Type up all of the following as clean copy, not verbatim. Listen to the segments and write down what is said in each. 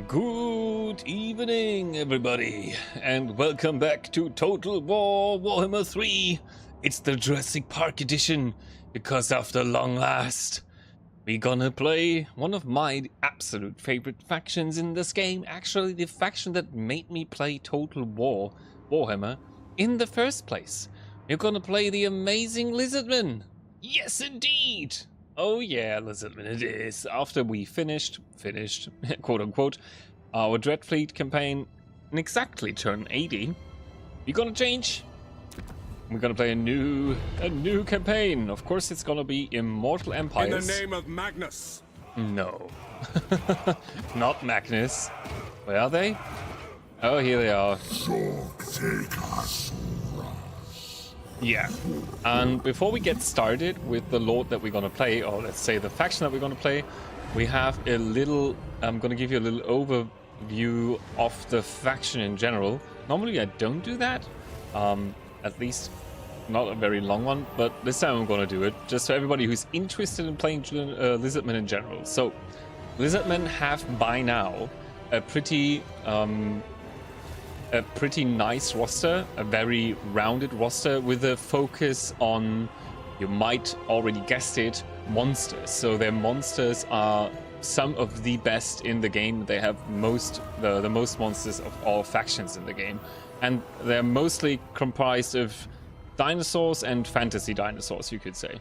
Good evening, everybody, and welcome back to Total War Warhammer 3. It's the Jurassic Park edition, because after long last, we're gonna play one of my absolute favorite factions in this game. Actually, the faction that made me play Total War Warhammer in the first place. We're gonna play the amazing Lizardmen. Yes, indeed! Oh yeah, Lizardmen it is. After we finished, quote unquote, our Dreadfleet campaign in exactly turn 80, we're gonna change. We're gonna play a new campaign. Of course, it's gonna be Immortal Empires. In the name of Magnus. No, not Magnus. Where are they? Oh, here they are. Yeah, and before we get started with the Lord that we're gonna play, or let's say the faction that we're gonna play, we have a little, I'm gonna give you a little overview of the faction in general. Normally I don't do that, at least not a very long one, but this time I'm gonna do it, just for everybody who's interested in playing Lizardmen in general. So, Lizardmen have by now a pretty nice roster, a very rounded roster with a focus on, you might already guessed it, monsters. So their monsters are some of the best in the game. They have the most monsters of all factions in the game. And they're mostly comprised of dinosaurs and fantasy dinosaurs, you could say.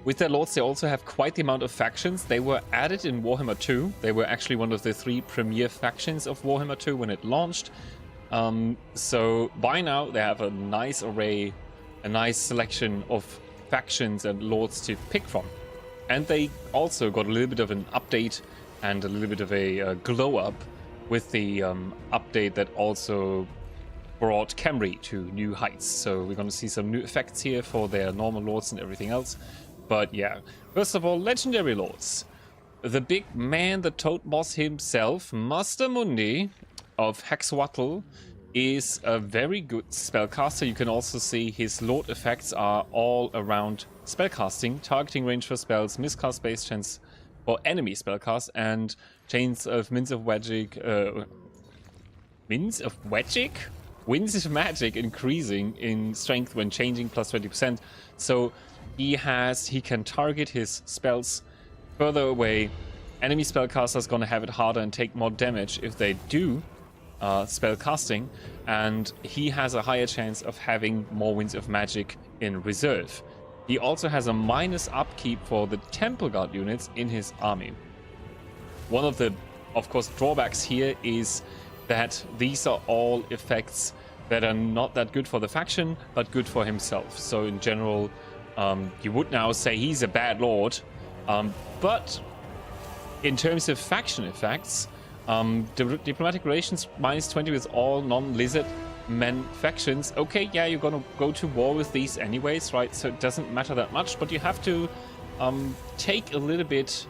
With their lords, they also have quite the amount of factions. They were added in Warhammer 2. They were actually one of the 3 premier factions of Warhammer 2 when it launched. So by now, they have a nice array, a nice selection of factions and lords to pick from. And they also got a little bit of an update and a little bit of a glow up with the update that also brought Camry to new heights. So we're going to see some new effects here for their normal lords and everything else. But yeah, first of all, legendary lords. The big man, the toad boss himself, Master Mundi of Hexwattle, is a very good spellcaster. You can also see his lord effects are all around spellcasting, targeting range for spells, miscast base chance for enemy spellcast, and chains of Winds of Magic increasing in strength when changing plus 20%. So he can target his spells further away. Enemy spellcasters gonna have it harder and take more damage if they do spell casting, and he has a higher chance of having more Winds of Magic in reserve. He also has a minus upkeep for the Temple Guard units in his army. One of the, of course, drawbacks here is that these are all effects that are not that good for the faction, but good for himself. So in general, you would now say he's a bad lord, but in terms of faction effects, diplomatic relations minus 20 with all non-lizard men factions. Okay, yeah, you're gonna go to war with these anyways, right? So it doesn't matter that much, but you have to track a little bit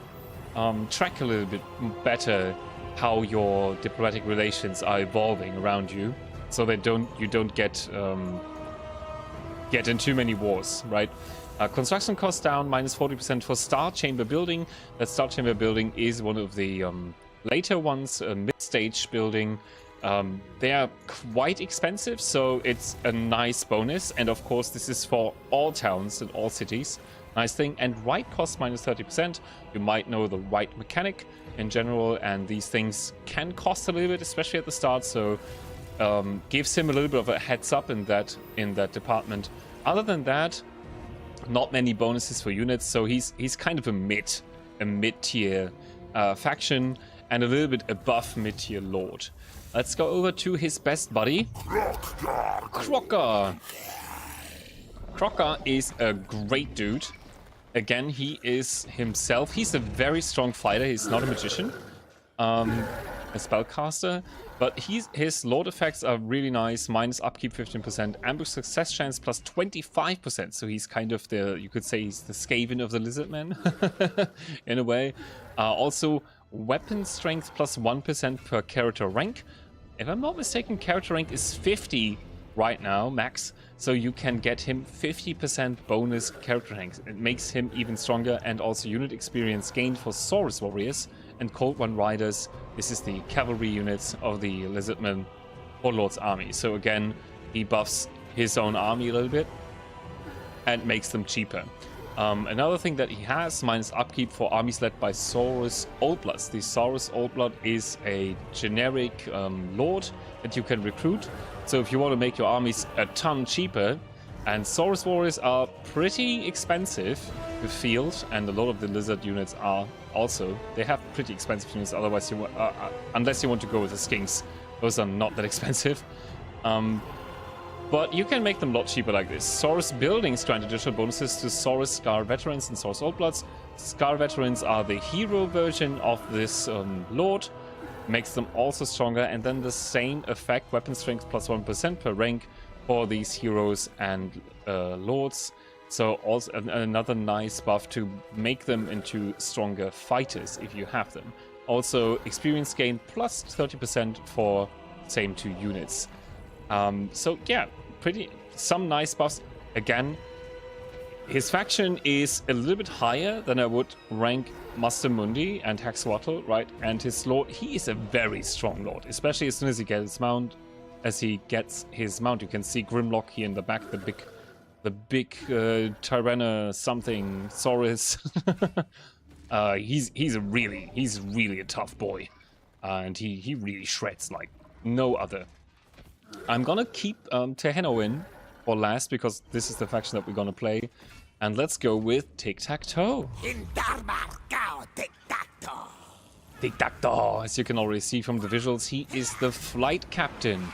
better how your diplomatic relations are evolving around you, so that you don't get in too many wars, right? Construction costs down minus 40% for Star Chamber building. That Star Chamber building is one of the later ones, mid-stage building. They are quite expensive, so it's a nice bonus. And of course, this is for all towns and all cities. Nice thing. And right costs minus 30%. You might know the right mechanic in general, and these things can cost a little bit, especially at the start. So gives him a little bit of a heads up in that department. Other than that, not many bonuses for units, so he's kind of a mid-tier faction and a little bit above mid-tier lord. Let's go over to his best buddy, Crocker. Crocker is a great dude. Again, he is himself. He's a very strong fighter. He's not a magician, a spellcaster, but his lord effects are really nice. Minus upkeep 15%, ambush success chance plus 25%. So he's kind of you could say he's the Skaven of the Lizardmen in a way. Also, weapon strength plus 1% per character rank. If I'm not mistaken, character rank is 50 right now, max. So you can get him 50% bonus character ranks. It makes him even stronger, and also unit experience gained for Saurus warriors and Cold One Riders. This is the cavalry units of the Lizardmen Warlord's army. So again, he buffs his own army a little bit and makes them cheaper. Another thing that he has, minus upkeep for armies led by Saurus Oldbloods. The Saurus Oldblood is a generic lord that you can recruit. So if you want to make your armies a ton cheaper, and Saurus warriors are pretty expensive with field, and a lot of the lizard units are also. They have pretty expensive units, otherwise unless you want to go with the skinks. Those are not that expensive. But you can make them a lot cheaper like this. Saurus buildings grant additional bonuses to Saurus Scar Veterans and Saurus Oldbloods. Scar Veterans are the hero version of this lord. Makes them also stronger, and then the same effect, weapon strength plus 1% per rank for these heroes and lords. So also another nice buff to make them into stronger fighters if you have them. Also experience gain plus 30% for same two units. So yeah, some nice buffs. Again, his faction is a little bit higher than I would rank Master Mundi and Hexwattle, right? And his lord, he is a very strong lord, especially as soon as he gets his mount. You can see Grimlock here in the back, the big Tyranna something Saurus. He's really a tough boy, and he really shreds like no other. I'm gonna keep Teheno in for last because this is the faction that we're gonna play, and let's go with Tic-Tac-Toe. Tic-Tac-Toe. Tic-Tac-Toe. As you can already see from the visuals, he is the flight captain.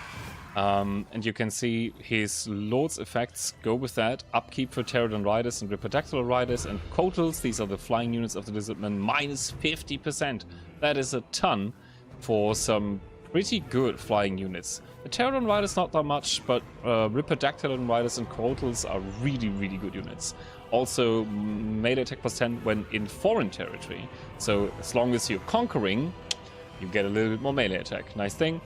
And you can see his Lord's effects go with that. Upkeep for Pterodon Riders and Ripidactyl Riders and Kotels. These are the flying units of the Lizardmen. Minus 50%. That is a ton for some pretty good flying units. The Pterodon Riders not that much, but Ripidactyl Riders and Kotels are really, really good units. Also, melee attack plus 10 when in foreign territory. So as long as you're conquering, you get a little bit more melee attack. Nice thing.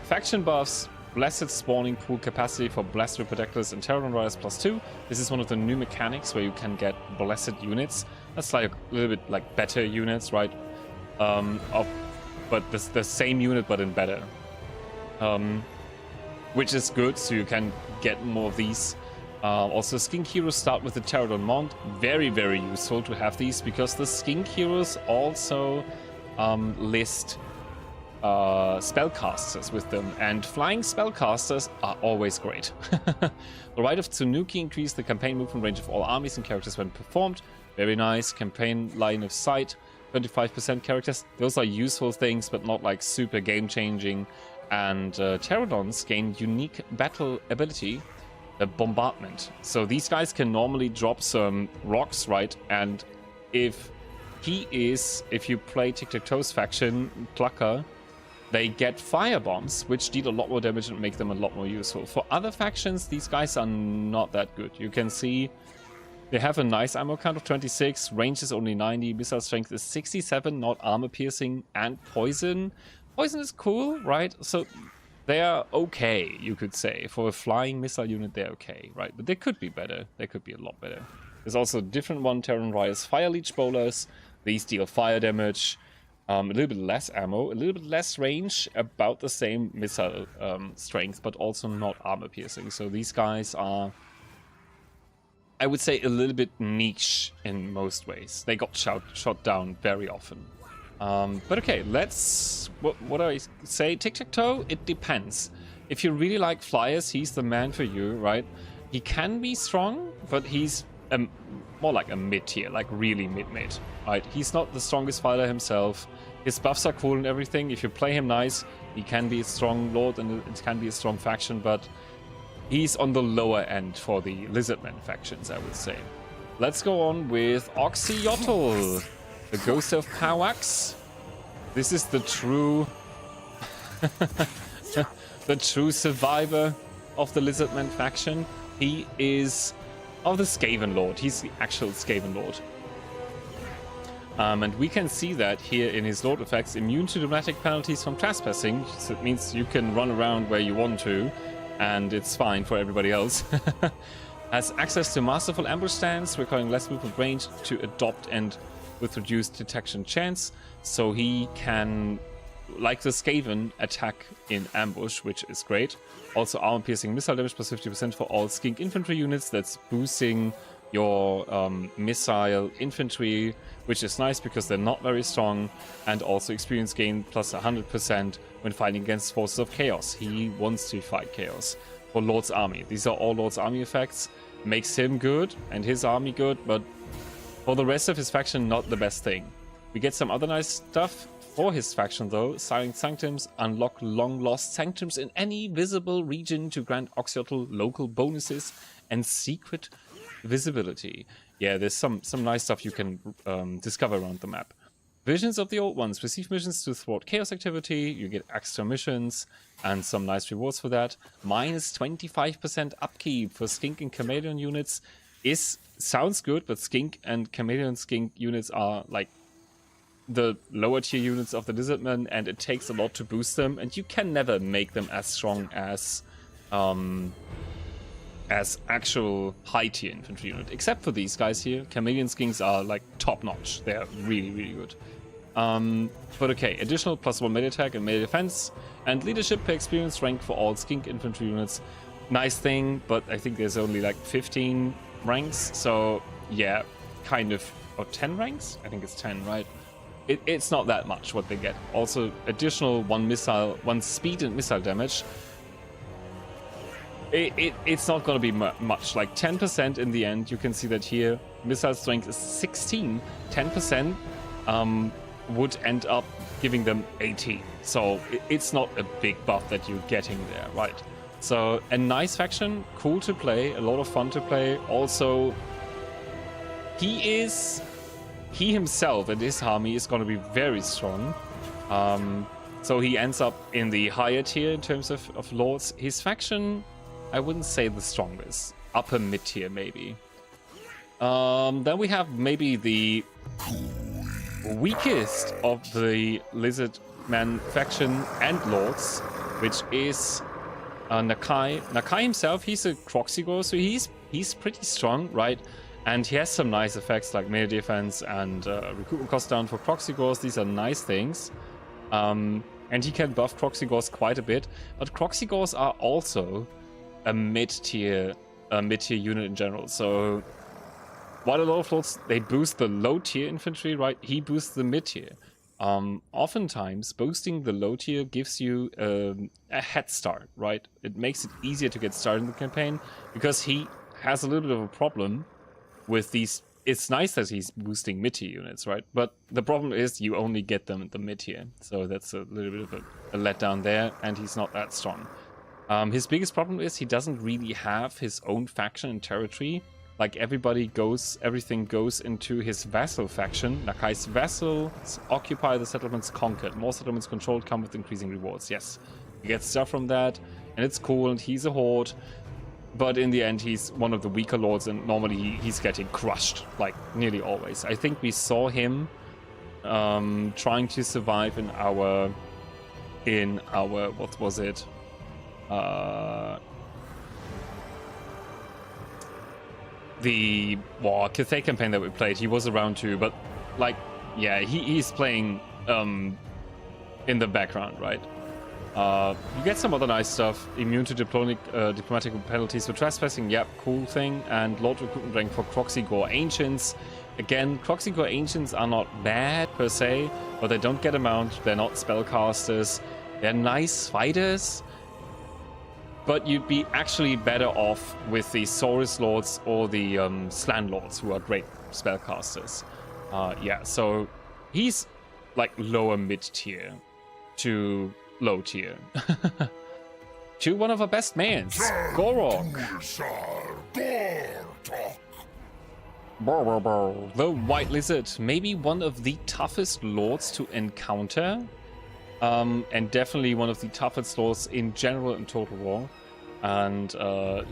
Faction buffs, Blessed Spawning Pool capacity for Blessed Ripidactylus and Pterodon Riders plus 2. This is one of the new mechanics where you can get Blessed units. That's like a little bit like better units, right? But the same unit but in better. Which is good, so you can get more of these. Also, Skink Heroes start with the Pterodon Mount. Very, very useful to have these because the Skink Heroes also list spellcasters with them, and flying spellcasters are always great. The Rite of Tsunuki increase the campaign movement range of all armies and characters when performed. Very nice. Campaign line of sight, 25% characters. Those are useful things, but not like super game-changing. And Pterodons gain unique battle ability, the Bombardment. So these guys can normally drop some rocks, right? And if you play Tic-Tac-Toe's faction, Clucker, they get firebombs, which deal a lot more damage and make them a lot more useful. For other factions, these guys are not that good. You can see they have a nice ammo count of 26, range is only 90, missile strength is 67, not armor piercing, and poison. Poison is cool, right? So they are okay, you could say. For a flying missile unit, they're okay, right? But they could be better. They could be a lot better. There's also a different one, Pterodon Riders Fire Leech Bowlers. These deal fire damage. A little bit less ammo, a little bit less range, about the same missile strength, but also not armor piercing. So these guys are, I would say, a little bit niche in most ways. They got shot down very often. But okay, what do I say? Tic-Tac-Toe, it depends. If you really like flyers, he's the man for you, right? He can be strong, but he's more like a mid-tier, like really mid-mid, right? He's not the strongest fighter himself. His buffs are cool and everything. If you play him nice, he can be a strong lord and it can be a strong faction, but he's on the lower end for the Lizardmen factions, I would say. Let's go on with Oxyotl, the Ghost of Pawax. This is the true the true survivor of the Lizardmen faction. He is of the Skaven Lord. He's the actual Skaven Lord. And we can see that here in his Lord effects, immune to dramatic penalties from trespassing. So it means you can run around where you want to, and it's fine for everybody else. Has access to masterful ambush stance, requiring less movement range to adopt and with reduced detection chance, so he can, like the Skaven, attack in ambush, which is great. Also armor-piercing missile damage plus 50% for all skink infantry units. That's boosting your missile infantry, which is nice because they're not very strong. And also experience gain plus 100% when fighting against forces of chaos. He wants to fight chaos. For Lord's Army. These are all Lord's Army effects. Makes him good and his army good, but for the rest of his faction, not the best thing. We get some other nice stuff for his faction though. Silent Sanctums, unlock long lost sanctums in any visible region to grant Oxyotl local bonuses and secret visibility. Yeah, there's some nice stuff you can discover around the map. Visions of the Old Ones. Receive missions to thwart chaos activity. You get extra missions and some nice rewards for that. Minus 25% upkeep for Skink and Chameleon units sounds good, but Skink and Chameleon Skink units are like the lower tier units of the Lizardmen, and it takes a lot to boost them, and you can never make them as strong as actual high tier infantry unit, except for these guys here. Chameleon Skinks are like top notch. They're really, really good. But okay, additional +1 melee attack and melee defense, and leadership per experience rank for all skink infantry units. Nice thing, but I think there's only like 15 ranks, so yeah, kind of, or 10 ranks? I think it's 10, right? It's not that much what they get. Also, additional 1 speed and missile damage. It's not going to be much, like 10% in the end. You can see that here, missile strength is 16. 10% would end up giving them 18. So it's not a big buff that you're getting there, right? So a nice faction, cool to play, a lot of fun to play. Also, he himself and his army is going to be very strong. So he ends up in the higher tier in terms of lords. His faction, I wouldn't say the strongest. Upper mid tier, maybe. Then we have maybe the weakest of the Lizardman faction and lords, which is Nakai. Nakai himself, he's a Croc-overloard, so he's pretty strong, right? And he has some nice effects like melee defense and recruitment cost down for Croc-overlords. These are nice things. And he can buff Croc-overlords quite a bit. But Croc-overlords are also a mid-tier unit in general. So while a lot of lords, they boost the low-tier infantry, right? He boosts the mid-tier. Oftentimes, boosting the low tier gives you a head start, right? It makes it easier to get started in the campaign, because he has a little bit of a problem with these. It's nice that he's boosting mid-tier units, right? But the problem is you only get them at the mid-tier. So that's a little bit of a letdown there, and he's not that strong. His biggest problem is he doesn't really have his own faction and territory. Like everything goes into his vassal faction. Nakai's vassals occupy the settlements conquered. More settlements controlled come with increasing rewards. Yes, you get stuff from that, and it's cool, and he's a horde. But in the end, he's one of the weaker lords, and normally he's getting crushed, like nearly always. I think we saw him trying to survive in our what was it? The Sotek Campaign that we played, he was around too, but like, yeah, he's playing in the background, right? You get some other nice stuff. Immune to diplomatic penalties for trespassing, yep, cool thing. And Lord Recruitment rank for Croc-overloard Ancients. Again, Croc-overload Ancients are not bad per se, but they don't get a mount, they're not spellcasters, they're nice fighters. But you'd be actually better off with the Saurus Lords or the Slan Lords, who are great spellcasters. Yeah, so he's like lower mid-tier to low tier. To one of our best mains, Gorok. The White Lizard, maybe one of the toughest lords to encounter. And definitely one of the toughest lords in general in Total War. And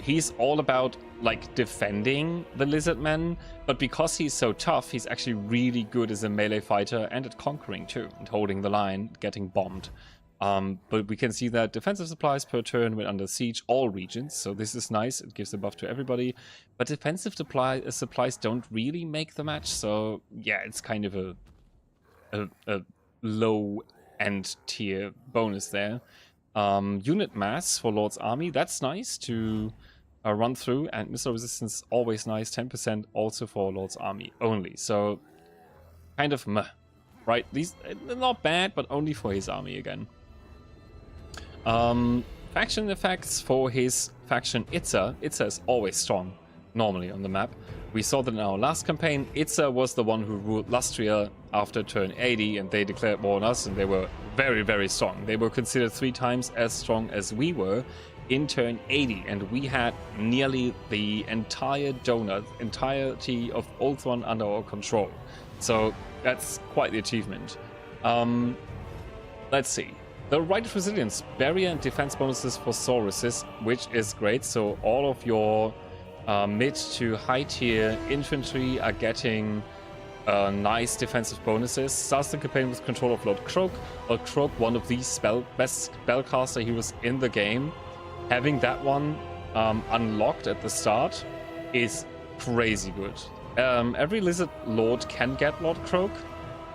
he's all about like defending the Lizardmen, but because he's so tough, he's actually really good as a melee fighter and at conquering too, and holding the line, getting bombed. But we can see that defensive supplies per turn when under siege, all regions. So this is nice. It gives a buff to everybody. But defensive supplies don't really make the match. So yeah, it's kind of a low end tier bonus there. Unit mass for Lord's army. That's nice to run through. And missile resistance, always nice. 10% also for Lord's army only. So kind of meh. Right? These not bad, but only for his army again. Faction effects for his faction Itza. Itza is always strong, normally on the map. We saw that in our last campaign. Itza was the one who ruled Lustria after turn 80, and they declared war on us, and they were very, very strong. They were considered 3 times as strong as we were in turn 80, and we had nearly the entire entirety of Ultron under our control. So that's quite the achievement. Let's see. The right of resilience, barrier and defense bonuses for Sauruses, which is great. So all of your mid to high tier infantry are getting nice defensive bonuses. Starts the campaign with control of Lord Croc. Lord Croc, one of the best spellcaster heroes in the game. Having that one unlocked at the start is crazy good. Every Lizard Lord can get Lord Croc,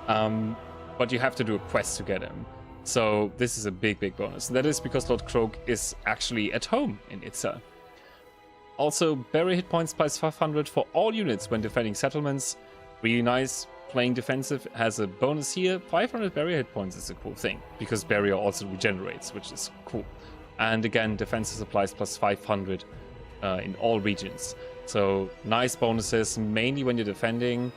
but you have to do a quest to get him. So this is a big, big bonus. That is because Lord Croc is actually at home in Itza. Also, barrier hit points plus 500 for all units when defending settlements. Really nice. Playing defensive has a bonus here. 500 barrier hit points is a cool thing, because barrier also regenerates, which is cool. And again, defensive supplies plus 500 in all regions. So nice bonuses, mainly when you're defending.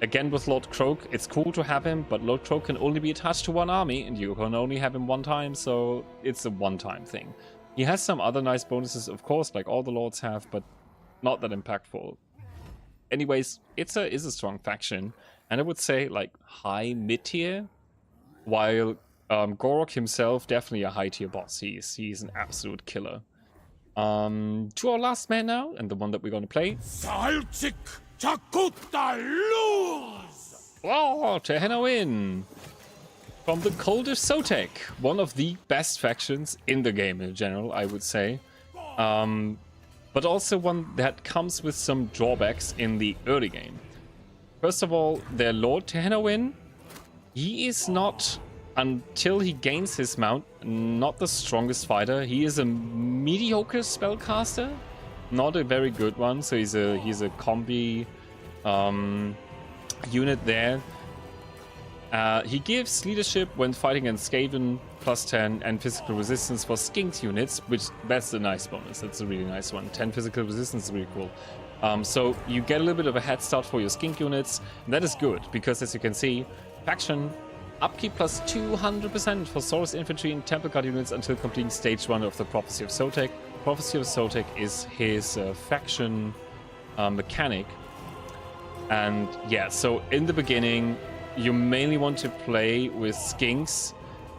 Again, with Lord Croc, it's cool to have him, but Lord Croc can only be attached to one army, and you can only have him one time, so it's a one-time thing. He has some other nice bonuses, of course, like all the lords have, but not that impactful. Anyways, Itza is a strong faction, and I would say, like, high mid-tier, while Gorok himself, definitely a high-tier boss. He's an absolute killer. To our last man now, and the one that we're going to play. Oh, Tehena win! From the coldest Sotek, one of the best factions in the game in general, I would say. But also one that comes with some drawbacks in the early game. First of all, their Lord Tehena win, he is not, until he gains his mount, not the strongest fighter. He is a mediocre spellcaster, not a very good one. So he's a combi unit there. He gives leadership when fighting against Skaven plus 10 and physical resistance for Skinks units, which that's a nice bonus. That's a really nice one. 10 physical resistance is really cool. So you get a little bit of a head start for your Skink units. And that is good because, as you can see, faction upkeep plus 200% for Saurus infantry and Temple Guard units until completing stage 1 of the Prophecy of Sotek. Prophecy of Sotek is his faction mechanic. And yeah, so in the beginning, you mainly want to play with Skinks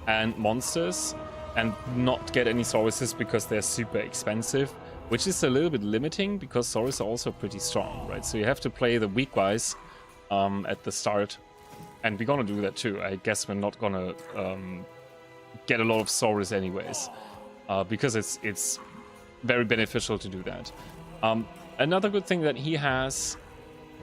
and monsters and not get any Sauruses because they're super expensive, which is a little bit limiting because Saurus are also pretty strong, right? So you have to play the weak guys at the start, and we're gonna do that too. I guess we're not gonna get a lot of Saurus anyways, because it's very beneficial to do that. Another good thing that he has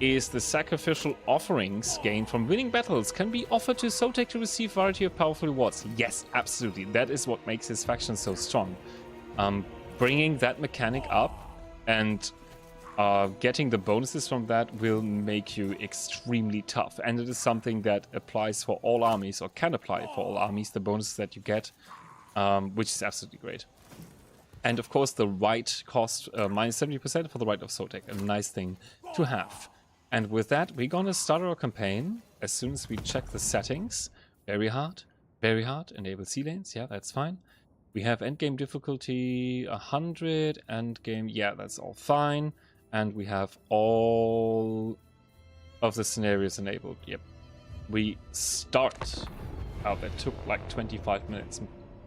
is the sacrificial offerings gained from winning battles can be offered to Sotek to receive variety of powerful rewards. Yes, absolutely. That is what makes his faction so strong. Bringing that mechanic up and getting the bonuses from that will make you extremely tough. And it is something that applies for all armies, or can apply for all armies, the bonuses that you get, which is absolutely great. And of course, the right cost, minus 70% for the right of Sotek, a nice thing to have. And with that, we're gonna start our campaign as soon as we check the settings. Very hard, enable sea lanes, yeah, that's fine. We have endgame difficulty 100, endgame, yeah, that's all fine. And we have all of the scenarios enabled, yep. We start. Oh, that took like 25 minutes.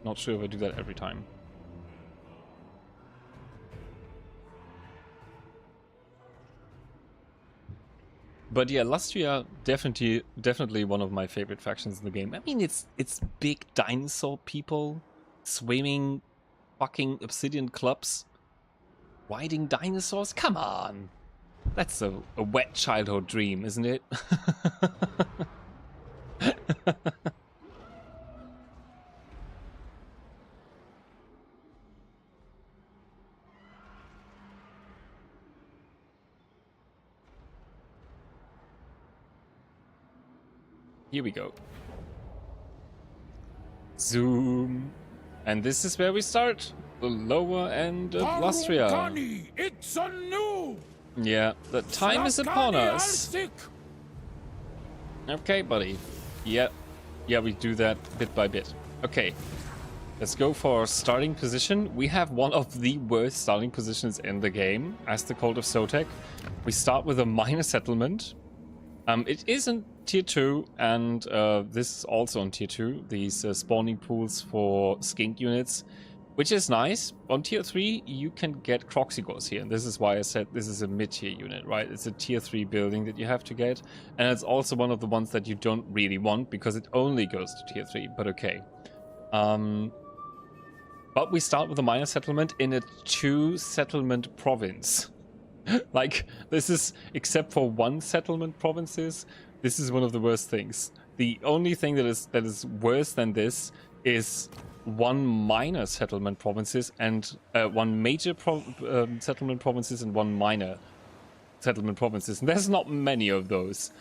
Not sure if I do that every time. But yeah, Lustria definitely one of my favorite factions in the game. I mean, it's big dinosaur people, swimming, fucking obsidian clubs, riding dinosaurs. Come on, that's a wet childhood dream, isn't it? Here we go. Zoom. And this is where we start. The lower end of Lustria. It's a new. Yeah, the time is upon us. Okay, buddy. Yeah, we do that bit by bit. Okay, let's go for starting position. We have one of the worst starting positions in the game as the Cult of Sotek. We start with a minor settlement. It is in tier 2, and this is also on tier 2, these spawning pools for skink units, which is nice. On tier 3, you can get Croxigors here, and this is why I said this is a mid-tier unit, right? It's a tier 3 building that you have to get, and it's also one of the ones that you don't really want, because it only goes to tier 3, but okay. But we start with a minor settlement in a 2-settlement province. Like, this is, except for 1 settlement provinces, this is one of the worst things. The only thing that is worse than this is 1 minor settlement provinces and 1 major settlement provinces and 1 minor settlement provinces. And there's not many of those.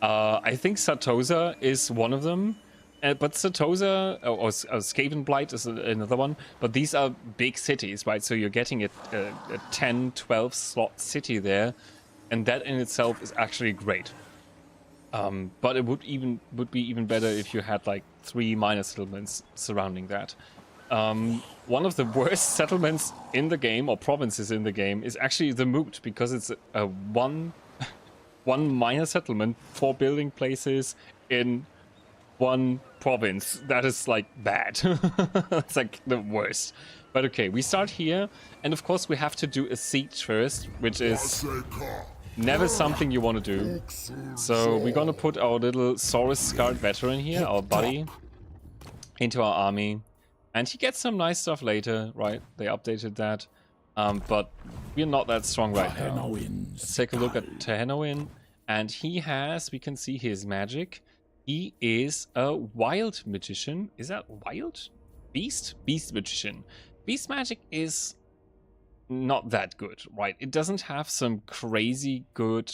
I think Satosa is one of them. But Satosa or Skavenblight is another one. But these are big cities, right? So you're getting a 10, 12 slot city there, and that in itself is actually great. But it would be even better if you had like 3 minor settlements surrounding that. One of the worst settlements in the game, or provinces in the game, is actually the Moot, because it's a one minor settlement, 4 building places in 1 province. That is like bad. That's like the worst. But okay, we start here, and of course we have to do a siege first, which is never something you want to do. So we're gonna put our little Saurus-scarred veteran here, our buddy, into our army, and he gets some nice stuff later, right? They updated that, but we're not that strong right now. Let's take a look at Tehenoin, and he has, we can see his magic. He is a wild magician. Is that wild? Beast? Beast magician. Beast magic is not that good, right? It doesn't have some crazy good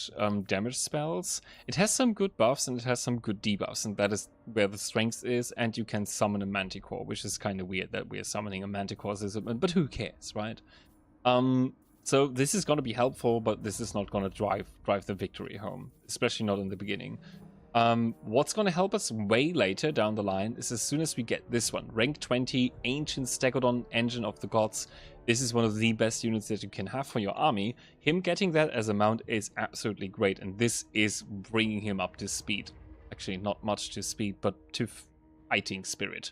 damage spells. It has some good buffs and it has some good debuffs, and that is where the strength is. And you can summon a Manticore, which is kind of weird that we're summoning a Manticore Lizardman, but who cares, right? So this is going to be helpful, but this is not going to drive the victory home, especially not in the beginning. What's going to help us way later down the line is as soon as we get this one, rank 20, Ancient Stegodon, Engine of the Gods. This is one of the best units that you can have for your army. Him getting that as a mount is absolutely great, and this is bringing him up to speed. Actually, not much to speed, but to fighting spirit.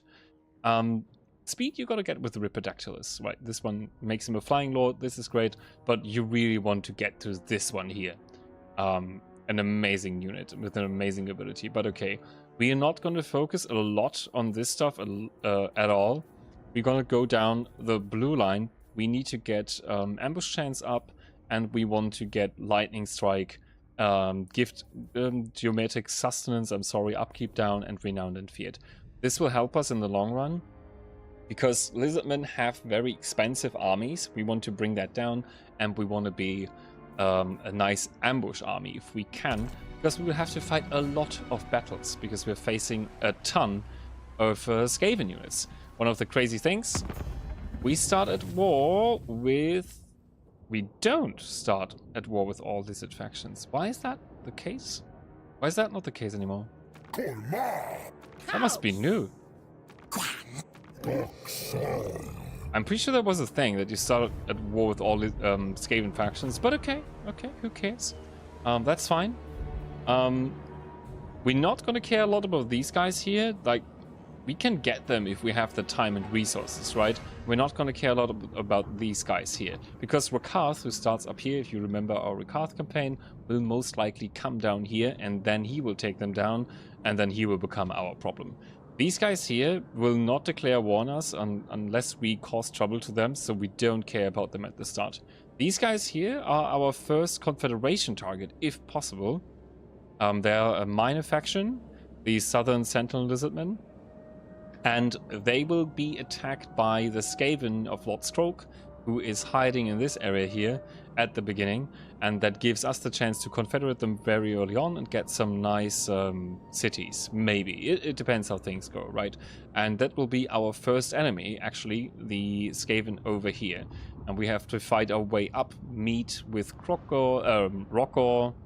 Speed you gotta get with the Ripodactylus, right? This one makes him a Flying Lord, this is great, but you really want to get to this one here. An amazing unit with an amazing ability, but okay. We are not going to focus a lot on this stuff at all. We're going to go down the blue line. We need to get ambush chance up, and we want to get lightning strike, gift, geometric sustenance, upkeep down, and renowned and feared. This will help us in the long run, because Lizardmen have very expensive armies. We want to bring that down, and we want to be a nice ambush army if we can, because we will have to fight a lot of battles, because we're facing a ton of Skaven units. One of the crazy things, we start at war with... We don't start at war with all lizard factions. Why is that the case? Why is that not the case anymore? That must be new. I'm pretty sure that was a thing, that you started at war with all Skaven factions, but okay, who cares? That's fine. We're not gonna care a lot about these guys here. Like, we can get them if we have the time and resources, right? We're not going to care a lot about these guys here. Because Rakarth, who starts up here, if you remember our Rakarth campaign, will most likely come down here, and then he will take them down, and then he will become our problem. These guys here will not declare war on us unless we cause trouble to them, so we don't care about them at the start. These guys here are our first Confederation target, if possible. They're a minor faction, the Southern Sentinel Lizardmen. And they will be attacked by the Skaven of Lord Stroke, who is hiding in this area here at the beginning. And that gives us the chance to confederate them very early on and get some nice cities. Maybe. It depends how things go, right? And that will be our first enemy, actually, the Skaven over here. And we have to fight our way up, meet with Rockor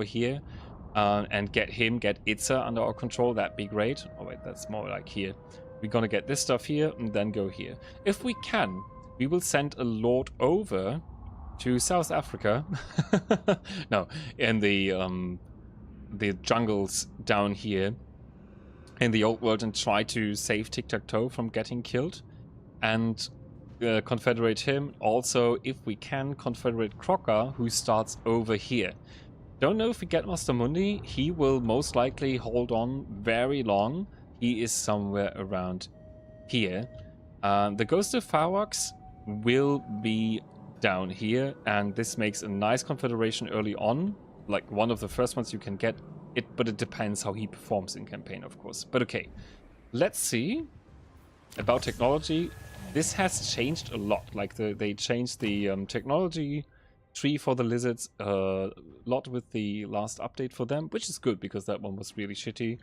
here. And get Itza under our control. That'd be great. Oh wait, that's more like here. We're gonna get this stuff here and then go here. If we can, we will send a lord over to South Africa. No, in the jungles down here in the old world and try to save Tic-Tac-Toe from getting killed. And confederate him. Also, if we can, confederate Crocker, who starts over here. Don't know if we get Master Mundi. He will most likely hold on very long. He is somewhere around here. The Ghost of Fireworks will be down here, and this makes a nice confederation early on, like one of the first ones you can get. But it depends how he performs in campaign, of course. But okay, let's see about technology. This has changed a lot. Like they changed the technology tree for the lizards a lot with the last update for them, which is good because that one was really shitty.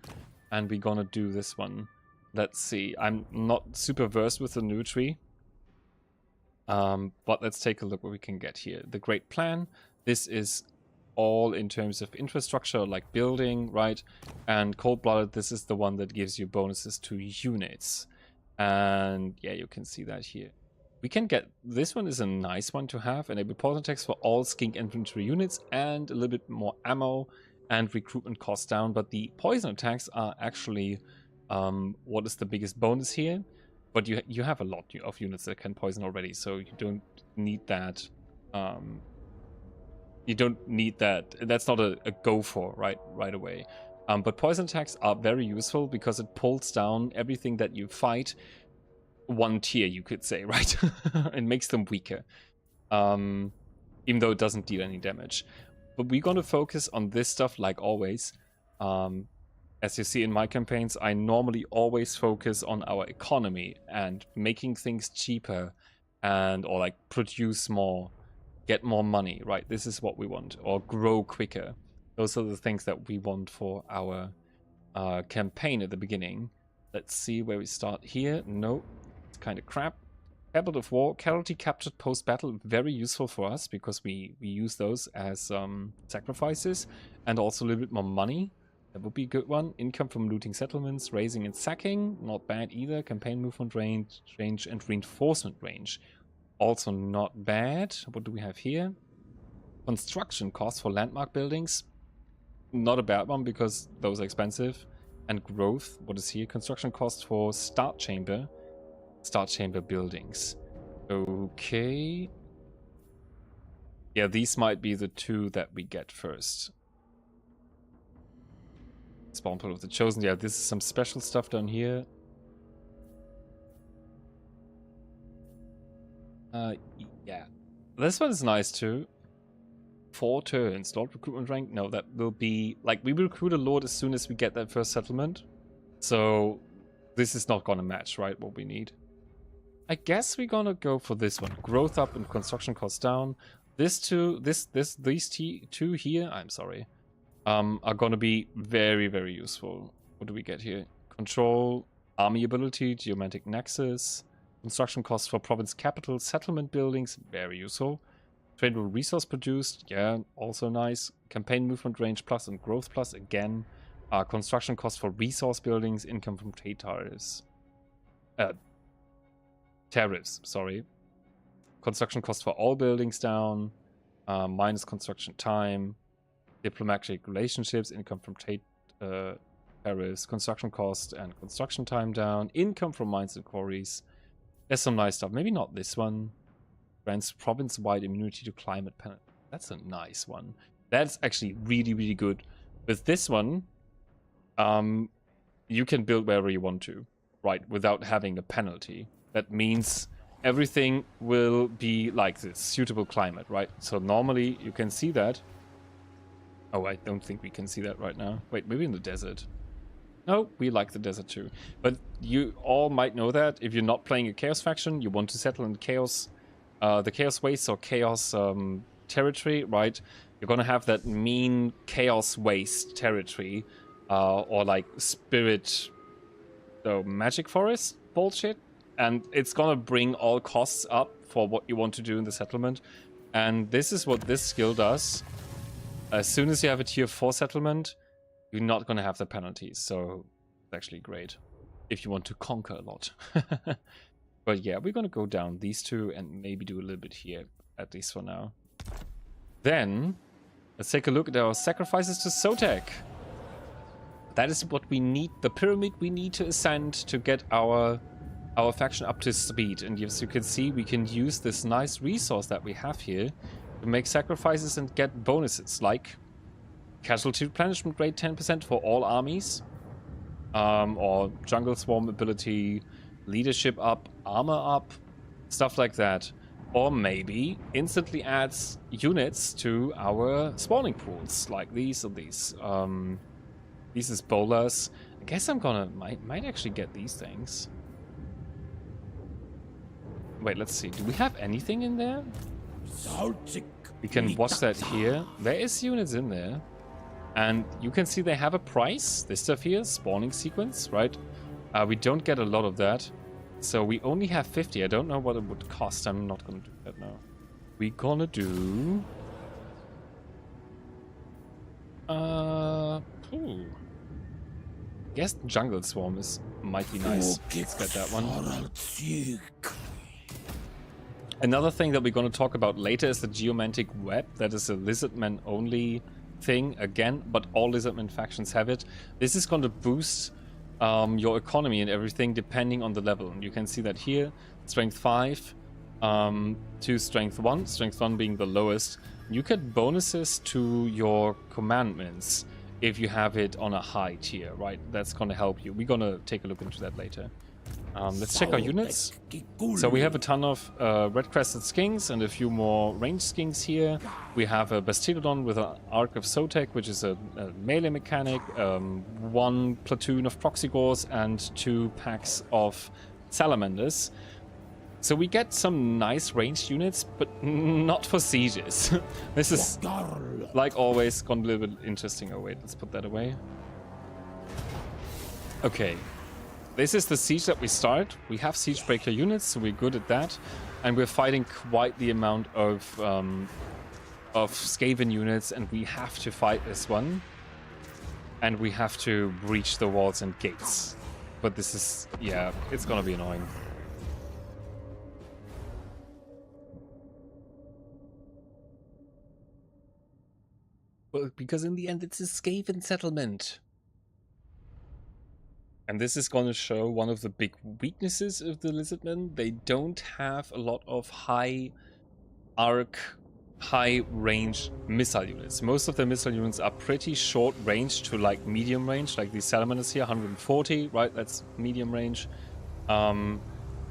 And we're gonna do this one. Let's see. I'm not super versed with the new tree. But let's take a look what we can get here. The Great Plan. This is all in terms of infrastructure, like building, right? And Cold-Blooded, this is the one that gives you bonuses to units. And yeah, you can see that here. We can get, this one is a nice one to have. Enable poison attacks for all skink infantry units and a little bit more ammo and recruitment costs down. But the poison attacks are actually what is the biggest bonus here. But you have a lot of units that can poison already, so you don't need that. You don't need that. That's not a go for right away. But poison attacks are very useful because it pulls down everything that you fight one tier, you could say, right? And makes them weaker. Even though it doesn't deal any damage. But we're going to focus on this stuff like always. As you see in my campaigns, I normally always focus on our economy and making things cheaper and or like produce more, get more money, right? This is what we want. Or grow quicker. Those are the things that we want for our campaign at the beginning. Let's see where we start here. No, it's kind of crap. Capital of War, casualty captured post-battle, very useful for us because we use those as sacrifices and also a little bit more money. That would be a good one. Income from looting settlements, raising and sacking, not bad either. Campaign movement range and reinforcement range, also not bad. What do we have here? Construction costs for landmark buildings, not a bad one because those are expensive. And growth, what is here? Construction costs for start chamber buildings. Okay. Yeah, these might be the two that we get first. Spawn pool of the Chosen. Yeah, this is some special stuff down here. Yeah. This one is nice too. 4 turns. Lord recruitment rank? No, that will be... Like, we will recruit a lord as soon as we get that first settlement. So, this is not gonna match, right? What we need. I guess we're gonna go for this one. Growth up and construction costs down. These two here, I'm sorry, are gonna be very, very useful. What do we get here? Control, army ability, geomantic nexus, construction costs for province capital, settlement buildings, very useful. Tradable resource produced, yeah, also nice. Campaign movement range plus and growth plus, again. Construction costs for resource buildings, income from trade tariffs. Tariffs, sorry. Construction costs for all buildings down. Minus construction time. Diplomatic relationships, income from trade tariffs, construction cost and construction time down, income from mines and quarries. There's some nice stuff. Maybe not this one. Grants province-wide immunity to climate penalty. That's a nice one. That's actually really, really good. With this one, you can build wherever you want to, right, without having a penalty. That means everything will be like this, suitable climate, right? So normally you can see that. Oh, I don't think we can see that right now. Wait, maybe in the desert. No, we like the desert too. But you all might know that if you're not playing a Chaos faction, you want to settle in Chaos, the Chaos Waste or Chaos territory, right? You're gonna have that mean Chaos Waste territory, or like Spirit, so Magic Forest bullshit, and it's gonna bring all costs up for what you want to do in the settlement. And this is what this skill does. As soon as you have a tier 4 settlement, you're not going to have the penalties, so it's actually great if you want to conquer a lot. But yeah, we're going to go down these two and maybe do a little bit here, at least for now. Then, let's take a look at our sacrifices to Sotek. That is what we need, the pyramid we need to ascend to get our faction up to speed. And as you can see, we can use this nice resource that we have here to make sacrifices and get bonuses, like casualty replenishment rate 10% for all armies, or jungle swarm ability, leadership up, armor up, stuff like that. Or maybe instantly adds units to our spawning pools, like these or these. These is bowlers. I guess I'm gonna might actually get these things. Wait, let's see. Do we have anything in there? We can watch that here. There is units in there. And you can see they have a price. This stuff here, spawning sequence, right? We don't get a lot of that. So we only have 50. I don't know what it would cost. I'm not going to do that now. We're going to do... guess jungle swarm might be nice. Let's get that one. Another thing that we're going to talk about later is the geomantic web. That is a Lizardmen only thing again, but all Lizardmen factions have it. This is going to boost your economy and everything depending on the level. And you can see that here, strength 5 to strength 1, strength 1 being the lowest. You get bonuses to your commandments if you have it on a high tier, right? That's going to help you. We're going to take a look into that later. Let's check our units. So we have a ton of red-crested skinks and a few more ranged skinks here. We have a Bastillodon with an Arc of Sotek, which is a melee mechanic, 1 platoon of Proxygores, and 2 packs of Salamanders. So we get some nice ranged units, but not for sieges. This is, like always, gonna be a little bit interesting. Oh wait, let's put that away. Okay. This is the siege that we start. We have siege breaker units, so we're good at that. And we're fighting quite the amount of Skaven units, and we have to fight this one. And we have to breach the walls and gates. But this is, yeah, it's gonna be annoying. Well, because in the end it's a Skaven settlement. And this is going to show one of the big weaknesses of the Lizardmen. They don't have a lot of high arc, high range missile units. Most of the missile units are pretty short range to like medium range, like these salamanders here, 140, right? That's medium range. And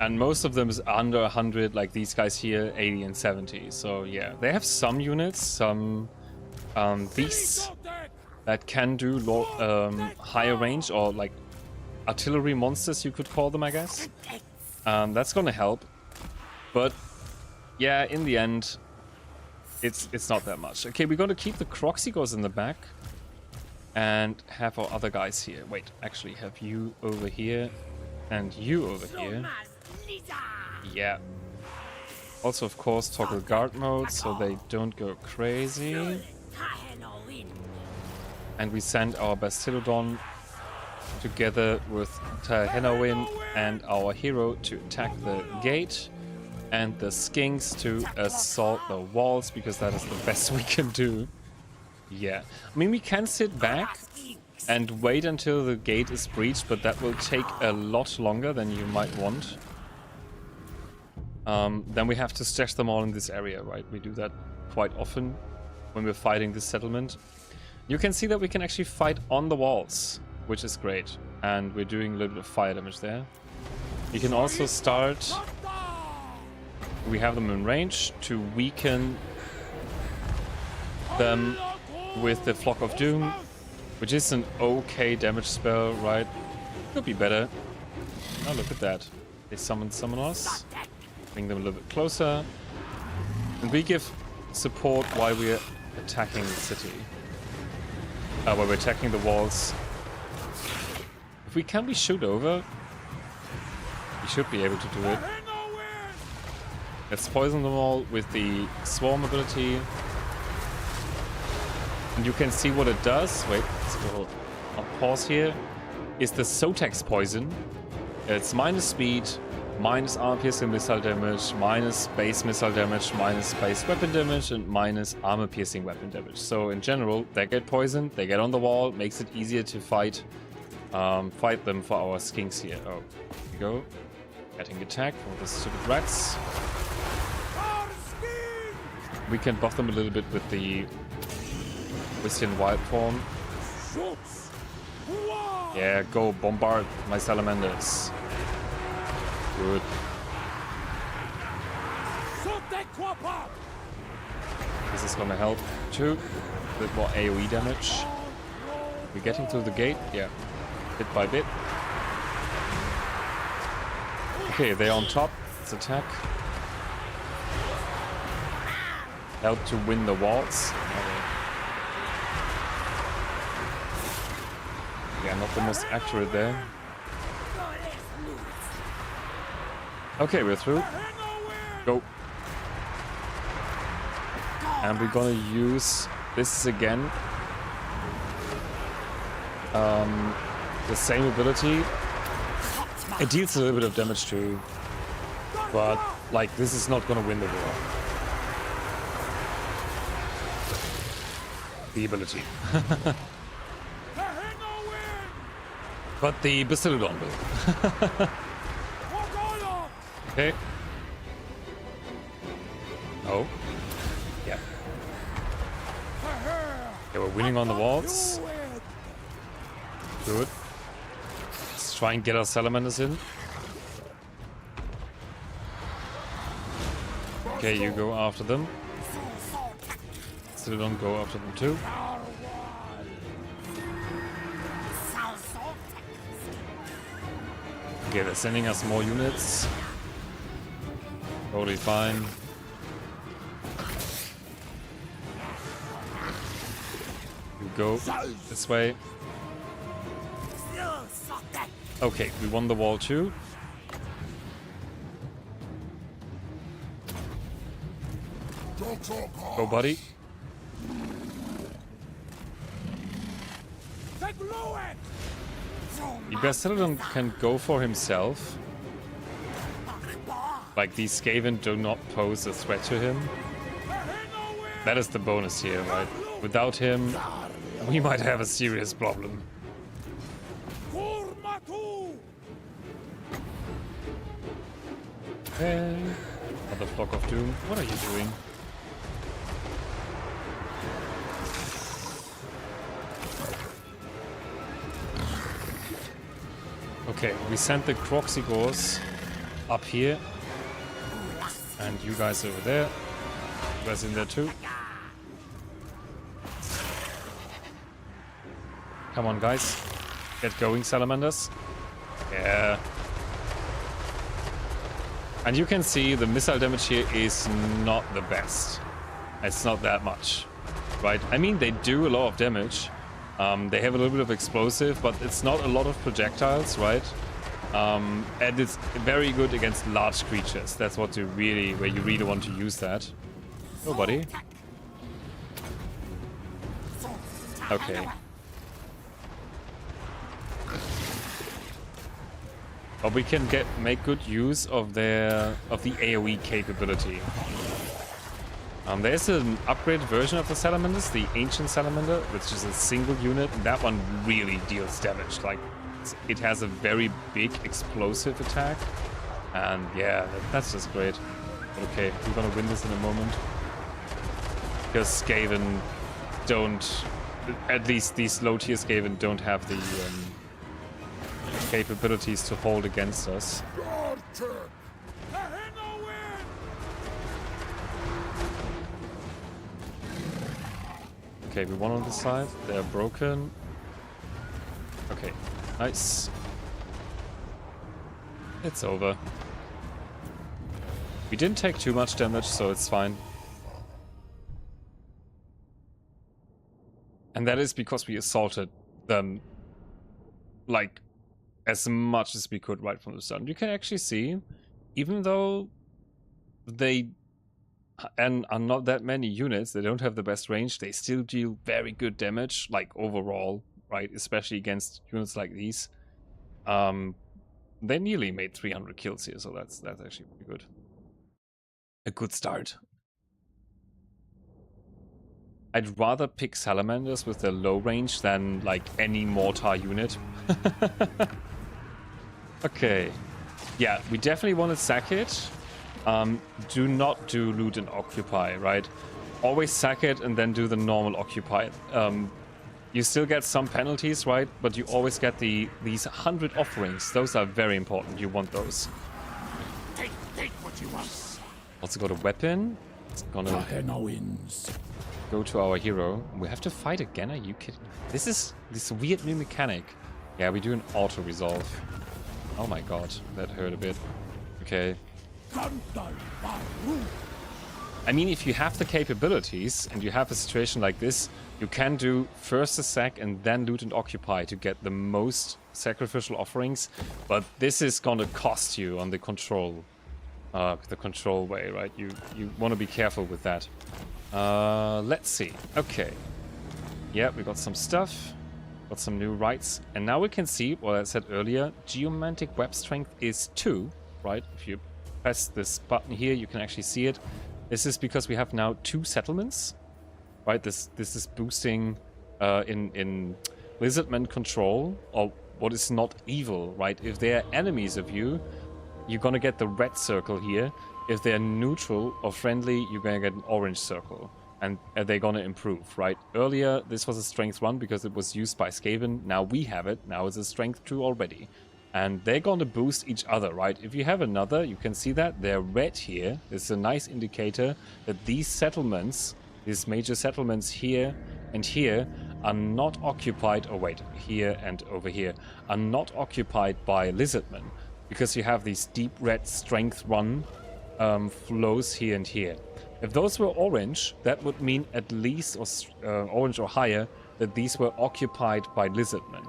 most of them is under 100, like these guys here, 80 and 70. So yeah, they have some units, some beasts that can do higher range, or like artillery monsters, you could call them, I guess. That's gonna help, but yeah, in the end, it's not that much. Okay, we're gonna keep the Croxygores in the back and have our other guys here. Wait, actually have you over here and you over here. Yeah. Also, of course, toggle guard mode so they don't go crazy. And we send our Bastillodon together with Tahenowin and our hero to attack the gate, and the skinks to assault the walls, because that is the best we can do. Yeah, I mean, we can sit back and wait until the gate is breached, but that will take a lot longer than you might want. Then we have to stash them all in this area, right? We do that quite often when we're fighting this settlement. You can see that we can actually fight on the walls, which is great. And we're doing a little bit of fire damage there. You can also start... We have them in range to weaken them with the Flock of Doom, which is an okay damage spell, right? Could be better. Oh, look at that. They summon us. Bring them a little bit closer. And we give support while we're attacking the city. While we're attacking the walls. If we shoot over, we should be able to do it. Let's poison them all with the swarm ability. And you can see what it does. Wait, I'll pause here. Is the Sotek's poison. It's minus speed, minus armor piercing missile damage, minus base missile damage, minus base weapon damage, and minus armor piercing weapon damage. So in general, they get poisoned, they get on the wall, makes it easier to fight them for our skinks here. Oh, here we go. Getting attacked from the stupid rats. We can buff them a little bit with the Christian wild form. Yeah, go bombard my salamanders. Good. This is gonna help too. A bit more AoE damage. We're getting through the gate, yeah. Bit by bit. Okay, they're on top. Let's attack. Help to win the walls. Yeah, not the most accurate there. Okay, we're through. Go. And we're gonna use this again. The same ability. It deals a little bit of damage too. But, like, this is not gonna win the war. The ability. But the Basilodon will. Okay. Oh. Yeah. Okay, we're winning on the walls. Good. Let's try and get our salamanders in. Okay, you go after them. Basilodon, go after them too. Okay, they're sending us more units. Totally fine. You go this way. Okay, we won the wall too. Go, buddy. The Basilodon can go for himself. Like, these Skaven do not pose a threat to him. That is the bonus here, right? Without him, we might have a serious problem. Okay. Another Flock of Doom. What are you doing? Okay, we sent the Croxigors up here. And you guys over there. You guys in there too. Come on, guys. Get going, salamanders. Yeah. And you can see the missile damage here is not the best. It's not that much, right? I mean, they do a lot of damage. They have a little bit of explosive, but it's not a lot of projectiles, right? And it's very good against large creatures. That's what you really, where you really want to use that. Oh, buddy. Okay. But we can make good use of the AoE capability. There's an upgraded version of the Salamanders, the Ancient Salamander, which is a single unit. And that one really deals damage. Like, it has a very big explosive attack. And yeah, that's just great. But okay, we're gonna win this in a moment. Because Skaven don't, at least these low tier Skaven don't have the capabilities to hold against us. Okay, we won on this side. They're broken. Okay, nice. It's over. We didn't take too much damage, so it's fine. And that is because we assaulted them, like, as much as we could right from the start. You can actually see, even though they and are not that many units, they don't have the best range, they still deal very good damage, like overall, right? Especially against units like these. They nearly made 300 kills here, so that's actually pretty good. A good start. I'd rather pick Salamanders with their low range than like any mortar unit. Okay. Yeah, we definitely want to sack it. Do not do loot and occupy, right? Always sack it and then do the normal occupy. You still get some penalties, right? But you always get these 100 offerings. Those are very important. You want those. Take what you want. Also got a weapon. It's gonna go to our hero. We have to fight again? Are you kidding? This is this weird new mechanic. Yeah, we do an auto resolve. Oh my god, that hurt a bit. Okay. I mean, if you have the capabilities and you have a situation like this, you can do first a sack and then loot and occupy to get the most sacrificial offerings. But this is gonna cost you on the control way, right? You want to be careful with that. Let's see. Okay. Yeah, we got some stuff. Got some new rights. And now we can see what I said earlier. Geomantic web strength is 2, right? If you press this button here, you can actually see it. This is because we have now 2 settlements, right? This is boosting in Lizardmen control, or what is not evil, right? If they're enemies of you, you're gonna get the red circle here. If they're neutral or friendly, you're gonna get an orange circle. And they're gonna improve, right? Earlier, this was a strength 1 because it was used by Skaven. Now we have it. Now it's a strength 2 already. And they're gonna boost each other, right? If you have another, you can see that they're red here. It's a nice indicator that these settlements, these major settlements here and here, are not occupied, oh wait, here and over here, are not occupied by Lizardmen. Because you have these deep red strength 1 flows here and here. If those were orange, that would mean at least, orange or higher, that these were occupied by Lizardmen.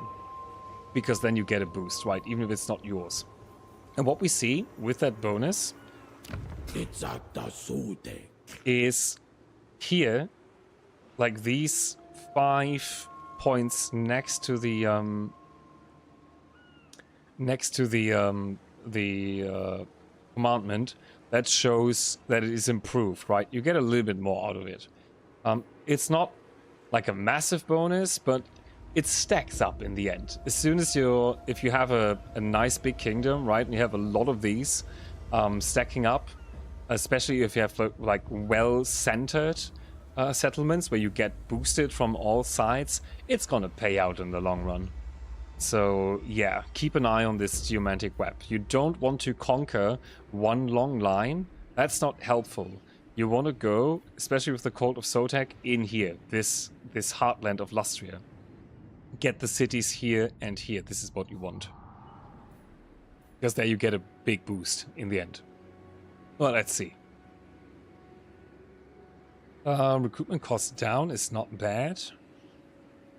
Because then you get a boost, right? Even if it's not yours. And what we see with that bonus is here, like these 5 points next to the commandment, that shows that it is improved, right? You get a little bit more out of it. It's not like a massive bonus, but it stacks up in the end. As soon as if you have a nice big kingdom, right, and you have a lot of these stacking up, especially if you have like well-centered settlements where you get boosted from all sides, it's gonna pay out in the long run. So yeah, keep an eye on this geomantic web. You don't want to conquer one long line. That's not helpful. You want to go, especially with the Cult of Sotek, in here, this heartland of Lustria. Get the cities here and here. This is what you want. Because there you get a big boost in the end. Well, let's see. Recruitment costs down is not bad.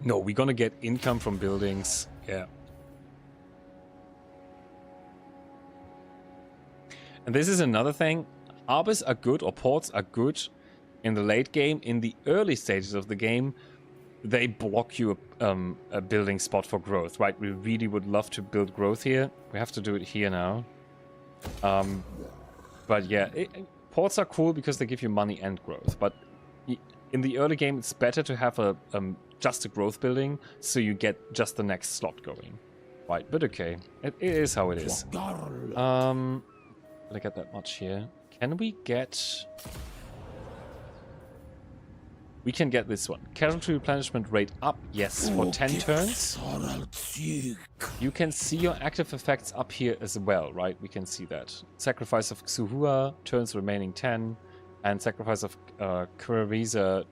No, we're gonna get income from buildings. Yeah. And this is another thing. Harbors are good, or ports are good in the late game. In the early stages of the game, they block you a building spot for growth, right? We really would love to build growth here. We have to do it here now. But yeah, ports are cool because they give you money and growth, but in the early game, it's better to have a just a growth building, so you get just the next slot going. Right, but okay. It is how it is. Did I get that much here? Can we get... We can get this one. Casualty replenishment rate up, yes, for 10 turns. You can see your active effects up here as well, right? We can see that. Sacrifice of Xuhua, turns remaining 10, and Sacrifice of Kurariza,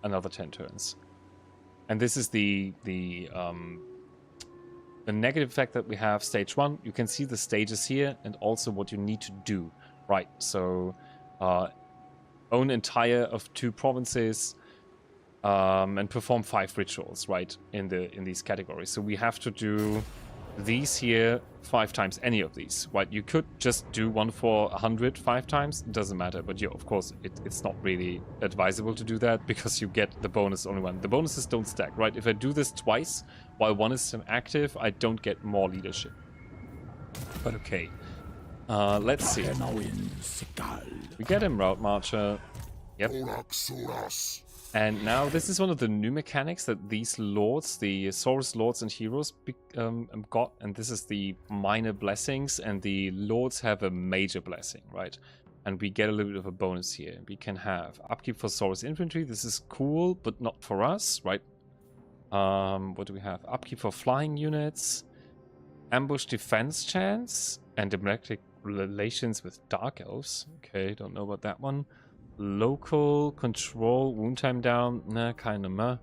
another 10 turns. And this is the negative effect that we have, stage 1. You can see the stages here and also what you need to do. Right, so own entire of 2 provinces and perform 5 rituals, right, in these categories. So we have to do these here 5 times, any of these, right? You could just do one for 100 5 times, it doesn't matter, but of course it's not really advisable to do that because you get the bonus only one. The bonuses don't stack, right? If I do this twice while one is active, I don't get more leadership. But okay, let's see. We get him, Route Marcher. Yep. And now this is one of the new mechanics that these lords, the Saurus lords and heroes, got. And this is the minor blessings, and the lords have a major blessing, right? And we get a little bit of a bonus here. We can have upkeep for Saurus infantry. This is cool, but not for us, right? What do we have? Upkeep for flying units, ambush defense chance, and democratic relations with dark elves. Okay, don't know about that one. Local control, wound time down, nah, kind of meh.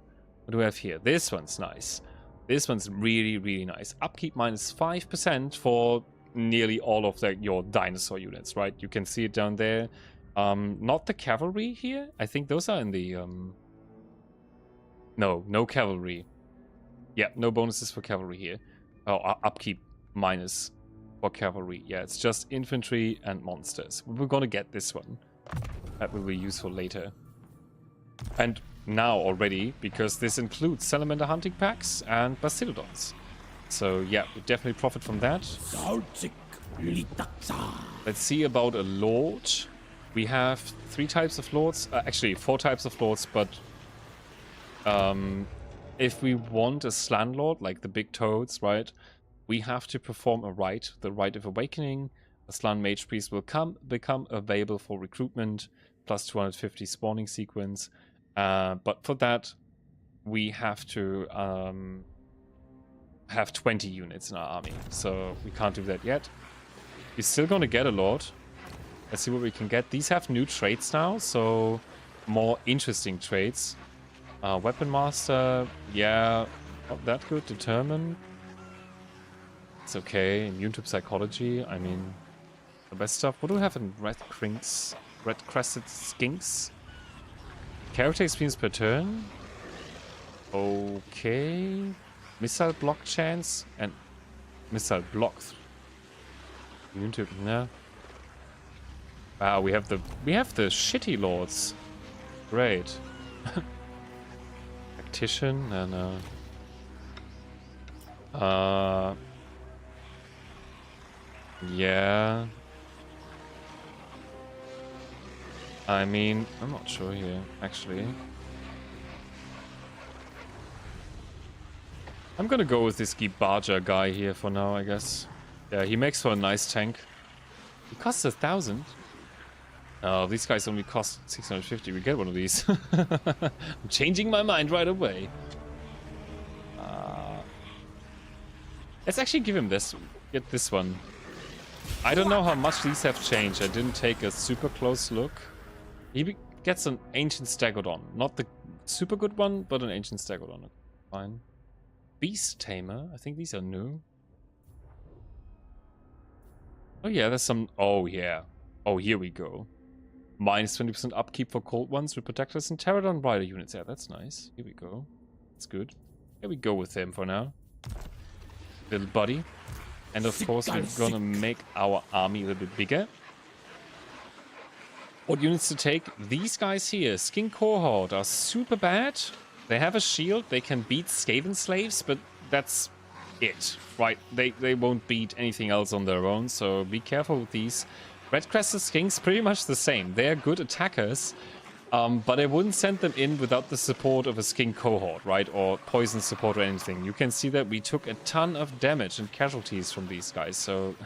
What do we have here? This one's nice. This one's really, really nice. Upkeep minus 5% for nearly all of your dinosaur units, right? You can see it down there. Not the cavalry here. I think those are in the... No cavalry. Yeah, no bonuses for cavalry here. Oh, upkeep minus for cavalry. Yeah, it's just infantry and monsters. We're gonna get this one. That will be useful later. And now already, because this includes salamander hunting packs and basilodons. So yeah, we definitely profit from that. Let's see about a lord. We have 3 types of lords. Actually, 4 types of lords, but if we want a slan lord, like the big toads, right, we have to perform a rite, the Rite of Awakening. A Slan Mage Priest will become available for recruitment, plus 250 spawning sequence. But for that, we have to have 20 units in our army. So we can't do that yet. We're still going to get a Lord. Let's see what we can get. These have new traits now, so more interesting traits. Weapon Master, yeah, not that good. Determine. It's okay. Immune to Psychology, I mean... The best stuff. What do we have in Red Crested Skinks? Character experience per turn. Okay. Missile block chance and missile block. No. Wow, we have the shitty lords. Great. Tactician and yeah. I mean, I'm not sure here, actually. I'm gonna go with this Gibaja guy here for now, I guess. Yeah, he makes for a nice tank. He costs 1,000. Oh, these guys only cost 650. We get one of these. I'm changing my mind right away. Let's actually give him this. Get this one. I don't know how much these have changed. I didn't take a super close look. He gets an Ancient Stegodon. Not the super good one, but an Ancient Stegodon. Fine. Beast Tamer. I think these are new. Oh yeah, there's some... Oh yeah. Oh, here we go. Minus 20% upkeep for cold ones with protectors and Pterodon rider units. Yeah, that's nice. Here we go. That's good. Here we go with him for now. Little buddy. And of course, we're gonna make our army a little bit bigger. What units to take? These guys here, Skin Cohort, are super bad. They have a shield, they can beat Skaven slaves, but that's it, right? They won't beat anything else on their own, so be careful with these. Red-crested skinks, pretty much the same. They're good attackers, but I wouldn't send them in without the support of a skink cohort, right? Or poison support or anything. You can see that we took a ton of damage and casualties from these guys, so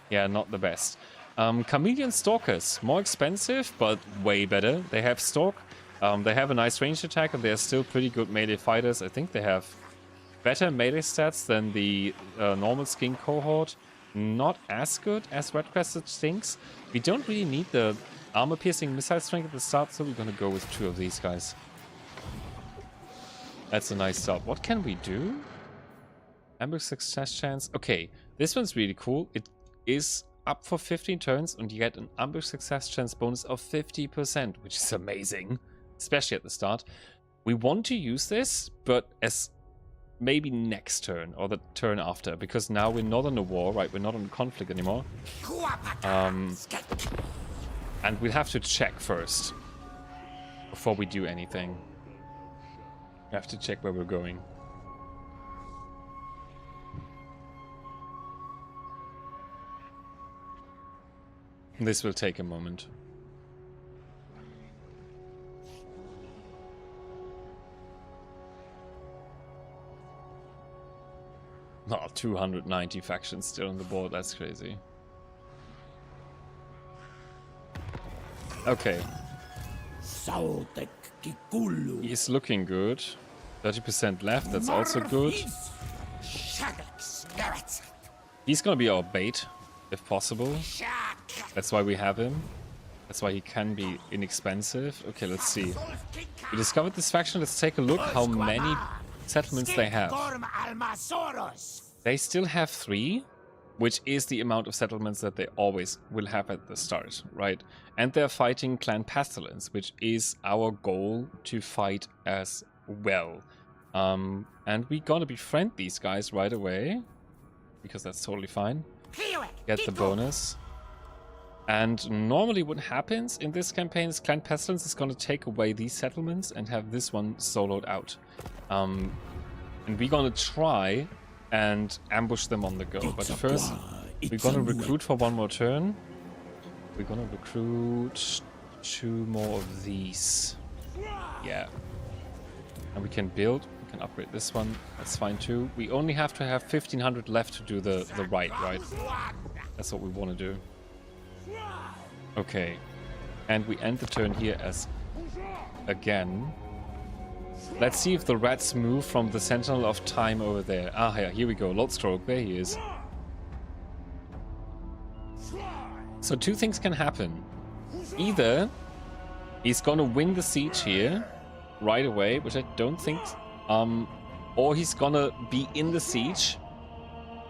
yeah, not the best. Chameleon Stalkers, more expensive, but way better. They have Stalk, they have a nice range attack, and they're still pretty good melee fighters. I think they have better melee stats than the normal skink cohort. Not as good as Red-crested skinks. We don't really need the armor-piercing missile strength at the start, so we're gonna go with 2 of these guys. That's a nice start. What can we do? Ambush success chance. Okay, this one's really cool. It is up for 15 turns, and you get an ambush success chance bonus of 50%, which is amazing, especially at the start. We want to use this, but as maybe next turn or the turn after, because now we're not on a war, right? We're not on conflict anymore. And we'll have to check first before we do anything. We have to check where we're going. This will take a moment. Oh, 290 factions still on the board, that's crazy. Okay. He's looking good. 30% left, that's also good. He's gonna be our bait, if possible. That's why we have him. That's why he can be inexpensive. Okay, let's see. We discovered this faction, let's take a look how many settlements they have. They still have 3, which is the amount of settlements that they always will have at the start, right? And they're fighting Clan Pestilence, which is our goal to fight as well. And we're gonna befriend these guys right away, because that's totally fine. Get the bonus. And normally what happens in this campaign is Clan Pestilence is gonna take away these settlements and have this one soloed out. And we're gonna try and ambush them on the go. But first, we're gonna recruit for 1 more turn. We're gonna recruit 2 more of these. Yeah. And we can build, we can upgrade this one. That's fine too. We only have to have 1500 left to do the right? That's what we want to do. Okay. And we end the turn here as again. Let's see if the rats move from the Sentinel of Time over there. Ah, yeah, here we go. Lord Stroke, there he is. So 2 things can happen. Either he's gonna win the siege here right away, which I don't think, or he's gonna be in the siege.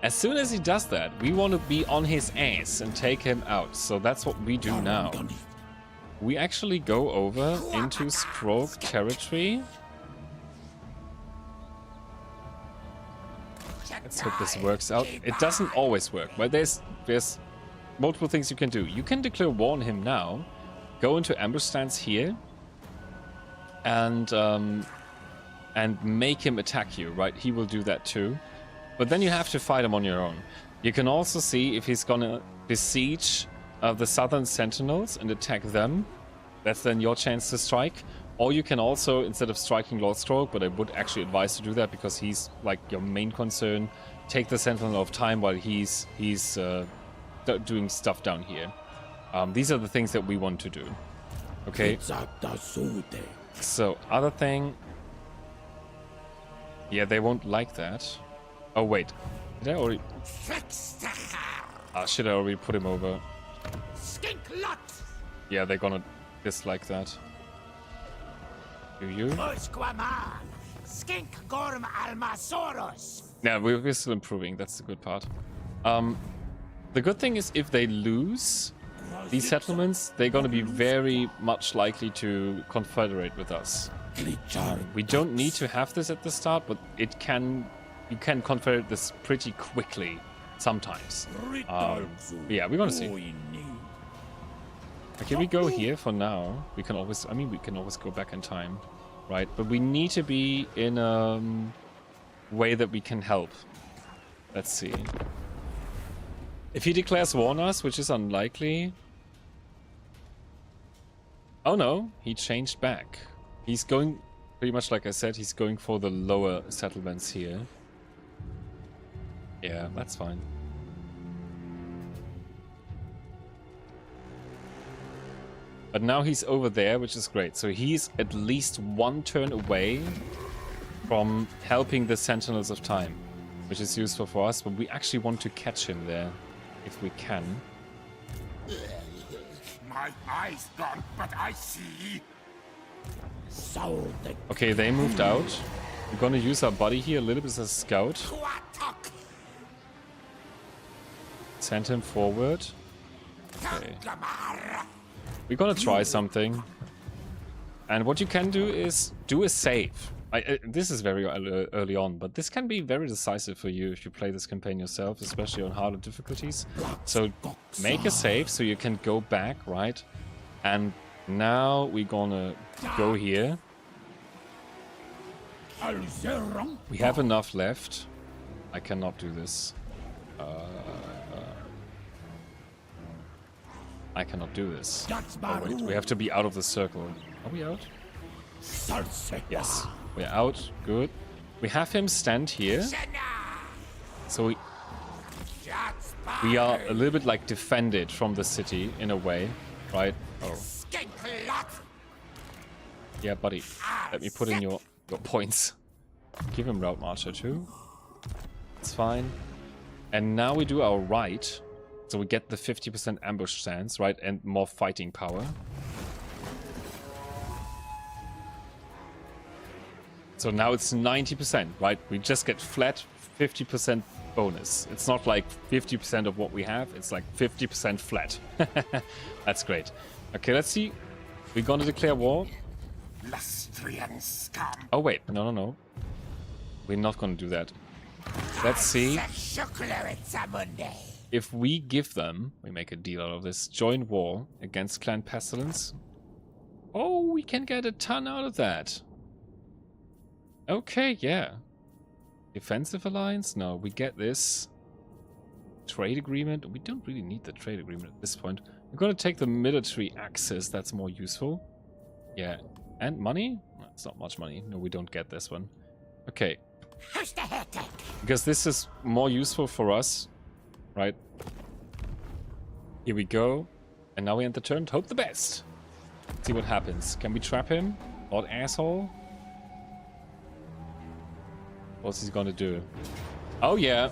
As soon as he does that, we want to be on his ass and take him out. So that's what we do now. We actually go over into Stroke territory. Let's hope this works out. It doesn't always work, but there's multiple things you can do. You can declare war on him now, go into ambush stance here, and make him attack you, right? He will do that too. But then you have to fight him on your own. You can also see if he's gonna besiege the southern sentinels and attack them. That's then your chance to strike. Or you can also, instead of striking Lord Stroke, but I would actually advise to do that because he's like your main concern, take the Sentinel of Time while he's doing stuff down here. These are the things that we want to do. Okay. So, other thing. Yeah, they won't like that. Oh, wait. Did I already... Ah, shit, I already put him over. Yeah, they're gonna dislike that. Do you? Yeah, we're still improving. That's the good part. The good thing is if they lose these settlements, they're going to be very much likely to confederate with us. We don't need to have this at the start, but you can confederate this pretty quickly sometimes. Yeah, we're going to see. Okay, we go here for now. We can always, we can always go back in time, right? But we need to be in a way that we can help. Let's see. If he declares war on us, which is unlikely, Oh no, he changed back. He's going, pretty much like I said, he's going for the lower settlements here. Yeah, that's fine. But now he's over there, which is great. So he's at least one turn away from helping the Sentinels of Time, which is useful for us, but we actually want to catch him there, if we can. My eyes gone, but I see. So the Okay, they moved out. We're gonna use our buddy here a little bit as a scout. Quatok. Send him forward. Okay. Gamar. We're gonna try something. And what you can do is do a save. This is very early on, but this can be very decisive for you if you play this campaign yourself, especially on harder difficulties. So make a save so you can go back, right? And now we're gonna go here. We have enough left. I cannot do this. I cannot do this. Oh, wait, we have to be out of the circle. Are we out? Yes. We're out. Good. We have him stand here. So we are a little bit like defended from the city in a way, right? Oh. Yeah, buddy. Let me put in your points. Give him Route Marcher too. It's fine. And now we do our right. So we get the 50% ambush stance, right? And more fighting power. So now it's 90%, right? We just get flat 50% bonus. It's not like 50% of what we have. It's like 50% flat. That's great. Okay, let's see. We're gonna declare war. Lustrian scum. Oh, wait. No, no, no. We're not gonna do that. Let's see. If we give them, we make a deal out of this, join war against Clan Pestilence. Oh, we can get a ton out of that. Okay, yeah. Defensive alliance? No, we get this. Trade agreement? We don't really need the trade agreement at this point. We're going to take the military access. That's more useful. Yeah. And money? That's not much money. No, we don't get this one. Okay. Because this is more useful for us. Right. Here we go. And now we end the turn. Hope the best. Let's see what happens. Can we trap him? Lord asshole? What's he gonna do? Oh yeah.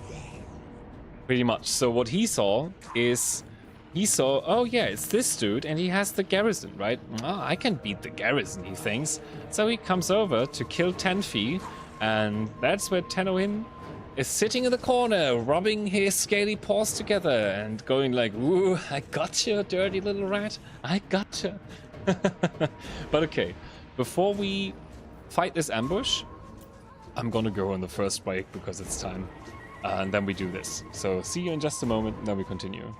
Pretty much. So what he saw is... He saw, oh yeah, it's this dude and he has the garrison, right? Oh, I can beat the garrison, he thinks. So he comes over to kill Tenfi. And that's where Tenohin is sitting in the corner, rubbing his scaly paws together and going like, ooh, I gotcha, dirty little rat. I gotcha. But okay, before we fight this ambush, I'm gonna go on the first break because it's time. And then we do this. So see you in just a moment, and then we continue.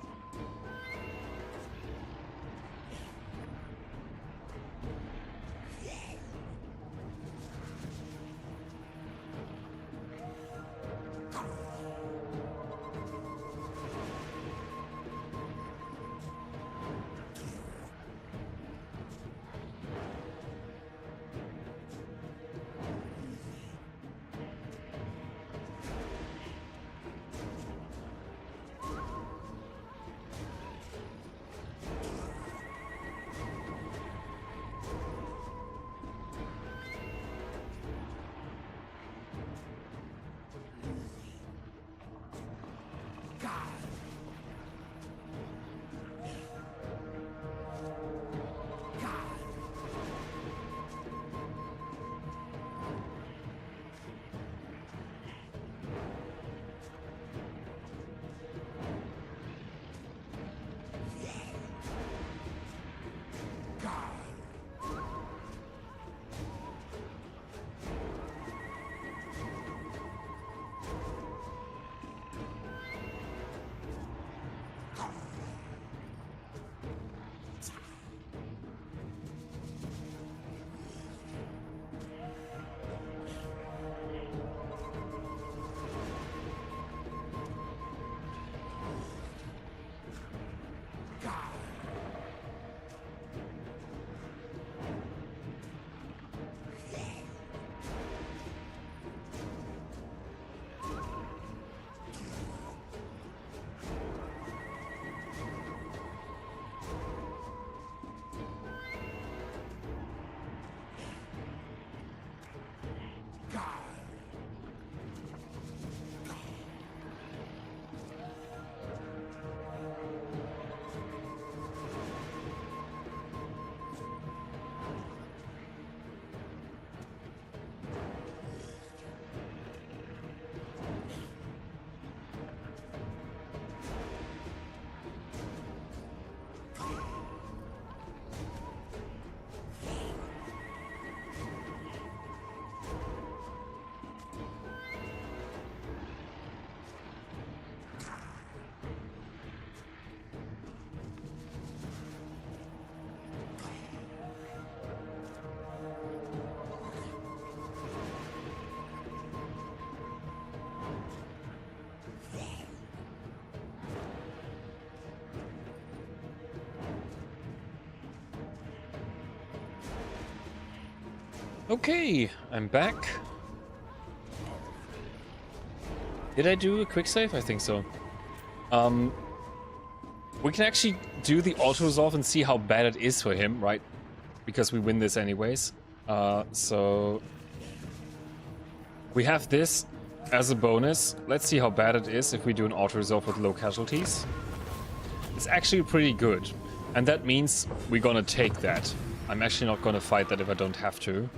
Okay, I'm back. Did I do a quick save? I think so. We can actually do the auto-resolve and see how bad it is for him, right? Because we win this anyways. So we have this as a bonus. Let's see how bad it is if we do an auto-resolve with low casualties. It's actually pretty good. And that means we're gonna take that. I'm actually not gonna fight that if I don't have to.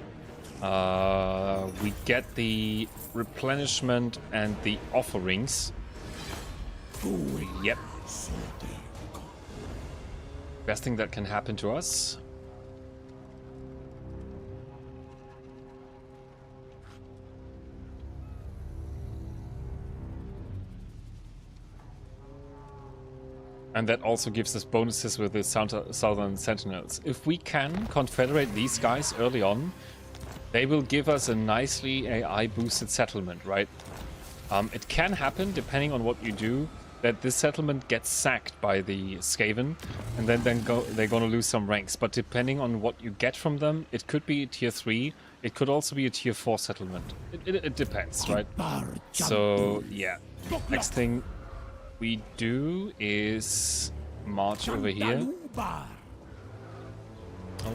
We get the replenishment and the offerings. Yep. Best thing that can happen to us. And that also gives us bonuses with the Southern Sentinels. If we can confederate these guys early on, they will give us a nicely AI boosted settlement, right? It can happen, depending on what you do, that this settlement gets sacked by the Skaven, and then they're gonna lose some ranks. But depending on what you get from them, it could be a tier 3, it could also be a tier 4 settlement. It depends, right? So, yeah. Next thing we do is march over here. Oh,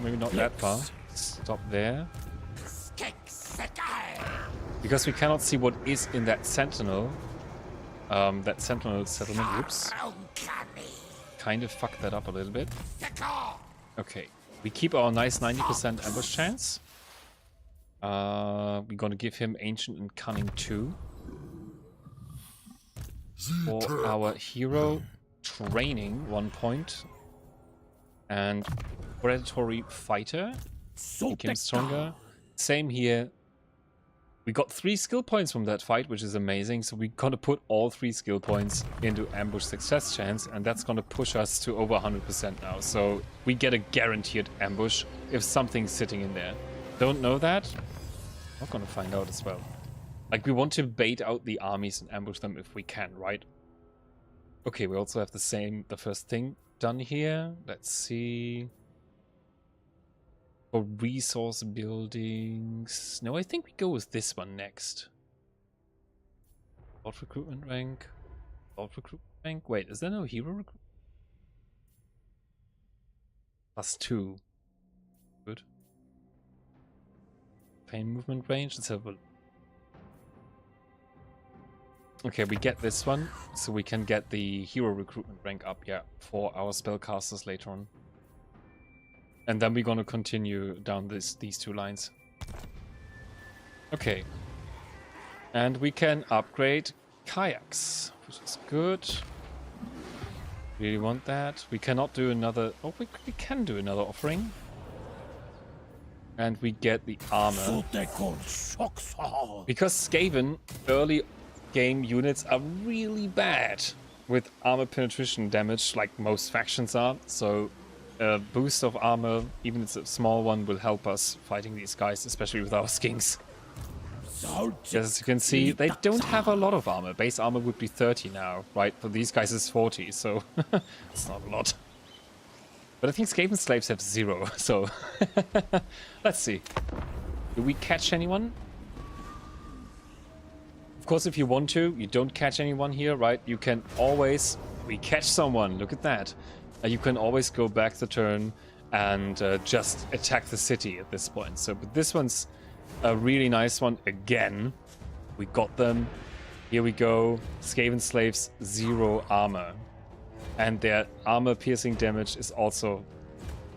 maybe not that far. Stop there. Because we cannot see what is in that sentinel. That sentinel settlement. Whoops. Kind of fucked that up a little bit. Okay. We keep our nice 90% ambush chance. We're gonna give him Ancient and Cunning 2. For our hero training 1 point. And Predatory Fighter. Make him stronger. Same here. We got 3 skill points from that fight, which is amazing. So we're gonna put all 3 skill points into ambush success chance, and that's gonna push us to over 100% now. So we get a guaranteed ambush if something's sitting in there. Don't know that? Not gonna find out as well. Like, we want to bait out the armies and ambush them if we can, right? Okay, we also have the first thing done here. Let's see. For resource buildings... No, I think we go with this one next. Bot recruitment rank. Bot recruitment rank. Wait, is there no hero recruitment? +2. Good. Pain movement range. Let's have a... Okay, we get this one, so we can get the hero recruitment rank up, yeah, for our spellcasters later on. And then we're gonna continue down these 2 lines. Okay. And we can upgrade kayaks, which is good. Really want that. We cannot do another... Oh, we can do another offering. And we get the armor. Because Skaven early game units are really bad with armor penetration damage, like most factions are. So a boost of armor, even if it's a small one, will help us fighting these guys, especially with our skinks. As you can see, they don't have a lot of armor. Base armor would be 30 now, right? For these guys it's 40, so it's not a lot. But I think Skaven slaves have 0, so let's see. Do we catch anyone? Of course, if you want to, you don't catch anyone here, right? You can always... We catch someone, look at that. You can always go back the turn and just attack the city at this point. So, but this one's a really nice one. Again, we got them. Here we go. Skaven slaves, 0 armor. And their armor piercing damage is also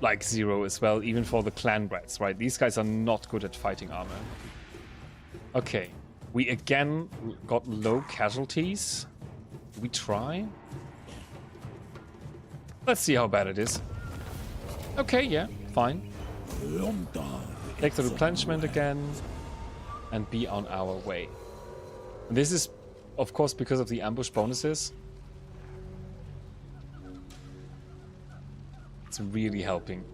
like 0 as well, even for the clan brats, right? These guys are not good at fighting armor. Okay. We again got low casualties. We try. Let's see how bad it is. Okay, yeah, fine. Take the replenishment again and be on our way. And this is, of course, because of the ambush bonuses. It's really helping.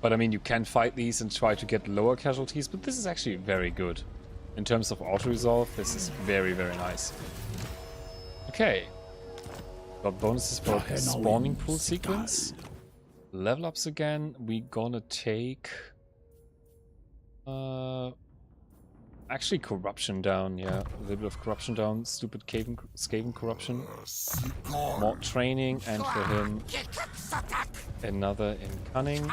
But I mean, you can fight these and try to get lower casualties, but this is actually very good. In terms of auto-resolve, this is very, very nice. Okay. Got bonuses for spawning pool sequence. Level ups again. We're gonna take Actually, corruption down, yeah. A little bit of corruption down. Stupid Skaven corruption. More training, and for him, another in cunning.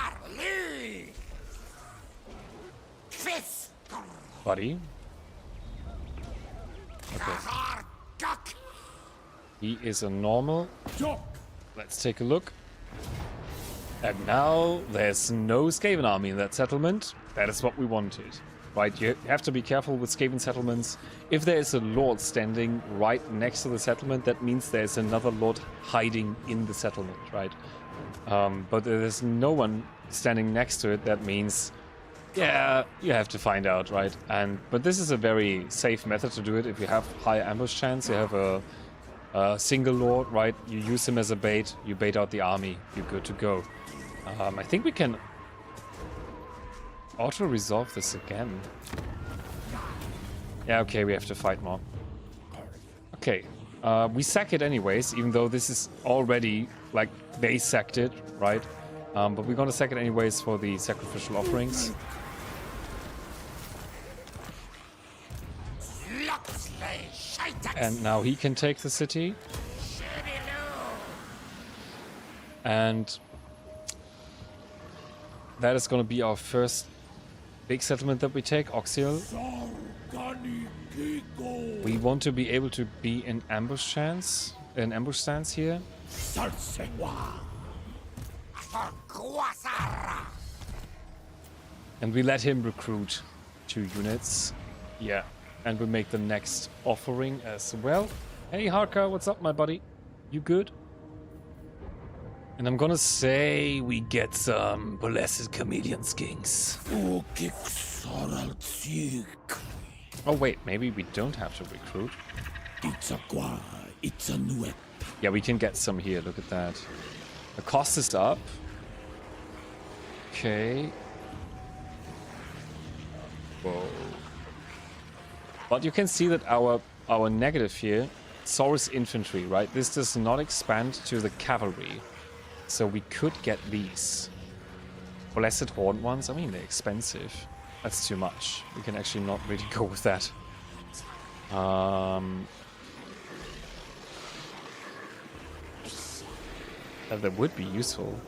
Buddy. Okay. He is a normal. Let's take a look. And now there's no Skaven army in that settlement. That is what we wanted. Right, you have to be careful with Skaven settlements. If there is a lord standing right next to the settlement, that means there's another lord hiding in the settlement, right? But there's no one standing next to it. That means, yeah, you have to find out, right? But this is a very safe method to do it. If you have high ambush chance, you have a single lord, right? You use him as a bait. You bait out the army. You're good to go. I think we can auto-resolve this again. Yeah, okay, we have to fight more. Okay, we sack it anyways, even though this is already, like, they sacked it, right? But we're gonna sack it anyways for the sacrificial offerings. And now he can take the city. And that is gonna be our first big settlement that we take, Oxial. We want to be able to be in ambush stance here. And we let him recruit 2 units. Yeah. And we make the next offering as well. Hey Harka, what's up my buddy? You good? And I'm gonna say we get some blessed chameleon skinks. Oh wait, maybe we don't have to recruit. Yeah, we can get some here, look at that. The cost is up. Okay. Whoa. But you can see that our negative here, Saurus infantry, right? This does not expand to the cavalry. So we could get these. Blessed Horned ones, I mean, they're expensive. That's too much. We can actually not really go with that. That would be useful.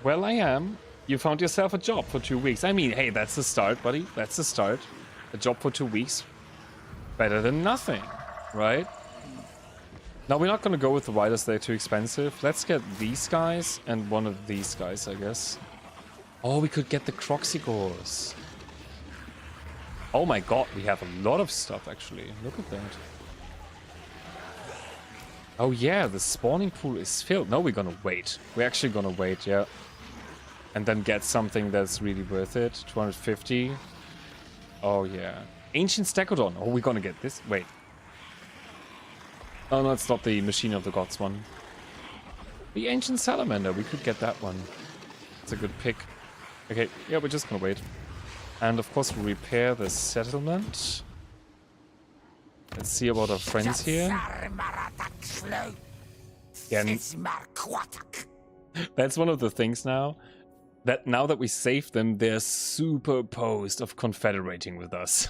Well, I am. You found yourself a job for 2 weeks. I mean, hey, that's the start, buddy. That's the start. A job for 2 weeks. Better than nothing, right? Now, we're not going to go with the riders. They're too expensive. Let's get these guys and one of these guys, I guess. Oh, we could get the Croxigors. Oh my god, we have a lot of stuff, actually. Look at that. Oh yeah, the spawning pool is filled. No, we're going to wait. We're actually going to wait, yeah. And then get something that's really worth it. 250. Oh yeah. Ancient Stegodon. Oh, we're going to get this. Wait. Oh no, it's not the Machine of the Gods one. The Ancient Salamander, we could get that one. It's a good pick. Okay, yeah, we're just gonna wait. And of course, we'll repair the settlement. Let's see about our friends here. Yeah, that's one of the things now. That now that we saved them, they're super opposed of confederating with us.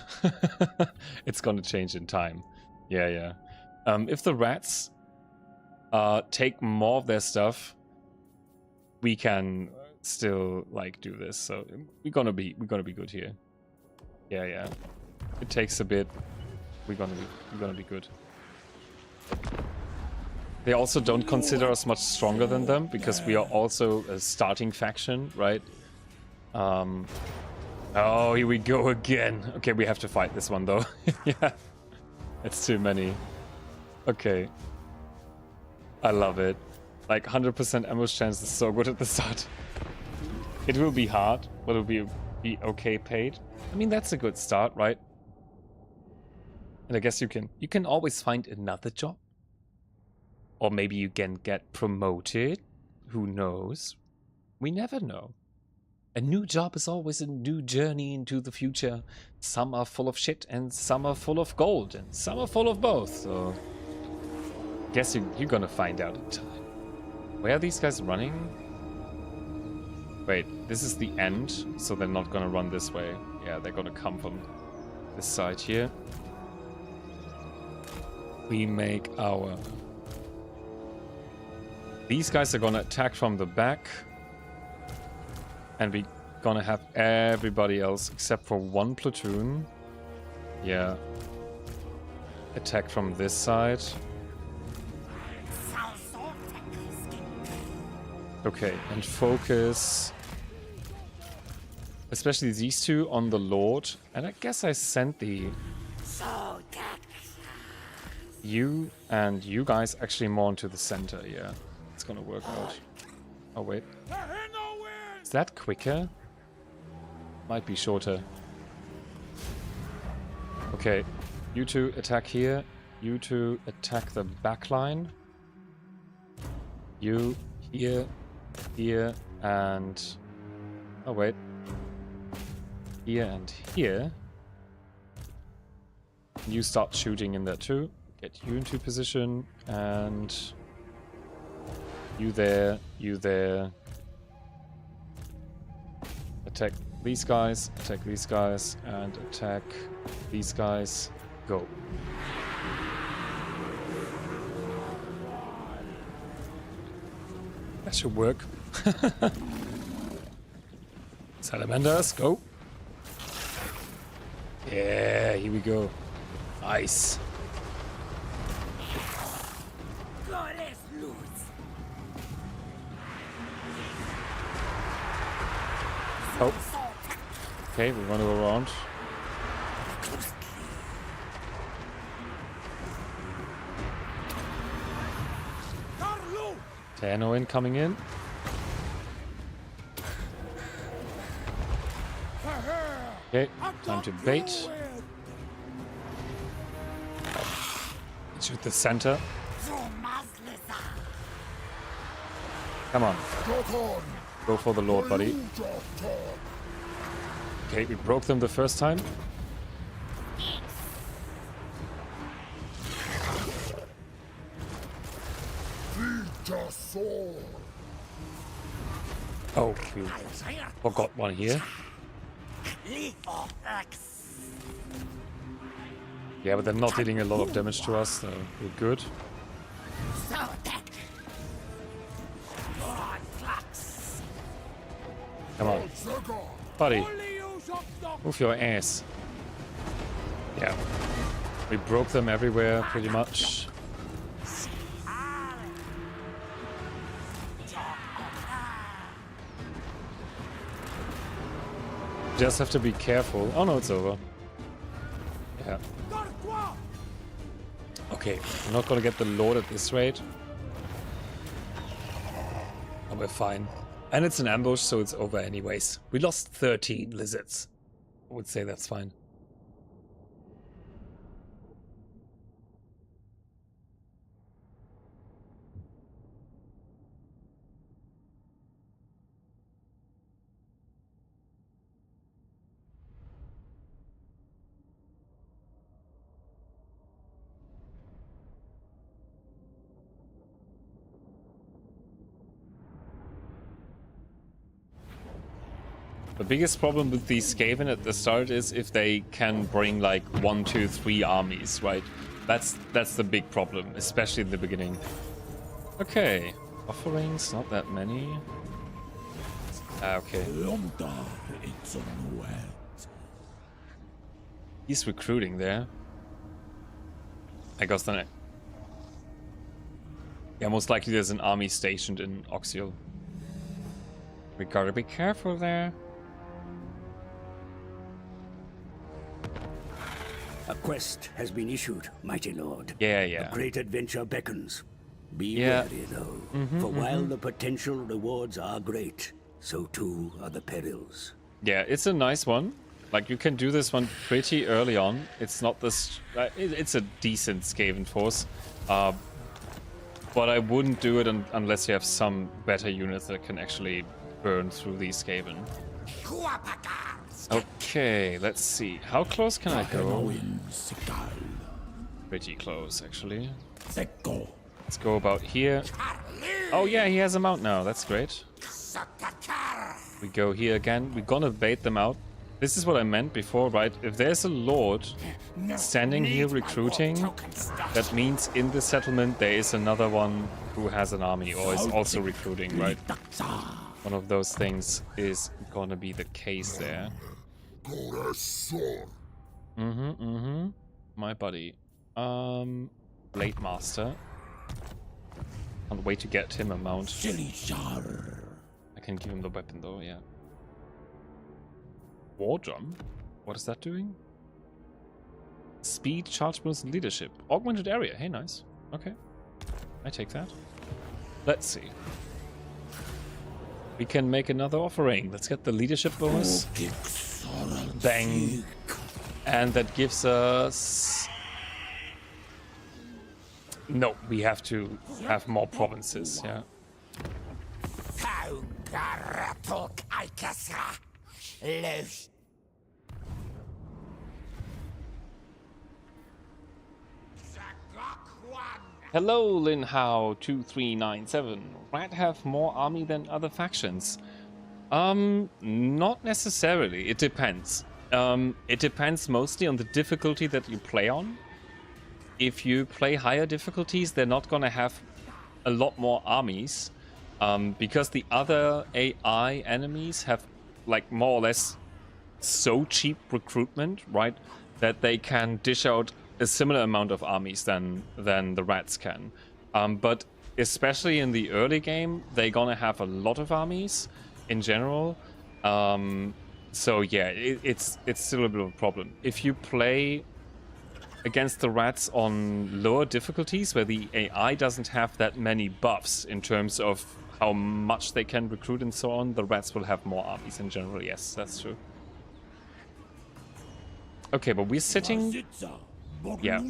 It's gonna change in time. Yeah, yeah. If the rats take more of their stuff, we can still like do this. So we're gonna be good here. Yeah, yeah. It takes a bit. We're gonna be good. They also don't consider us much stronger than them because we are also a starting faction, right? Oh, here we go again. Okay, we have to fight this one though. Yeah, it's too many. Okay. I love it. Like 100% ambush chance is so good at the start. It will be hard, but it'll be okay paid. I mean, that's a good start, right? And I guess you can always find another job. Or maybe you can get promoted. Who knows? We never know. A new job is always a new journey into the future. Some are full of shit and some are full of gold and some are full of both. So guess you're gonna find out in time. Where are these guys running? Wait, this is the end, so they're not gonna run this way. Yeah, they're gonna come from this side here. We make our... These guys are gonna attack from the back. And we gonna have everybody else, except for one platoon. Yeah. Attack from this side. Okay, and focus... Especially these two on the Lord. And I guess I sent the... You and you guys actually more into the center, yeah. It's gonna work out. Oh, wait. Is that quicker? Might be shorter. Okay, you two attack here. You two attack the back line. You here, here, and... Oh, wait. Here and here. You start shooting in there too. Get you into position, and... You there, attack these guys, and attack these guys. Go. That should work. Salamanders, go. Yeah, here we go. Nice. Oh. Okay, we want to go around. Dino coming in. Okay, time to bait. Shoot the center. Come on. Go for the Lord, buddy. Okay, we broke them the first time. Oh, we forgot one here. Yeah, but they're not dealing a lot of damage to us, so we're good. Come on. Buddy. Move your ass. Yeah. We broke them everywhere, pretty much. Just have to be careful. Oh no, it's over. Yeah. Okay, we're not gonna get the Lord at this rate. Oh, we're fine. And it's an ambush, so it's over anyways. We lost 13 lizards. I would say that's fine. The biggest problem with these Skaven at the start is if they can bring like 1, 2, 3 armies, right? That's the big problem, especially in the beginning. Okay, offerings, not that many. Okay. He's recruiting there. I guess then. Yeah, most likely there's an army stationed in Oxial. We gotta be careful there. A quest has been issued, mighty lord. Yeah. A great adventure beckons. Be Yeah. wary, though. For while the potential rewards are great, so too are the perils. Yeah, it's a nice one. Like, you can do this one pretty early on. It's not this... it's a decent Skaven force. But I wouldn't do it unless you have some better units that can actually burn through these Skaven. Okay, let's see. How close can I go? Pretty close, actually. Let's go about here. Oh yeah, he has a mount now. That's great. We go here again. We're gonna bait them out. This is what I meant before, right? If there's a lord standing here recruiting, that means in the settlement there is another one who has an army or is also recruiting, right? One of those things is gonna be the case there. My buddy. Blade Master. Can't wait to get him a mount. I can give him the weapon though, yeah. War drum? What is that doing? Speed, charge bonus, and leadership. Augmented area. Hey, nice. Okay. I take that. Let's see. We can make another offering. Let's get the leadership bonus. Bang. And that gives us... No, we have to have more provinces, yeah. Hello, Lin Hao 2397. Rat have more army than other factions? Not necessarily. It depends. It depends mostly on the difficulty that you play on. If you play higher difficulties, they're not gonna have a lot more armies, because the other AI enemies have like more or less so cheap recruitment, right, that they can dish out a similar amount of armies than the rats can. But especially in the early game, they're gonna have a lot of armies in general. So yeah, it's still a bit of a problem. If you play against the rats on lower difficulties, where the AI doesn't have that many buffs in terms of how much they can recruit and so on, the rats will have more armies in general. Yes, that's true. Okay, but we're sitting... Yeah.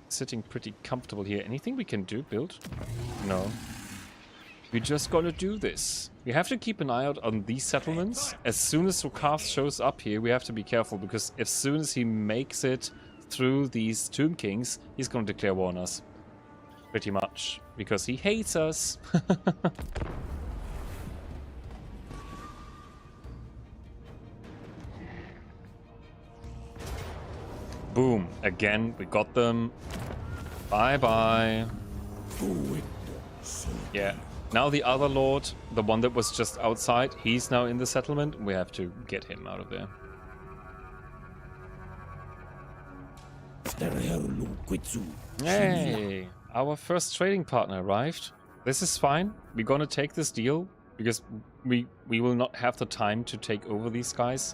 Sitting pretty comfortable here. Anything we can do? Build? No. We're just gonna do this. We have to keep an eye out on these settlements. As soon as Rukaf shows up here, we have to be careful, because as soon as he makes it through these Tomb Kings, he's gonna declare war on us. Pretty much. Because he hates us. Boom. Again, we got them. Bye-bye. Yeah. Now the other lord, the one that was just outside, he's now in the settlement. We have to get him out of there. Hey! Our first trading partner arrived. This is fine. We're gonna take this deal, because we will not have the time to take over these guys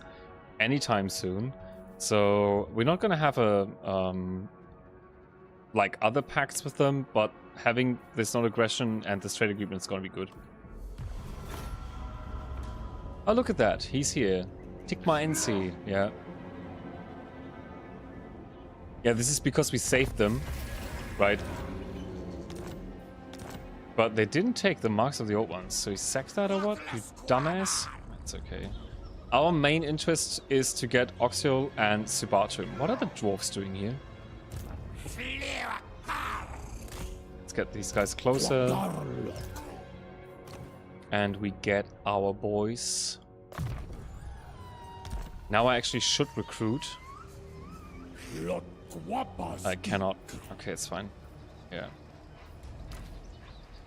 anytime soon. So we're not gonna have a like other pacts with them, but having this non-aggression and this trade agreement is gonna be good. Oh, look at that. He's here. Tikma NC. Yeah. Yeah, this is because we saved them, right? But they didn't take the marks of the old ones, so he sacked that or what? You dumbass? That's okay. Our main interest is to get Oxiol and Subatum. What are the dwarves doing here? Let's get these guys closer. And we get our boys. Now I actually should recruit. I cannot. Okay, it's fine. Yeah.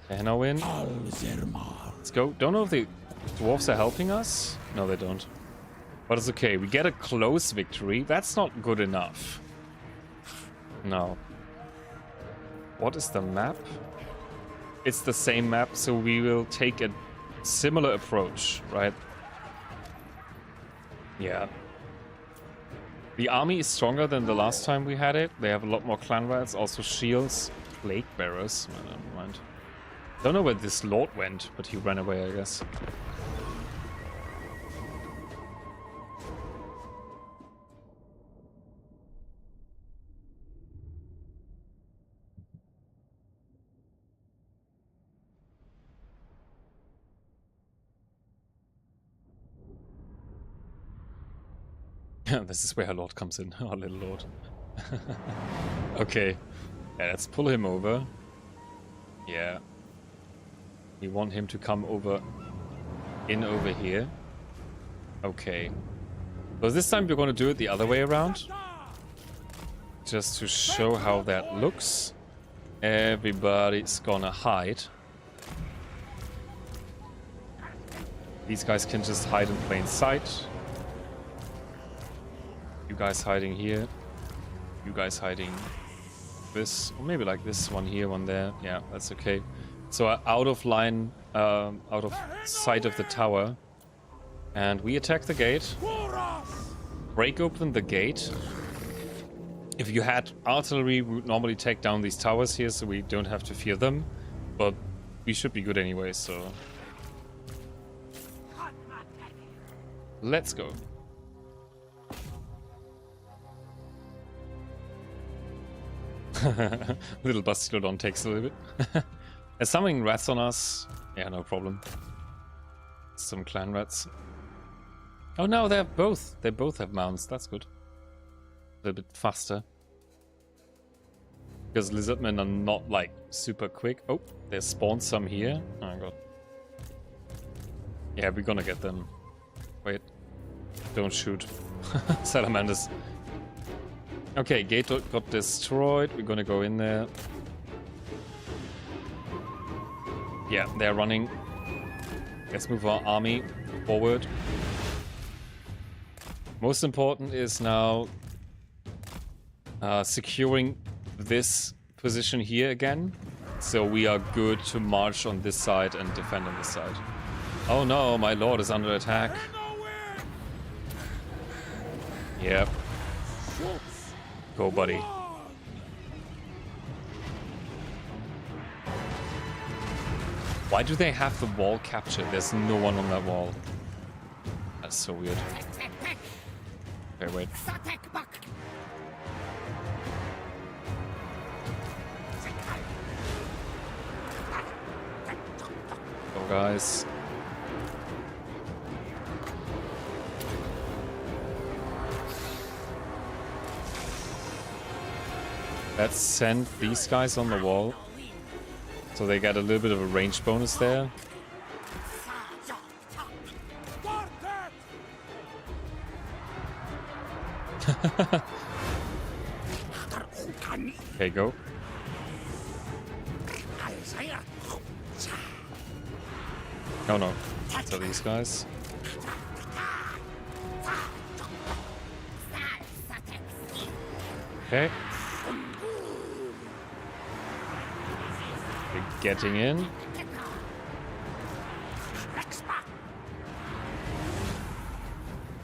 Henowin. Let's go. Don't know if the dwarves are helping us. No, they don't. But it's okay. We get a close victory. That's not good enough. No. What is the map? It's the same map, so we will take a similar approach, right? Yeah. The army is stronger than the last time we had it. They have a lot more clan rats, also shields, plague bearers. Oh, never mind. Don't know where this lord went, but he ran away, I guess. This is where our lord comes in, our little lord. Okay. Yeah, let's pull him over. Yeah. We want him to come over in over here. Okay. So this time we're going to do it the other way around. Just to show how that looks. Everybody's gonna hide. These guys can just hide in plain sight. You guys hiding here. You guys hiding this. Or maybe like this one here, one there. Yeah, that's okay. So out of line, out of sight of the tower. And we attack the gate. Break open the gate. If you had artillery, we would normally take down these towers here, so we don't have to fear them. But we should be good anyway, so... Let's go. Little Bastillodon takes a little bit. There's summoning rats on us. Yeah, no problem. Some clan rats. Oh no, they have both. They both have mounts. That's good. A little bit faster. Because lizardmen are not like super quick. Oh, there's spawned some here. Oh my god. Yeah, we're gonna get them. Wait. Don't shoot. Salamanders. Okay, gate got destroyed. We're gonna go in there. Yeah, they're running. Let's move our army forward. Most important is now securing this position here again. So we are good to march on this side and defend on this side. Oh no, my lord is under attack. Yep. Go, buddy. Why do they have the wall captured? There's no one on that wall. That's so weird. Okay, wait. Go, guys. Let's send these guys on the wall. So they get a little bit of a range bonus there. Okay, go. Oh no. So these guys. Okay. We're getting in.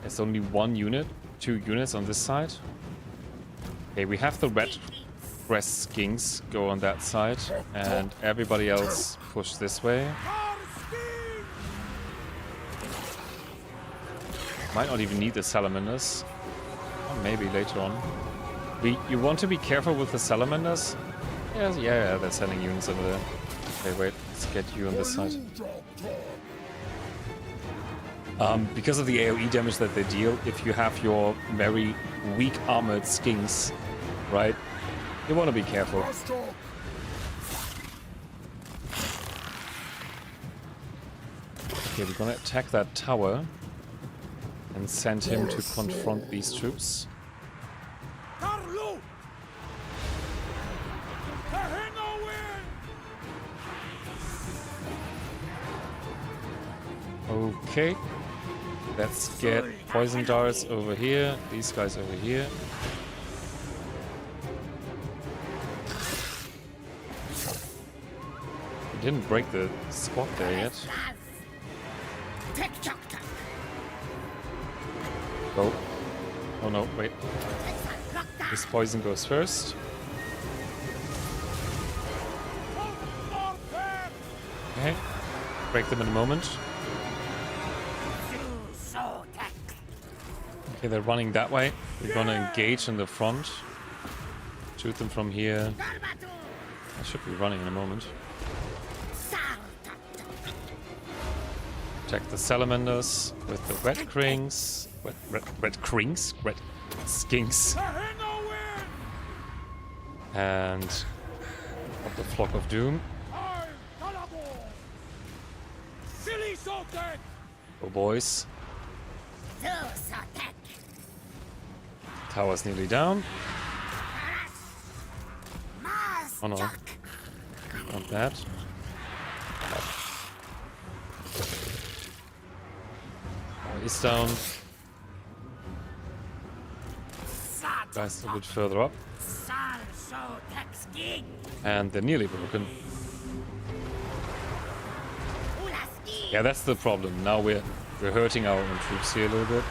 There's only one unit, 2 units on this side. Okay, we have the red crest skinks go on that side, and everybody else push this way. Might not even need the salamanders. Or maybe later on. You want to be careful with the salamanders. Yeah, they're sending units over there. Okay, wait, let's get you on this side. Because of the AoE damage that they deal, if you have your very weak armored skinks, right, you want to be careful. Okay, we're gonna attack that tower and send him to confront these troops. Okay, let's get poison darts over here, these guys over here. We didn't break the squad there yet. Go. Oh no, wait. This poison goes first. Okay, break them in a moment. Okay, they're running that way. We're gonna engage in the front. Shoot them from here. I should be running in a moment. Attack the salamanders with the red krings. Red krings? Red skinks. And of the flock of doom. Oh, boys. So, Sotek. Tower's nearly down. Mars, Oh no. Chuck. Not that. Oh, he's down. Guys a bit further up. Sal, Sotek's gig. And they're nearly broken. Ulaski. Yeah, that's the problem. Now we're hurting our own troops here a little bit.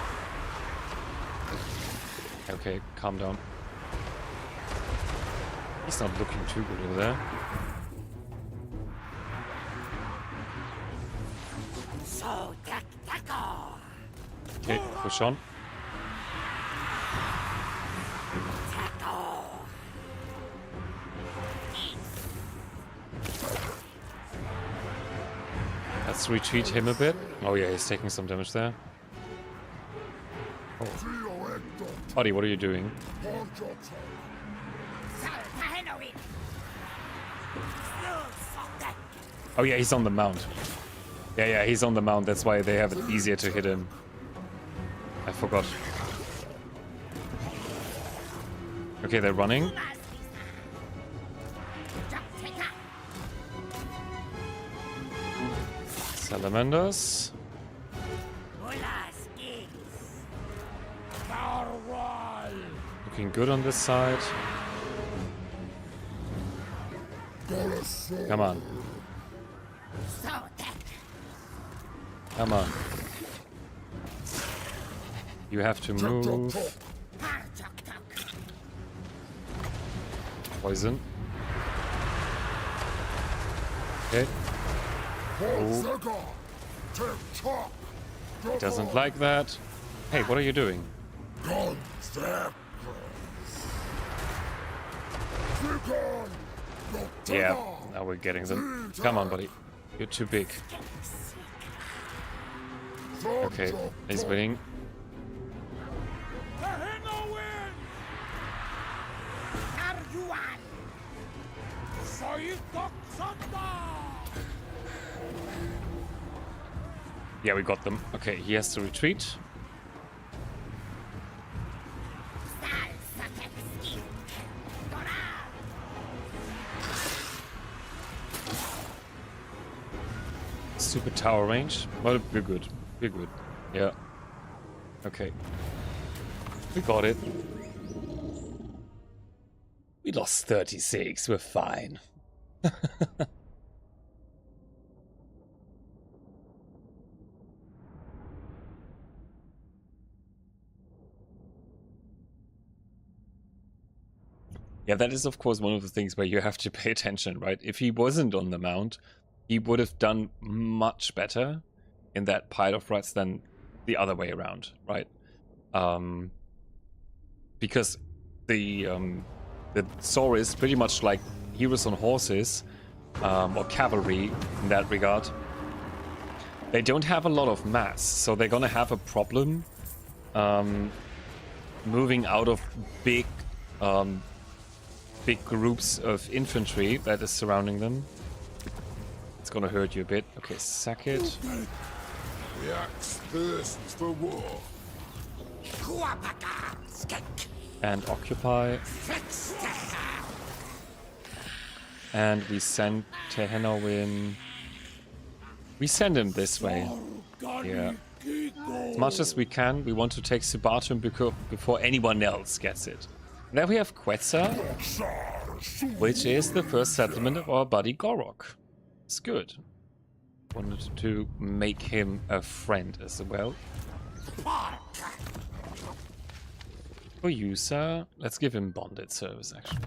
Okay, calm down. He's not looking too good over there. Sotek, Taco. Okay, push on. Taco. Let's retreat him a bit. Oh yeah, he's taking some damage there. Oh. Buddy, what are you doing? Sal, Tahenoid. So, Sotek. Oh yeah, he's on the mount. Yeah, he's on the mount. That's why they have it easier to hit him. I forgot. Okay, they're running. Salamanders. Looking good on this side. Come on. Come on. You have to move. Poison. Okay. Oh. He doesn't like that. Hey, what are you doing? Yeah, now we're getting them. Come on, buddy. You're too big. Okay, he's winning. Yeah, we got them. Okay, he has to retreat. Stupid tower range. Well, we're good. We're good. Yeah. Okay. We got it. We lost 36. We're fine. Yeah, that is of course one of the things where you have to pay attention, right? If he wasn't on the mount, he would have done much better in that pile of rats than the other way around, right? Because the Saur is pretty much like heroes on horses, or cavalry in that regard. They don't have a lot of mass, so they're gonna have a problem moving out of big groups of infantry that is surrounding them. It's gonna hurt you a bit. Okay, sack it. The axe thirsts for war. And occupy. And we send Tehenowin. We send him this way. Yeah. As much as we can, we want to take Subatum before anyone else gets it. Now we have Quetzal, which is the first settlement of our buddy Gorok. It's good. Wanted to make him a friend as well. For you, sir. Let's give him bonded service, actually.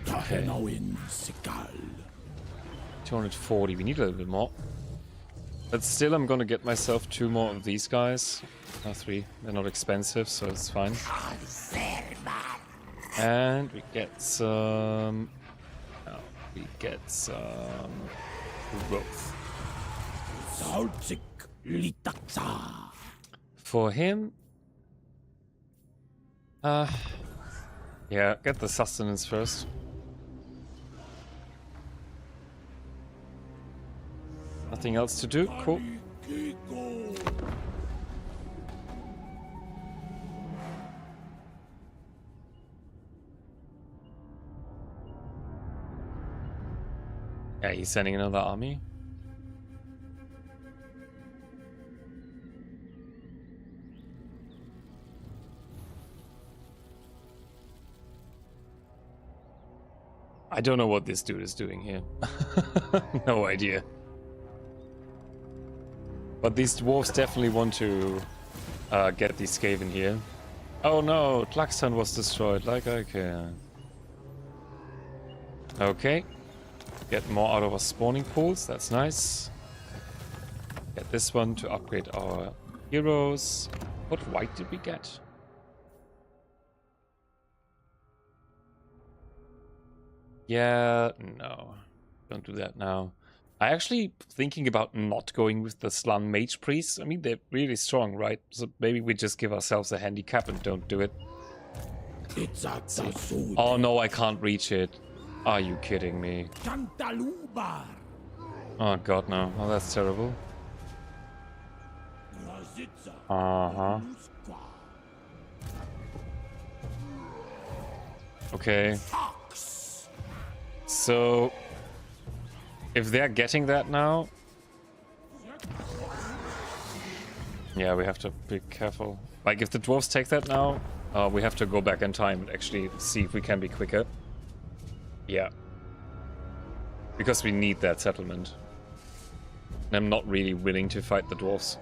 Okay. 240. We need a little bit more. But still, I'm gonna get myself 2 more of these guys. 3. They're not expensive, so it's fine. And we get some... Oh, we get some... growth. For him... yeah, get the sustenance first. Nothing else to do? Cool. Yeah, he's sending another army. I don't know what this dude is doing here. No idea. But these dwarves definitely want to get these Skaven here. Oh no, Tlaxton was destroyed, like I can. Okay. Get more out of our spawning pools, that's nice. Get this one to upgrade our heroes. What white did we get? Yeah, no. Don't do that now. I actually thinking about not going with the Slun Mage Priests. I mean, they're really strong, right? So maybe we just give ourselves a handicap and don't do it. Oh no, I can't reach it. Are you kidding me? Oh god, no. Oh, that's terrible. Uh-huh. Okay. So, if they're getting that now... Yeah, we have to be careful. Like, if the dwarves take that now, we have to go back in time and actually see if we can be quicker. Yeah. Because we need that settlement. And I'm not really willing to fight the dwarves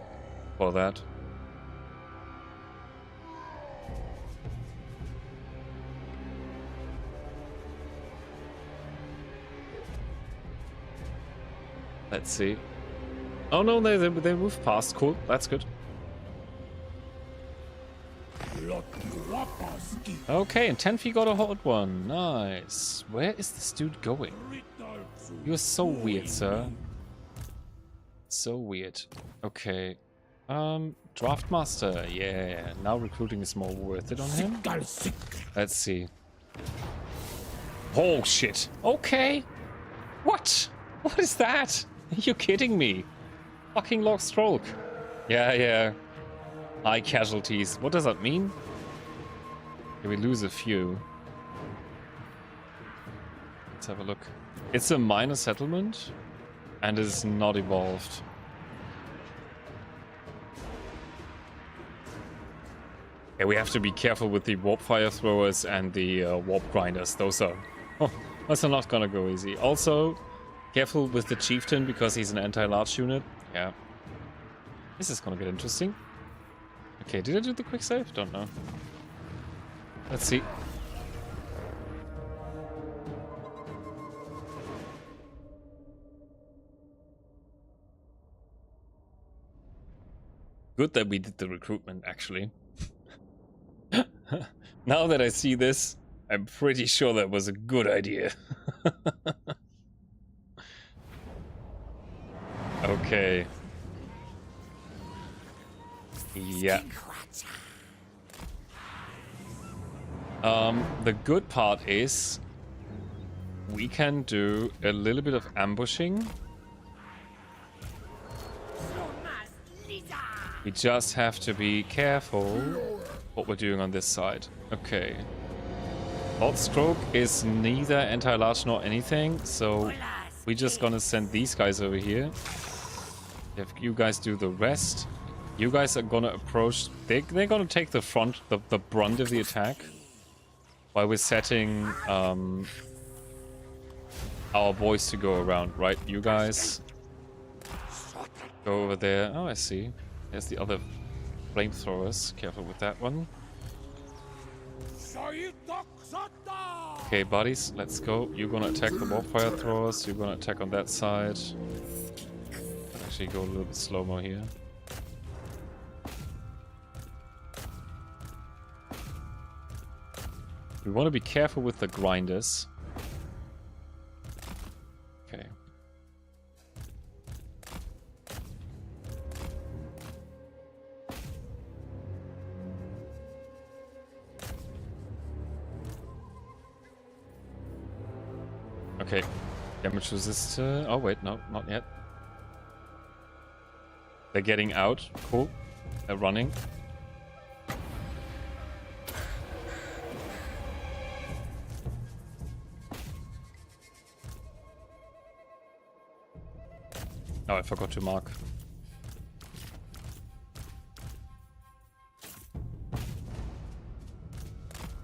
for that. Let's see. Oh no, they moved past. Cool, that's good. Okay, and 10 feet got a hot one. Nice. Where is this dude going? You're so weird, sir. So weird. Okay. Draftmaster. Yeah. Now recruiting is more worth it on him. Let's see. Oh shit. Okay. What? What is that? Are you kidding me? Fucking Log Stroke. Yeah. High casualties. What does that mean? Okay, we lose a few. Let's have a look. It's a minor settlement and is not evolved. Okay, we have to be careful with the warp fire throwers and the warp grinders. Those are not gonna go easy. Also, careful with the chieftain because he's an anti-large unit. Yeah. This is gonna get interesting. Okay, did I do the quick save? Don't know. Let's see. Good that we did the recruitment, actually. Now that I see this, I'm pretty sure that was a good idea. Okay. Yeah. The good part is we can do a little bit of ambushing. We just have to be careful what we're doing on this side. Okay. Hot Stroke is neither anti-large nor anything, so we're just gonna send these guys over here. If you guys do the rest, you guys are gonna approach. They're gonna take the brunt of the attack, while we're setting our boys to go around. Right, you guys go over there. Oh, I see. There's the other flamethrowers. Careful with that one. Okay, buddies, let's go. You're gonna attack the warpfire throwers. You're gonna attack on that side. I'll actually go a little bit slow-mo here. We want to be careful with the grinders. Okay. Okay. Damage resistor. Oh wait, no, not yet. They're getting out. Cool. They're running. Oh, I forgot to mark.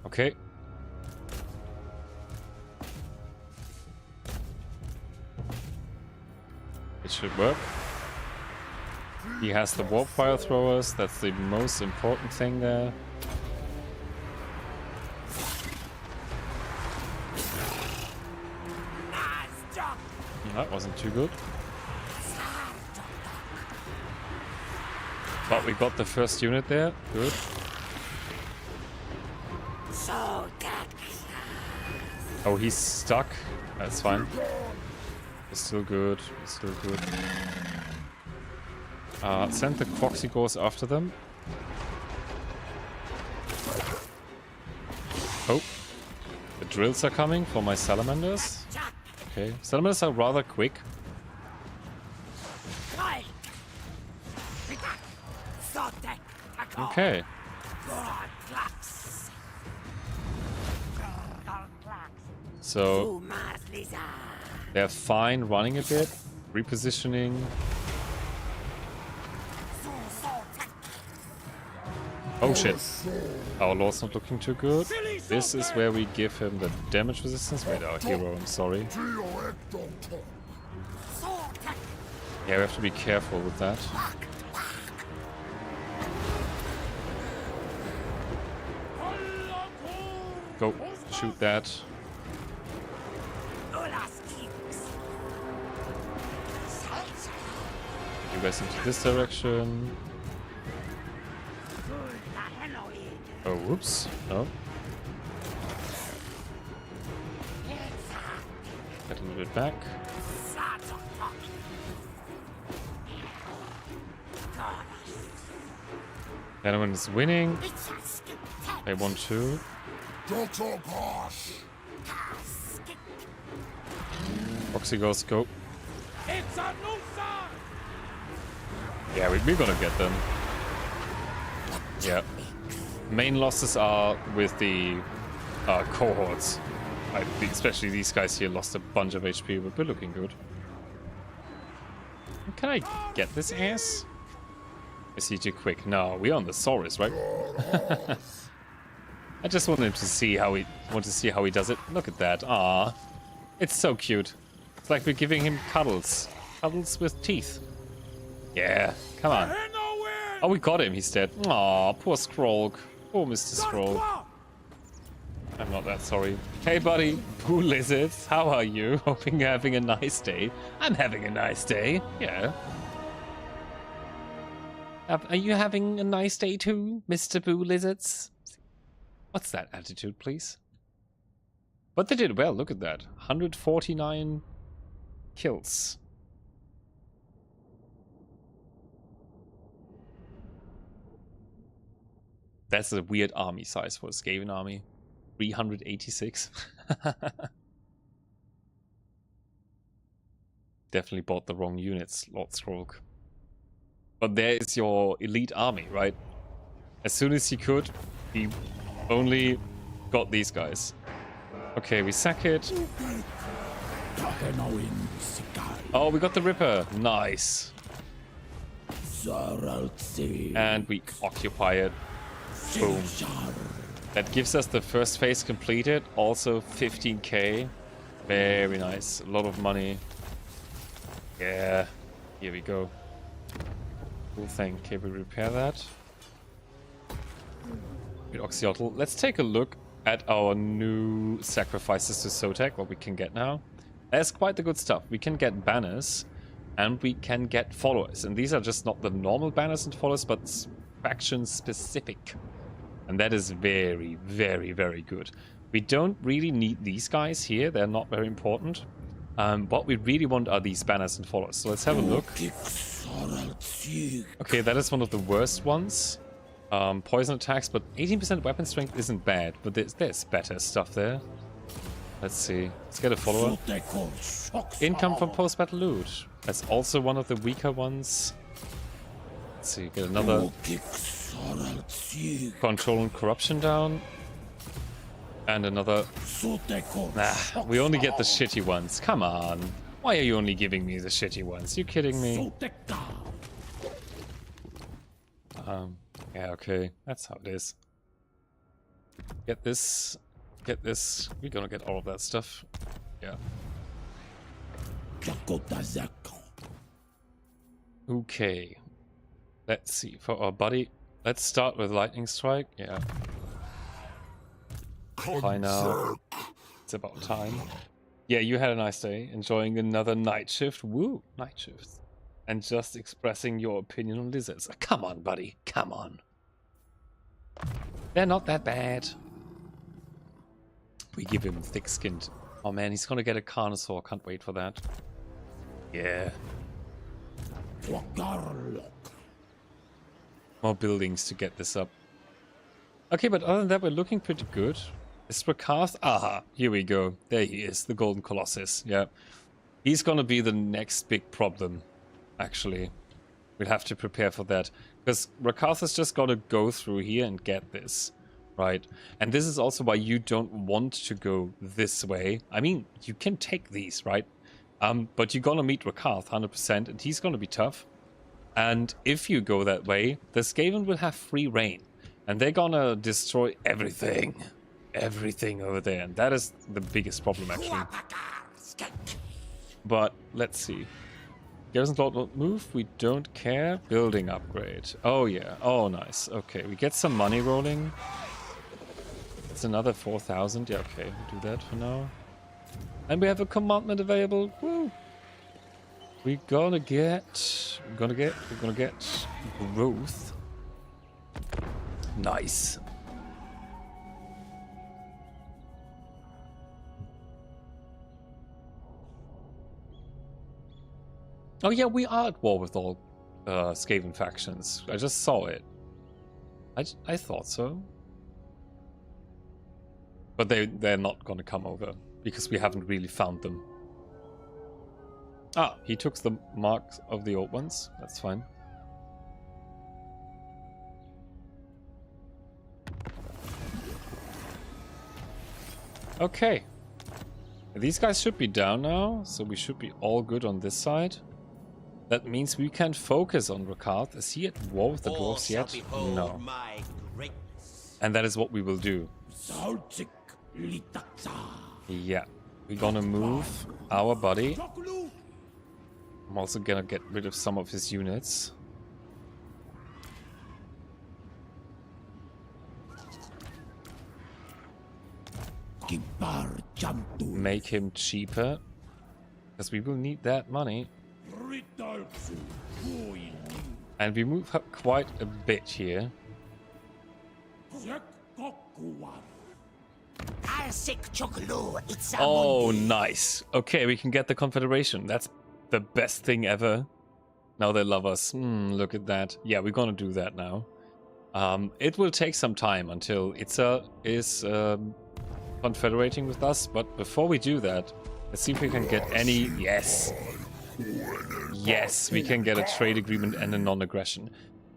Okay. It should work. He has the warp fire throwers. That's the most important thing there. That wasn't too good. But we got the first unit there. Good. Oh, he's stuck. That's fine. It's still good. It's still good. Send the Croc-overload after them. Oh. The drills are coming for my salamanders. Okay. Salamanders are rather quick. Okay. So they're fine running a bit, repositioning. Oh shit. Our lord's not looking too good. This is where we give him the damage resistance. Wait, our hero, I'm sorry. Yeah, we have to be careful with that. Go, shoot that. You guys into this direction. Oh, whoops. No. Get a little bit back. The other one is winning. They won too. Oxy goes, go. Yeah, we're gonna get them. Yeah. Main losses are with the cohorts. Especially these guys here lost a bunch of HP, but we're looking good. Can I get this ass? Is he too quick? No, we're on the Saurus, right? I just wanted to see how he does it. Look at that. Ah, it's so cute. It's like we're giving him cuddles. Cuddles with teeth. Yeah, come on. Oh, we got him. He's dead. Aw, poor Skrolg. Poor Mr. Skrolg. I'm not that sorry. Hey, buddy. Boo lizards. How are you? Hoping you're having a nice day. I'm having a nice day. Yeah. Are you having a nice day too, Mr. Boo lizards? What's that attitude, please? But they did well. Look at that. 149 kills. That's a weird army size for a Skaven army. 386. Definitely bought the wrong units, Lord Skrolg. But there is your elite army, right? As soon as he could, he only got these guys. Okay, we sack it. Oh, we got the Ripper. Nice. And we occupy it. Boom. That gives us the first phase completed. Also 15k. Very nice. A lot of money. Yeah. Here we go. Cool thing. Okay, we repair that. With Oxyotl. Let's take a look at our new sacrifices to Sotek. What we can get now. There's quite the good stuff. We can get banners. And we can get followers. And these are just not the normal banners and followers, but faction specific. And that is very, very, very good. We don't really need these guys here. They're not very important. What we really want are these banners and followers. So let's have a look. Okay, that is one of the worst ones. Poison attacks, but 18% weapon strength isn't bad. But there's better stuff there. Let's see. Let's get a follower. Income from post-battle loot. That's also one of the weaker ones. Let's see, get another control and corruption down. And another... Nah, we only get the shitty ones. Come on. Why are you only giving me the shitty ones? You kidding me? Yeah, okay. That's how it is. Get this. Get this. We're gonna get all of that stuff. Yeah. Okay. Let's see. For our buddy, let's start with Lightning Strike. Yeah. By now. It's about time. Yeah, you had a nice day. Enjoying another night shift. Woo! Night shifts. And just expressing your opinion on lizards. Come on, buddy. Come on. They're not that bad. We give him thick-skinned. Oh man, he's gonna get a Carnosaur. Can't wait for that. Yeah. More buildings to get this up. Okay, but other than that, we're looking pretty good. Is Rakarth? Aha, here we go. There he is, the Golden Colossus. Yeah. He's gonna be the next big problem, actually. We'll have to prepare for that. Because Rakarth is just gonna go through here and get this. Right? And this is also why you don't want to go this way. I mean, you can take these, right? But you're gonna meet Rakarth 100%, and he's gonna be tough. And if you go that way, the Skaven will have free reign. And they're gonna destroy everything. Everything over there. And that is the biggest problem, actually. But, let's see. Garrison Lord won't move. We don't care. Building upgrade. Oh, yeah. Oh, nice. Okay, we get some money rolling. It's another 4,000. Yeah, okay. We'll do that for now. And we have a commandment available. Woo! We're gonna get growth. Nice. Oh yeah, we are at war with all Skaven factions. I just saw it. I thought so. But they're not gonna come over because we haven't really found them. Ah, he took the marks of the old ones. That's fine. Okay. These guys should be down now, so we should be all good on this side. That means we can focus on Rakarth. Is he at war with the dwarves yet? No. And that is what we will do. Yeah. We're gonna move our buddy. I'm also gonna get rid of some of his units. Make him cheaper. Because we will need that money. And we move up quite a bit here. Oh, nice. Okay, we can get the Confederation. That's the best thing ever. Now they love us. Look at that. Yeah, we're gonna do that now. It will take some time until Itza is confederating with us, but before we do that, let's see if we can get any... Yes! Yes, we can get a trade agreement and a non-aggression.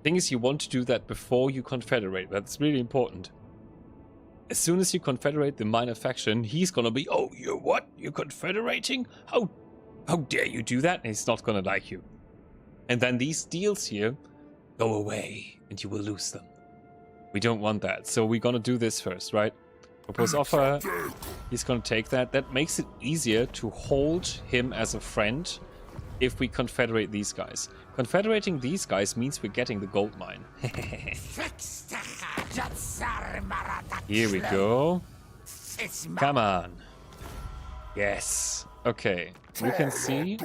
Thing is, you want to do that before you confederate. That's really important. As soon as you confederate the minor faction, he's gonna be, oh, you're what? You're confederating? How dare you do that? And he's not gonna like you. And then these deals here go away, and you will lose them. We don't want that, so we're gonna do this first, right? Propose offer. He's gonna take that. That makes it easier to hold him as a friend if we confederate these guys. Confederating these guys means we're getting the gold mine. Here we go. Come on. Yes. Okay. We can see.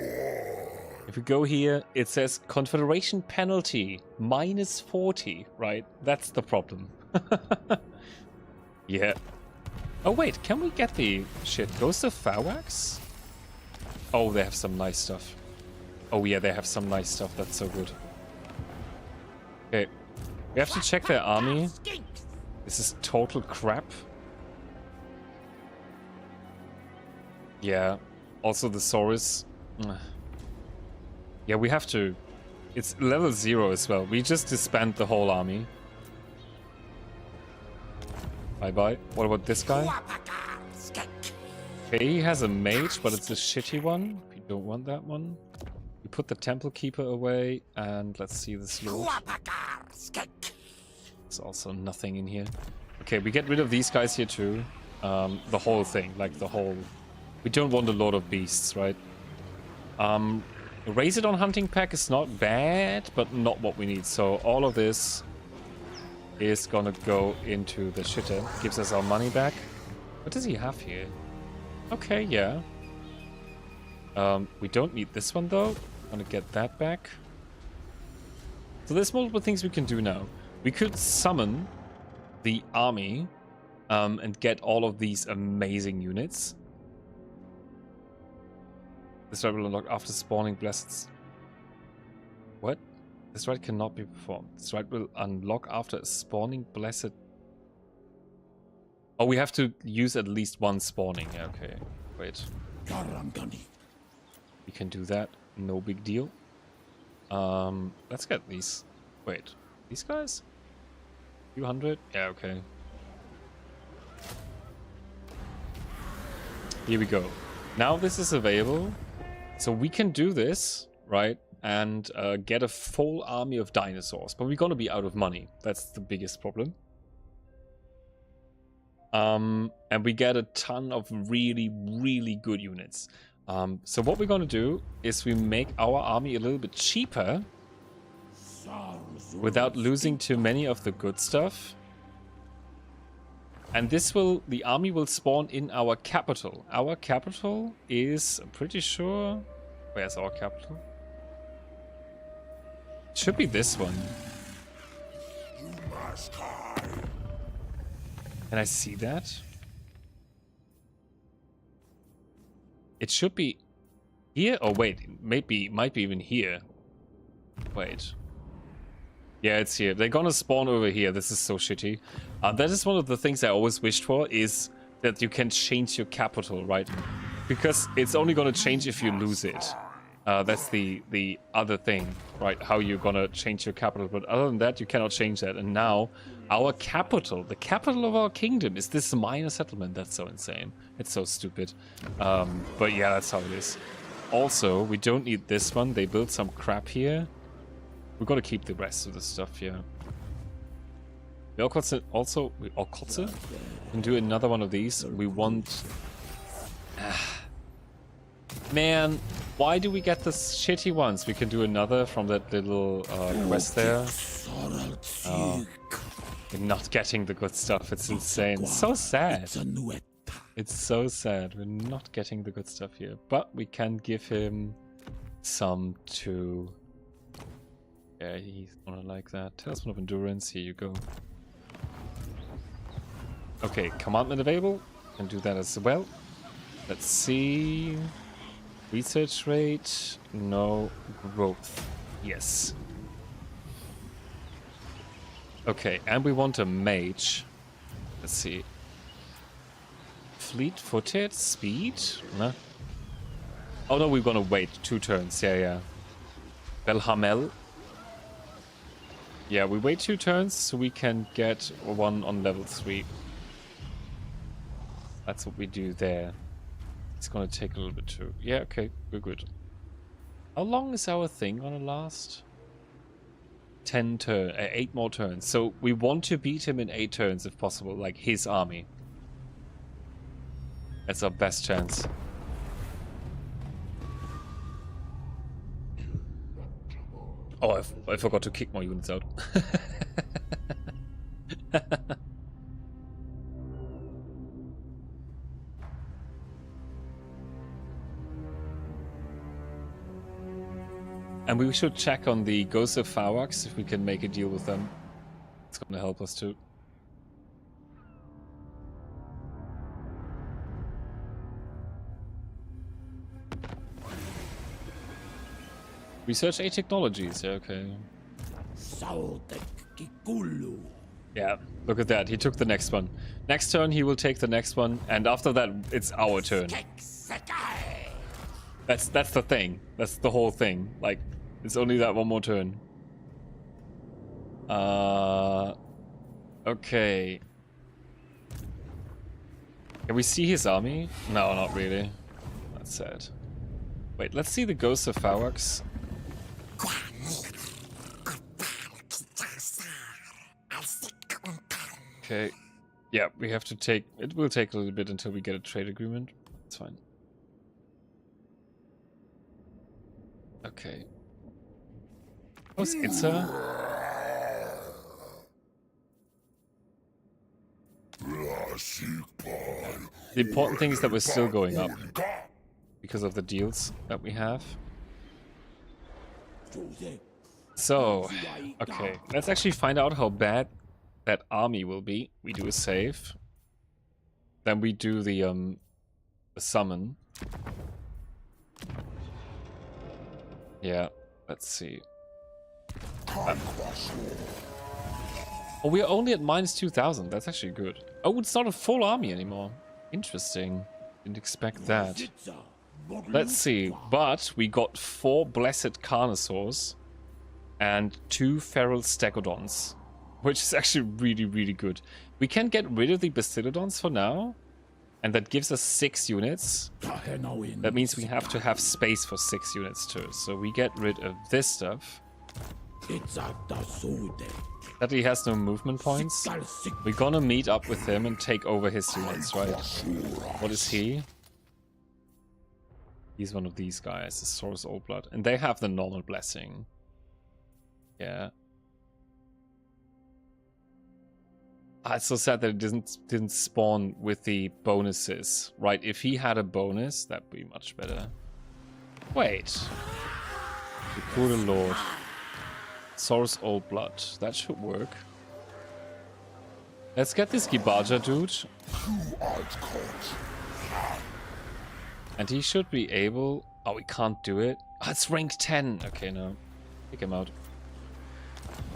If we go here, it says Confederation penalty -40, right? That's the problem. Yeah. Oh wait, can we get the shit? Ghost of Fawax? Oh, they have some nice stuff. Oh yeah, they have some nice stuff. That's so good. Okay. We have to check their army. This is total crap. Yeah. Also the Saurus. Yeah, we have to It's level 0 as well. We just disband the whole army. Bye-bye. What about this guy? Okay, he has a mage, but it's a shitty one. We don't want that one. We put the Temple Keeper away, and let's see this loot. There's also nothing in here. Okay, we get rid of these guys here too. The whole thing, like the whole... We don't want a Lord of Beasts, right? Razordon Hunting Pack is not bad, but not what we need. So all of this is gonna go into the shitter. Gives us our money back. What does he have here? Okay, yeah. We don't need this one though. Gonna get that back. So there's multiple things we can do now. We could summon the army and get all of these amazing units. This rite will unlock after spawning blessed. What? This rite cannot be performed. This rite will unlock after a spawning blessed. Oh, we have to use at least one spawning. Yeah, okay. Wait. We can do that. No big deal. Let's get these. Wait. These guys? 200? Yeah, okay. Here we go. Now this is available. So we can do this, right? And get a full army of dinosaurs. But we're gonna be out of money. That's the biggest problem. And we get a ton of really, really good units. So what we're gonna do is we make our army a little bit cheaper without losing too many of the good stuff. And this will, the army will spawn in our capital. Our capital is, I'm pretty sure, where's our capital? It should be this one. Can I see that? It should be here. Oh wait, might be even here. Wait. Yeah, it's here. They're gonna spawn over here. This is so shitty. That is one of the things I always wished for, is that you can change your capital, right? Because it's only gonna change if you lose it. That's the other thing, right? How you're gonna change your capital. But other than that, you cannot change that. And now, our capital, the capital of our kingdom, is this minor settlement. That's so insane. It's so stupid. But yeah, that's how it is. Also, we don't need this one. They built some crap here. We've got to keep the rest of the stuff here. We also can do another one of these. We want... Man, why do we get the shitty ones? We can do another from that little quest there. We're not getting the good stuff. It's insane. It's so sad. It's so sad. We're not getting the good stuff here. But we can give him some to... Yeah, he's gonna like that. Talisman of Endurance, here you go. Okay, commandment available. Can do that as well. Let's see. Research rate, no growth. Yes. Okay, and we want a mage. Let's see. Fleet-footed, speed? No. Oh no, we're gonna wait 2 turns. Yeah. Belhamel. Yeah, we wait 2 turns so we can get one on level 3. That's what we do there. It's gonna take a little bit too. Yeah, okay, we're good. How long is our thing gonna last? 8 more turns. So we want to beat him in 8 turns if possible, like his army. That's our best chance. Oh, I forgot to kick my units out. And we should check on the Ghosts of Fawax if we can make a deal with them. It's gonna help us too. Research 8 technologies, yeah, okay. Yeah, look at that. He took the next one. Next turn, he will take the next one, and after that, it's our turn. That's the thing. That's the whole thing. Like, It's only that one more turn. Okay. Can we see his army? No, not really. That's sad. Wait, let's see the Ghost of Fawax. Okay. Yeah, we have to take... It will take a little bit until we get a trade agreement. It's fine. Okay. How's Itza? The important thing is that we're still going up. Because of the deals that we have. So, okay. Let's actually find out how bad that army will be. We do a save. Then we do the summon. Yeah, let's see. Oh, we're only at minus 2,000. That's actually good. Oh, it's not a full army anymore. Interesting. Didn't expect that. Let's see. But we got 4 Blessed Carnosaurs and 2 Feral Stegodons, which is actually really, really good. We can get rid of the Bastiodons for now, and that gives us 6 units. That means we have to have space for 6 units too. So we get rid of this stuff. That he has no movement points. We're gonna meet up with him and take over his units, right? What is he? He's one of these guys, the Source Old Blood. And they have the normal blessing. Yeah. Ah, it's so sad that it didn't spawn with the bonuses. Right, if he had a bonus, that'd be much better. Wait. The Croc-overloard. Source Old Blood. That should work. Let's get this Gibaja dude. And he should be able... Oh, we can't do it. Oh, it's rank 10. Okay, no. Take him out.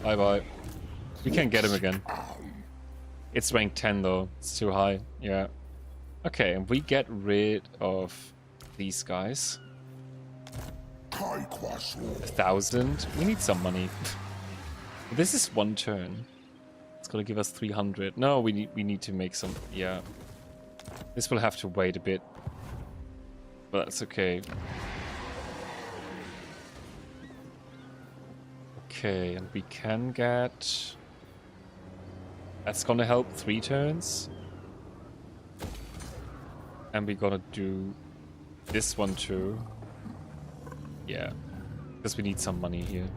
Bye-bye. We can get him again. It's rank 10 though. It's too high. Yeah. Okay, and we get rid of these guys. 1,000. We need some money. This is one turn. It's gonna give us 300. No, we need to make some. Yeah. This will have to wait a bit. But that's okay. Okay, and we can get... That's gonna help 3 turns. And we're gonna do this one too. Yeah. Because we need some money here.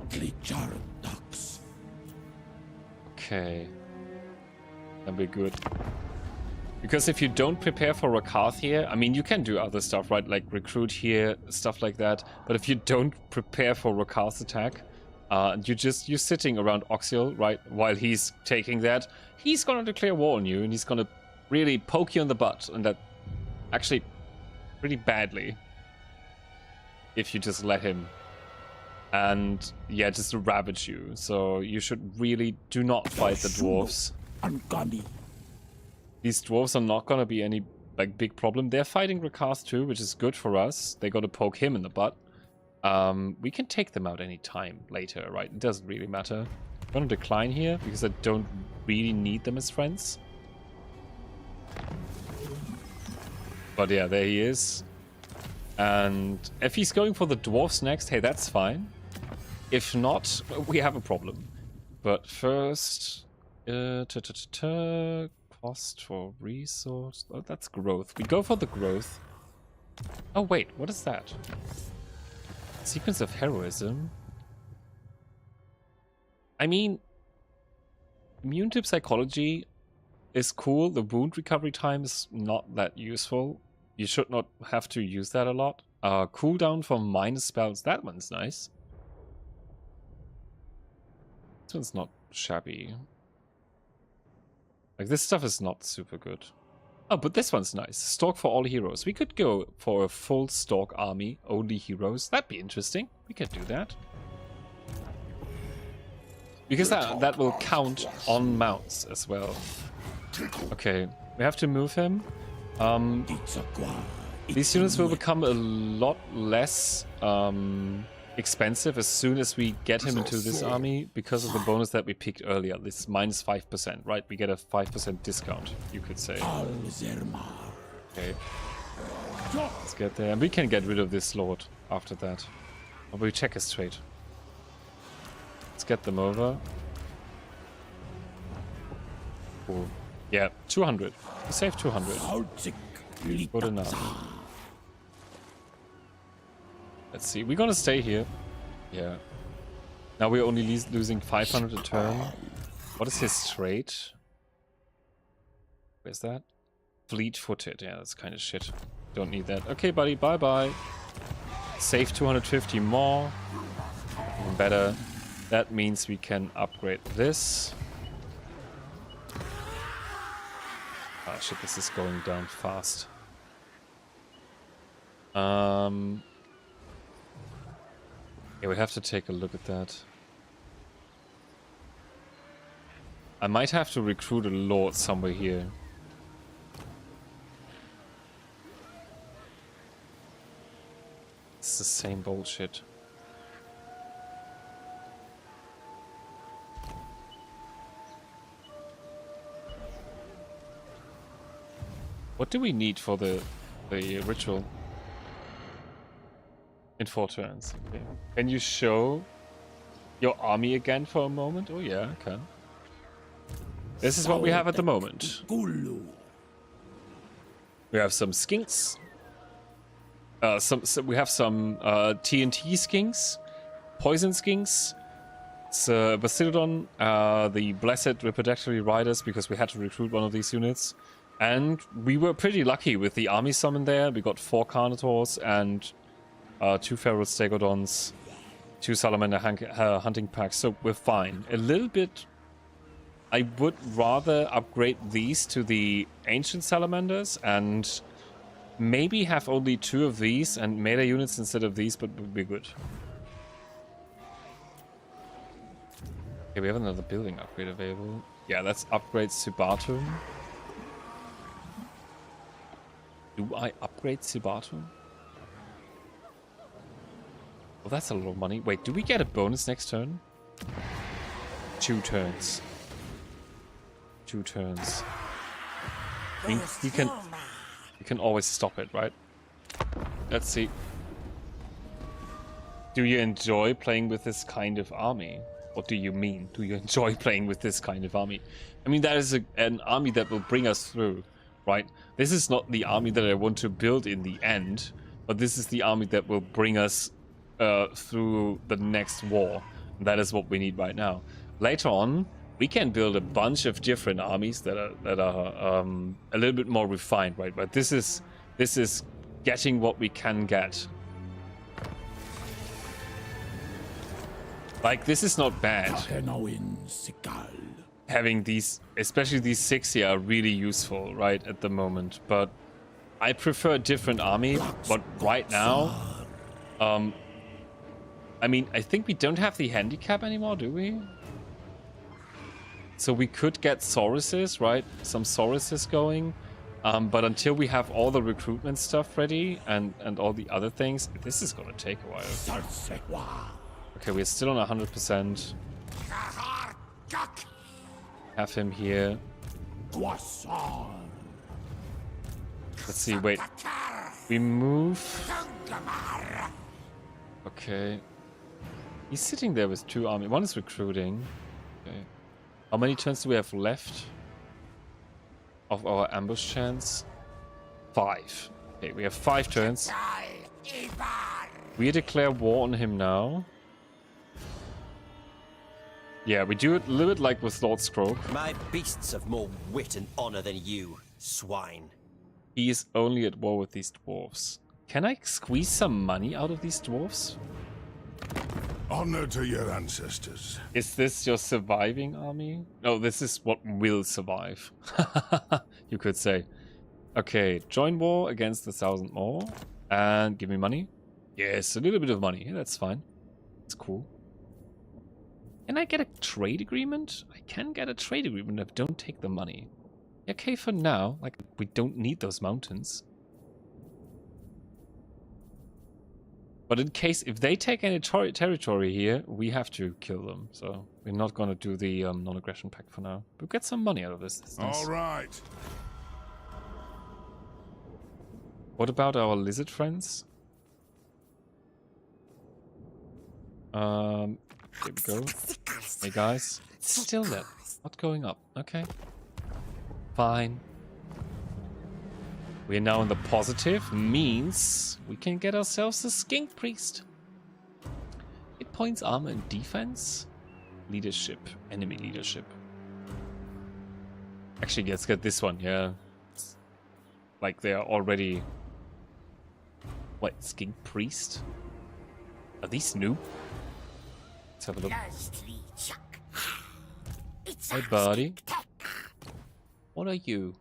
Okay. And we're good. Because if you don't prepare for Rakath here, I mean, you can do other stuff, right? Like recruit here, stuff like that. But if you don't prepare for Rakath's attack, you're sitting around Oxial, right? While he's taking that, he's gonna declare war on you, and he's gonna really poke you in the butt, and that actually pretty badly. If you just let him. And yeah, just to ravage you. So you should really do not fight the dwarves. These dwarves are not gonna be any like big problem. They're fighting Rakath too, which is good for us. They gotta poke him in the butt. We can take them out any time later, right? It doesn't really matter. I'm gonna decline here because I don't really need them as friends. But yeah, there he is. And if he's going for the dwarfs next, hey, that's fine. If not, we have a problem. But first, cost for resource. Oh, that's growth. We go for the growth. Oh wait, what is that? Sequence of heroism. I mean, immune to psychology is cool. The wound recovery time is not that useful. You should not have to use that a lot. Cooldown for minus spells. That one's nice. This one's not shabby. Like, this stuff is not super good. Oh, but this one's nice. Stalk for all heroes. We could go for a full Stalk army, only heroes. That'd be interesting. We could do that. Because that will count on mounts as well. Okay, we have to move him. These units will become a lot less expensive as soon as we get him into this army because of the bonus that we picked earlier. This minus 5%, right? We get a 5% discount, you could say. Okay. Let's get there. And we can get rid of this lord after that. Or we check his trade. Let's get them over. Cool. Yeah, 200. We saved 200. Good enough. Let's see. We're gonna stay here. Yeah. Now we're only losing 500 a turn. What is his trade? Where's that? Fleet-footed. Yeah, that's kind of shit. Don't need that. Okay, buddy. Bye-bye. Save 250 more. Even better. That means we can upgrade this. Oh shit, this is going down fast. Yeah, we have to take a look at that. I might have to recruit a lord somewhere here. It's the same bullshit. What do we need for the ritual? In 4 turns. Okay. Can you show your army again for a moment? Oh yeah, I can. This is what we have at the moment. We have some skinks. We have some TNT skinks, poison skinks. It's Basilodon, the Blessed Reproductory Riders, because we had to recruit one of these units. And we were pretty lucky with the army summon there. We got 4 Carnivores and 2 Feral Stegodons, 2 Salamander hunting packs, so we're fine. A little bit... I would rather upgrade these to the Ancient Salamanders and maybe have only 2 of these and melee units instead of these, but would be good. Okay, we have another building upgrade available. Yeah, let's upgrade Subatum. Do I upgrade Subatum? Well, that's a lot of money. Wait, do we get a bonus next turn? 2 turns. 2 turns. I mean, we can always stop it, right? Let's see. Do you enjoy playing with this kind of army? What do you mean? Do you enjoy playing with this kind of army? I mean, that is an army that will bring us through, right? This is not the army that I want to build in the end, but this is the army that will bring us through the next war. That is what we need right now. Later on, we can build a bunch of different armies that are a little bit more refined, right? But this is getting what we can get. Like, this is not bad. Having these, especially these 6 here, are really useful, right, at the moment. But I prefer a different army. But right now, I mean, I think we don't have the handicap anymore, do we? So we could get Sauruses, right? Some Sauruses going. But until we have all the recruitment stuff ready and all the other things, this is going to take a while. Okay, we're still on 100%. Have him here. Let's see, wait. We move. Okay. He's sitting there with 2 armies. One is recruiting. Okay. How many turns do we have left of our ambush chance? 5. Okay, we have 5 turns. We declare war on him now. Yeah, we do it a little bit like with Lord Scrope. My beasts have more wit and honor than you, swine. He is only at war with these dwarves. Can I squeeze some money out of these dwarves? Honor to your ancestors. Is this your surviving army? No, this is what will survive. You could say. Okay, join war against 1,000 more. And give me money. Yes, a little bit of money. Yeah, that's fine. That's cool. Can I get a trade agreement? I can get a trade agreement if I don't take the money. Okay, for now. Like, we don't need those mountains. But in case, if they take any territory here, we have to kill them. So we're not going to do the non-aggression pact for now. We'll get some money out of this. That's nice. All right. What about our lizard friends? Here we go. Hey guys, it's still there. Not going up. Okay. Fine. We are now in the positive, means we can get ourselves a skink priest. Hit points, armor, and defense. Leadership, enemy leadership. Actually, let's get this one. Yeah, it's like they are already. What, skink priest? Are these new? Let's have a look. Hey, buddy. What are you?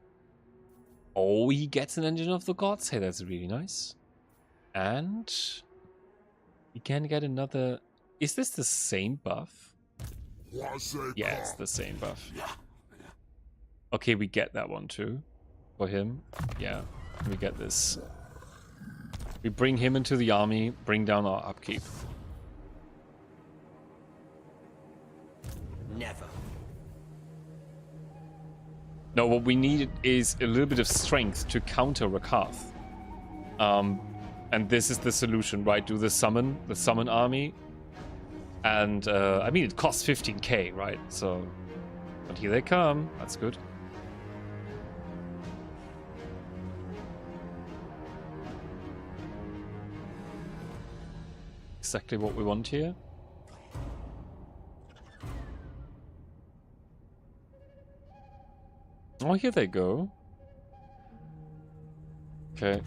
Oh, he gets an engine of the gods. Hey, that's really nice. And he can get another. Is this the same buff? Yeah, it's the same buff. Okay, we get that one too. For him. Yeah, we get this. We bring him into the army, bring down our upkeep. Never. No, what we need is a little bit of strength to counter Rakath. And this is the solution, right? Do the summon army. And, I mean, it costs 15k, right? So, but here they come. That's good. Exactly what we want here. Oh, here they go. Okay.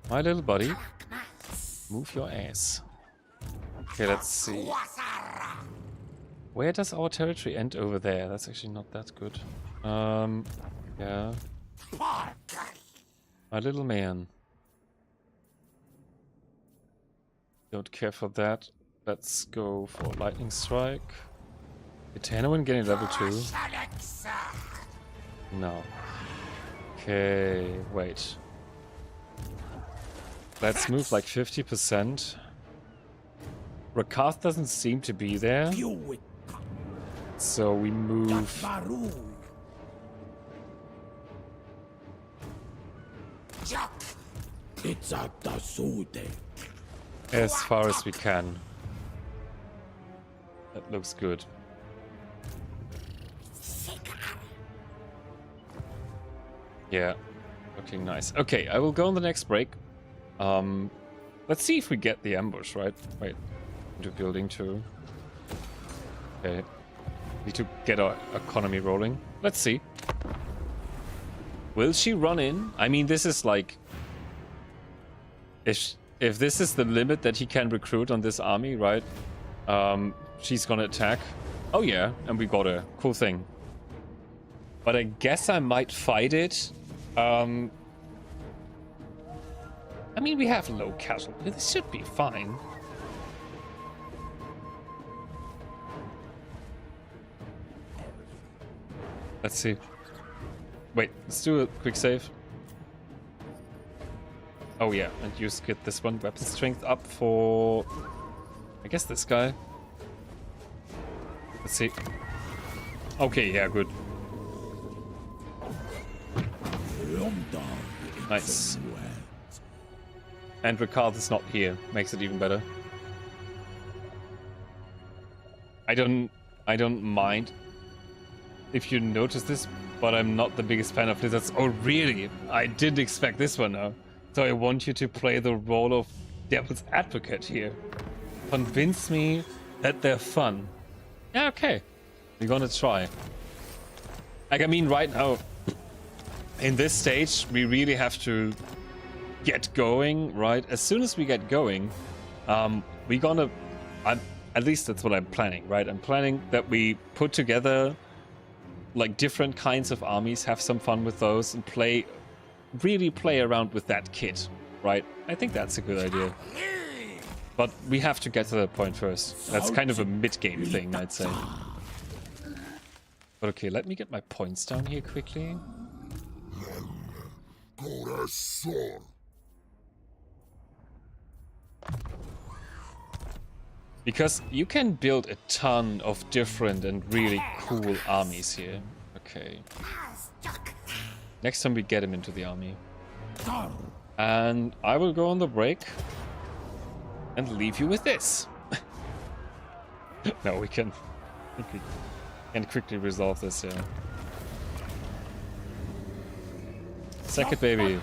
My little buddy, move your ass. Okay, let's see. Where does our territory end over there? That's actually not that good. Yeah. My little man. Don't care for that. Let's go for lightning strike. Is anyone getting level 2? No. Okay, wait. Let's move like 50%. Rakath doesn't seem to be there. So we move. As far as we can. That looks good. Yeah, looking nice. Okay, I will go on the next break. Let's see if we get the ambush, right? Wait, into building 2. Okay, need to get our economy rolling. Let's see. Will she run in? I mean, this is like... If this is the limit that he can recruit on this army, right? She's gonna attack. Oh yeah, and we got her. Cool thing. But I guess I might fight it. I mean, we have low casualty. This should be fine. Let's see. Wait, let's do a quick save. Oh yeah, and you get this one. Weapon strength up for... I guess this guy. Let's see. Okay, yeah, good. Nice. And Rakath is not here. Makes it even better. I don't mind if you notice this, but I'm not the biggest fan of lizards. Oh really? I didn't expect this one now. So I want you to play the role of devil's advocate here. Convince me that they're fun. Yeah, okay. We're gonna try. Like, I mean, right now, in this stage, we really have to get going, right? As soon as we get going, we're gonna... at least that's what I'm planning, right? I'm planning that we put together, like, different kinds of armies, have some fun with those, and really play around with that kit, right? I think that's a good idea. But we have to get to that point first. That's kind of a mid-game thing, I'd say. But okay, let me get my points down here quickly. Because you can build a ton of different and really cool armies here. Okay. Next time we get him into the army. And I will go on the break and leave you with this. No, we can quickly resolve this, yeah. Second baby.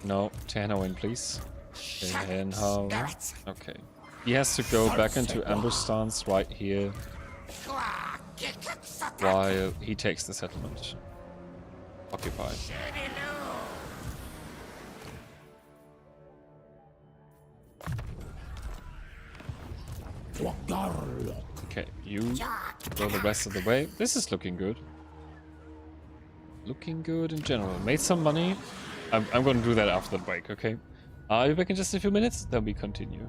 No, Tenhowing, please. Tenhow. Okay. He has to go back into ambush stance right here while he takes the settlement. Occupy. Okay, you go the rest of the way. This is looking good. Looking good in general. Made some money. I'm going to do that after the break, okay? I'll be back in just a few minutes, then we continue.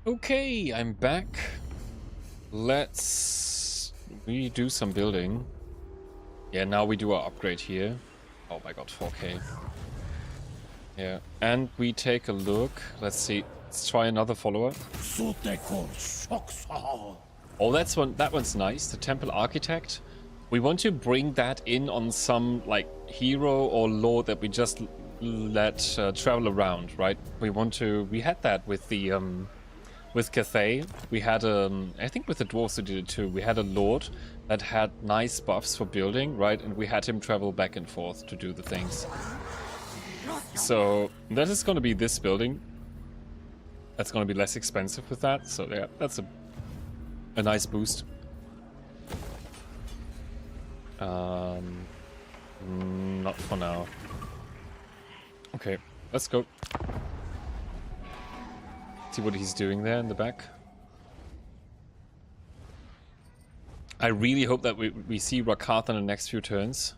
Okay, I'm back. Let's redo some building. Yeah, now we do our upgrade here. Oh my god, 4K. Yeah, and we take a look. Let's see. Let's try another follower. Oh, that's one. That one's nice. The Temple Architect. We want to bring that in on some like hero or lord that we just let travel around, right? We want to. We had that with the with Cathay. We had I think with the dwarves we did it too. We had a lord that had nice buffs for building, right? And we had him travel back and forth to do the things. So that is going to be this building. That's going to be less expensive with that. So yeah, that's a nice boost. Not for now. Okay, let's go. See what he's doing there in the back. I really hope that we see Rakath in the next few turns,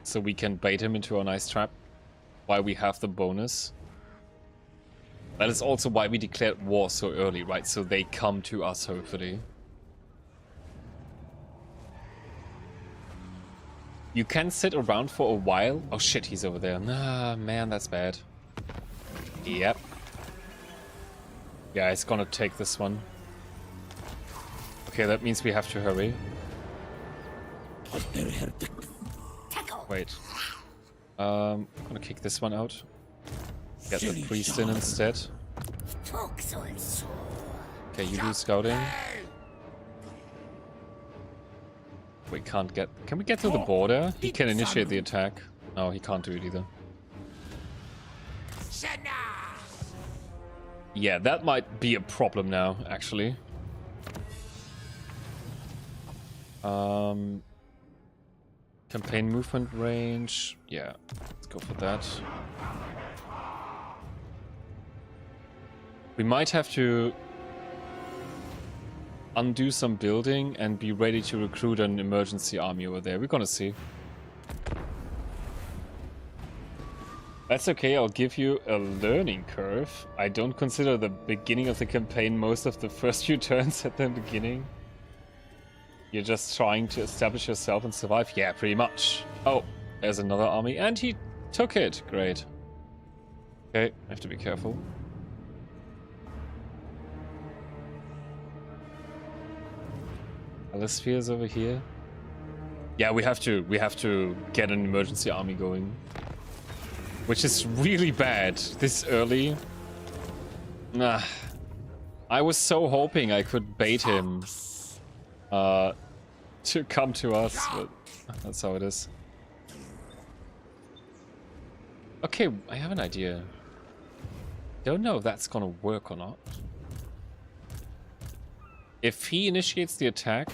so we can bait him into a nice trap while we have the bonus. That is also why we declared war so early, right? So they come to us, hopefully. You can sit around for a while. Oh shit, he's over there. Nah, man, that's bad. Yep. Yeah, it's gonna take this one. Okay, that means we have to hurry. Wait. I'm gonna kick this one out. Get the priest in instead. Okay, you do scouting. We can't get... Can we get to the border? He can initiate the attack. No, he can't do it either. Yeah, that might be a problem now, actually. Campaign movement range. Yeah, let's go for that. We might have to undo some building and be ready to recruit an emergency army over there. We're gonna see. That's okay, I'll give you a learning curve. I don't consider the beginning of the campaign most of the first few turns at the beginning. You're just trying to establish yourself and survive? Yeah, pretty much. Oh, there's another army, and he took it. Great. Okay, I have to be careful. Alisphere's over here. Yeah, we have to get an emergency army going. Which is really bad this early. Nah. I was so hoping I could bait him to come to us, but that's how it is. Okay, I have an idea. Don't know if that's gonna work or not. If he initiates the attack,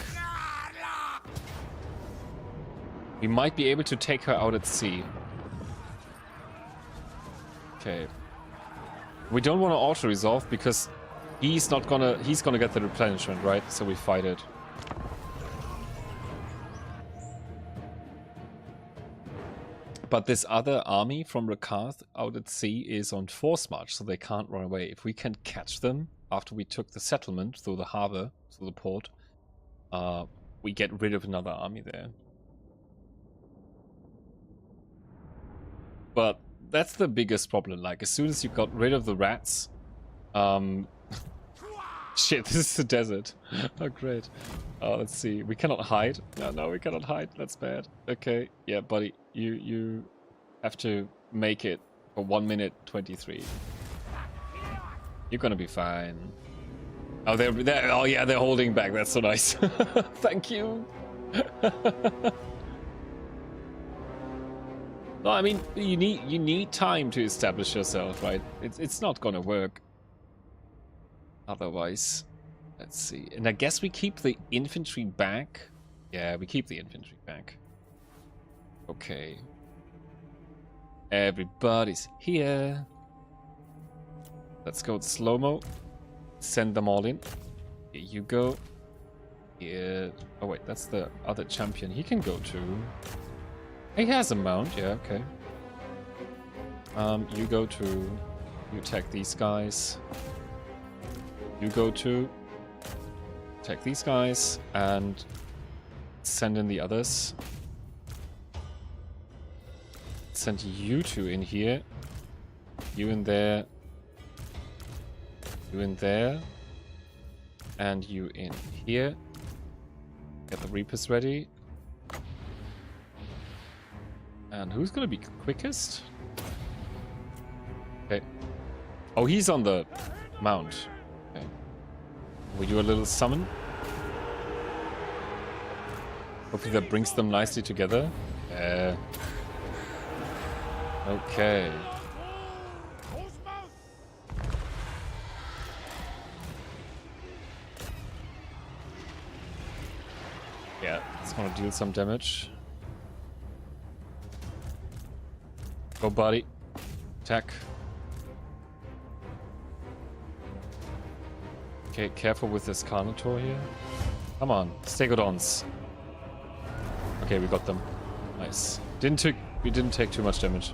we might be able to take her out at sea. Okay. We don't want to auto-resolve because he's gonna get the replenishment, right? So we fight it. But this other army from Rakath out at sea is on force march, so they can't run away. If we can catch them after we took the settlement through the harbor, through the port, we get rid of another army there. But that's the biggest problem. Like, as soon as you got rid of the rats, shit, this is the desert. Oh, great. Let's see. We cannot hide. No, we cannot hide. That's bad. Okay. Yeah, buddy. You have to make it for 1 minute 23. You're gonna be fine. Oh, they're oh yeah, they're holding back. That's so nice. Thank you. No, I mean you need time to establish yourself, right? It's not gonna work otherwise. Let's see. And I guess we keep the infantry back. Yeah, we keep the infantry back. Okay. Everybody's here. Let's go slow-mo. Send them all in. Here you go. Here. Oh wait, that's the other champion. He can go too. He has a mount, yeah, okay. You go to... You attack these guys. You go to attack these guys and send in the others. Send you two in here. You in there. You in there. And you in here. Get the Reapers ready. And who's gonna be quickest? Okay. Oh, he's on the mount. Okay. Will you a little summon? Hopefully that brings them nicely together. Okay. Yeah, it's gonna deal some damage. Go, buddy. Attack. Okay, careful with this Carnotaur here. Come on, Stegodons. Okay, we got them. Nice. We didn't take too much damage.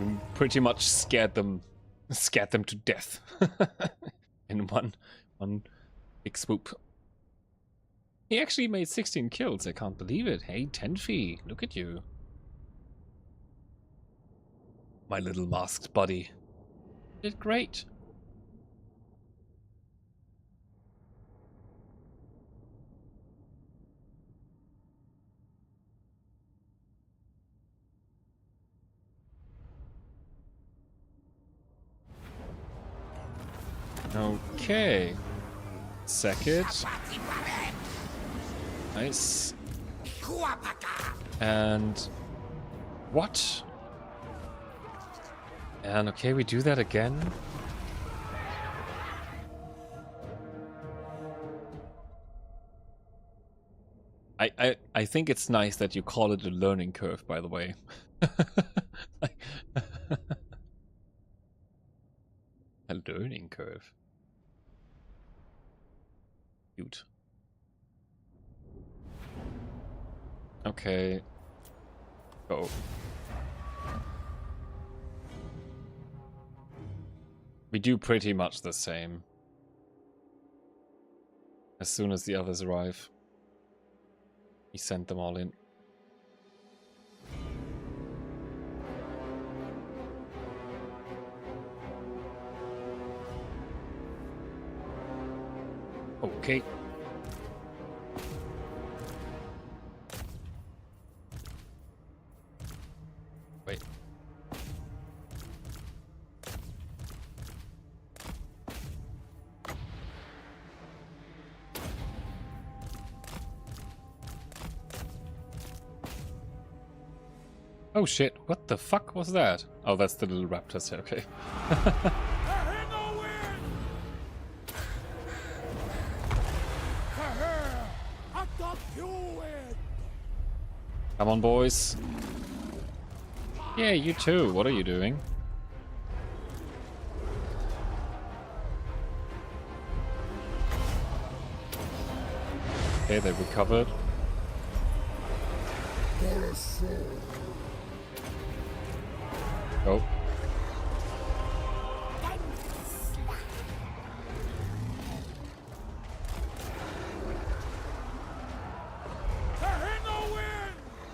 We pretty much scared them to death in one big swoop. He actually made 16 kills. I can't believe it. Hey, Tenfi, look at you. My little masked buddy. Did great. Okay. Second. Nice. And what? And okay, we do that again. I think it's nice that you call it a learning curve, by the way. A learning curve. Cute. Okay. Go. We do pretty much the same. As soon as the others arrive, we send them all in. Okay. Wait. Oh shit, what the fuck was that? Oh, that's the little raptors, okay. Come on, boys. Yeah, you too. What are you doing? Okay, they recovered. Go.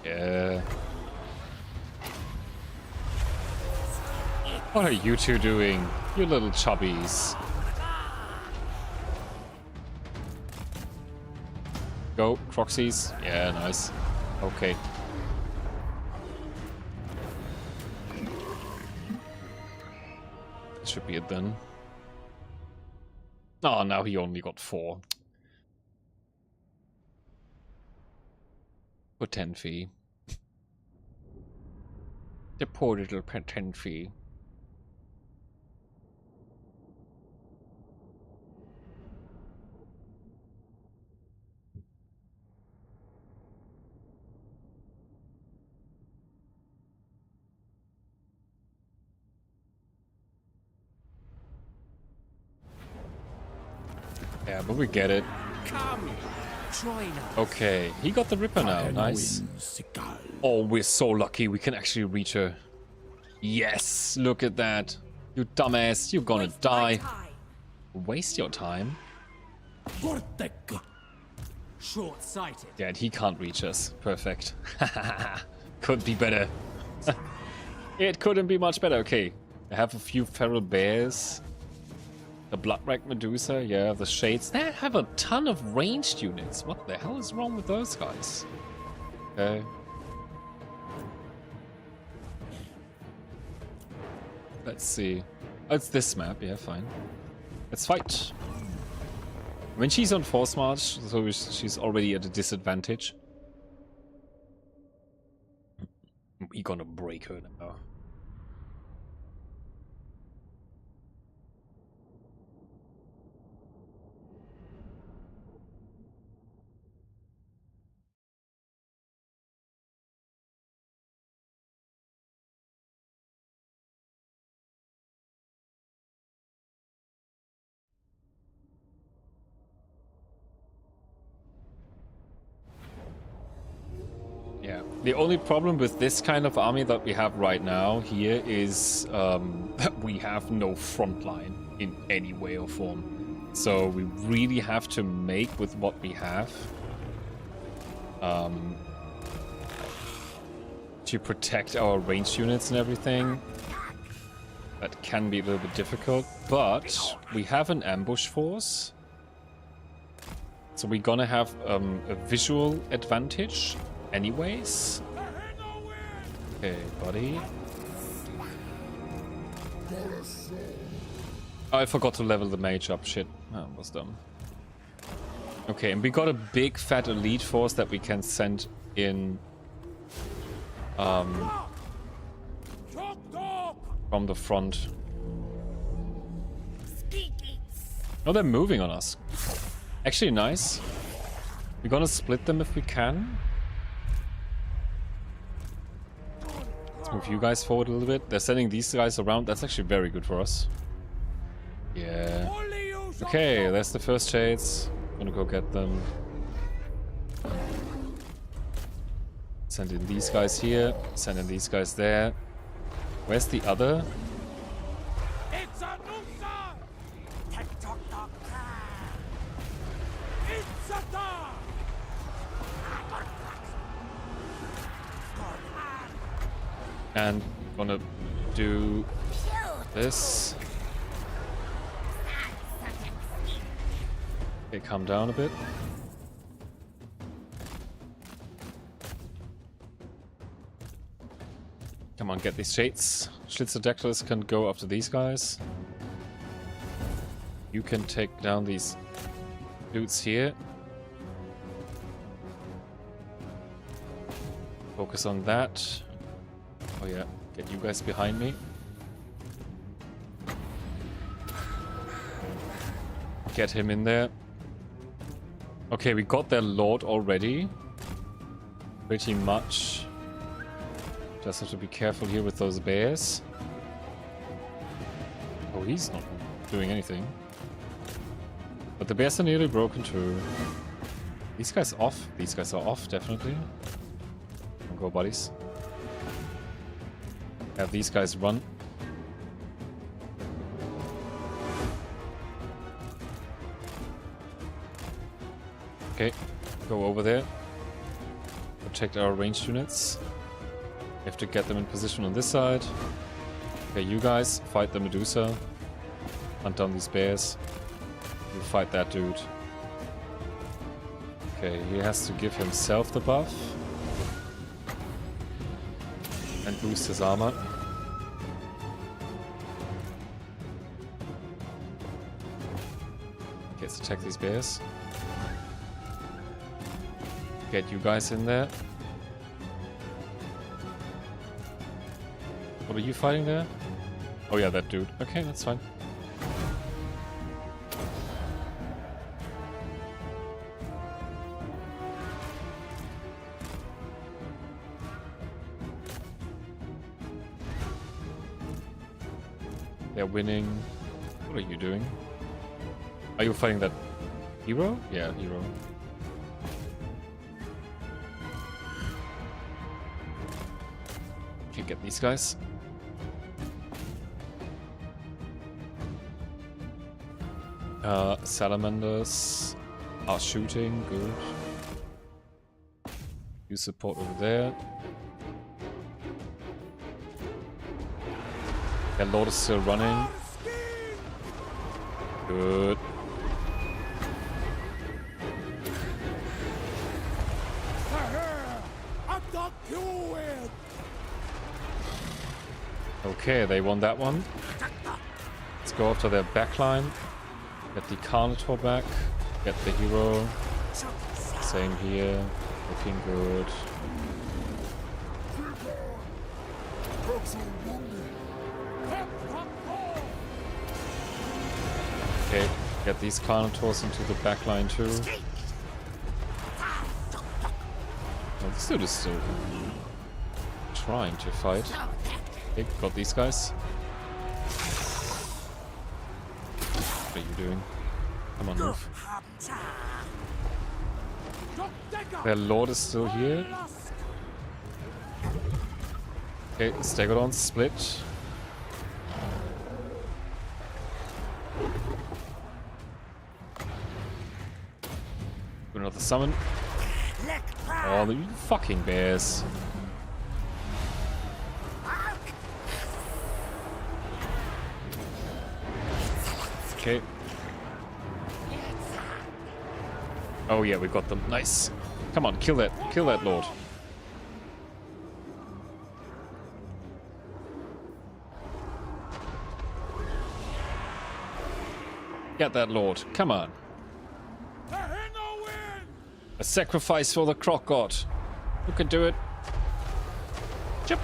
Yeah. What are you two doing? You little chubbies. Go, Croxies. Yeah, nice. Okay. That should be it then. Oh, now he only got 4. For Tenfi. The poor little Tenfi. Yeah, but we get it. Come, join us. Okay, he got the Ripper now. Nice. Oh, we're so lucky we can actually reach her. Yes, look at that. You dumbass, you're gonna die. Waste your time? Short-sighted. Yeah, and he can't reach us. Perfect. Could be better. It couldn't be much better. Okay, I have a few feral bears. The Bloodwrack Medusa, yeah, the Shades. They have a ton of ranged units. What the hell is wrong with those guys? Okay. Let's see. Oh, it's this map. Yeah, fine. Let's fight. When she's on force march, so she's already at a disadvantage. We're gonna break her now. Yeah, the only problem with this kind of army that we have right now here is that we have no front line in any way or form. So we really have to make with what we have to protect our ranged units and everything. That can be a little bit difficult, but we have an ambush force. So we're gonna have a visual advantage anyways. Okay, buddy. Oh, I forgot to level the mage up. Shit. Oh, was dumb. Okay, and we got a big fat elite force that we can send in from the front. Oh, they're moving on us. Actually, nice. We're gonna split them if we can. Let's move you guys forward a little bit. They're sending these guys around. That's actually very good for us. Yeah. Okay, that's the first Shades. Gonna go get them. Send in these guys here. Send in these guys there. Where's the other? And gonna do this. Okay, calm down a bit. Come on, get these Shades. Schlitzerdactylus can go after these guys. You can take down these dudes here. Focus on that. Oh yeah, get you guys behind me. Get him in there. Okay, we got their lord already. Pretty much. Just have to be careful here with those bears. Oh, he's not doing anything. But the bears are nearly broken too. These guys off. These guys are off, definitely. Go, buddies. Have these guys run. Okay, go over there. Protect our ranged units. We have to get them in position on this side. Okay, you guys fight the Medusa. Hunt down these bears. You fight that dude. Okay, he has to give himself the buff. And boost his armor. Okay, let's attack these bears. Get you guys in there. What are you fighting there? Oh yeah, that dude. Okay, that's fine. They're winning. What are you doing? Are you fighting that hero? Yeah, hero. Okay, get these guys. Salamanders are shooting, good. You support over there. Yeah, Lord is still running. Good. Okay, they won that one. Let's go after their backline. Get the Carnotaur back. Get the hero. Same here. Looking good. Okay, get these Carnotaurs into the backline too. Oh, this dude is still trying to fight. Okay, got these guys. What are you doing? Come on, move. Their Lord is still here. Okay, Stegodons split. Do another summon. Oh, the fucking bears. Okay. Oh yeah, we got them. Nice. Come on, kill that Lord. Get that Lord. Come on. A sacrifice for the Croc God. You can do it. Chip.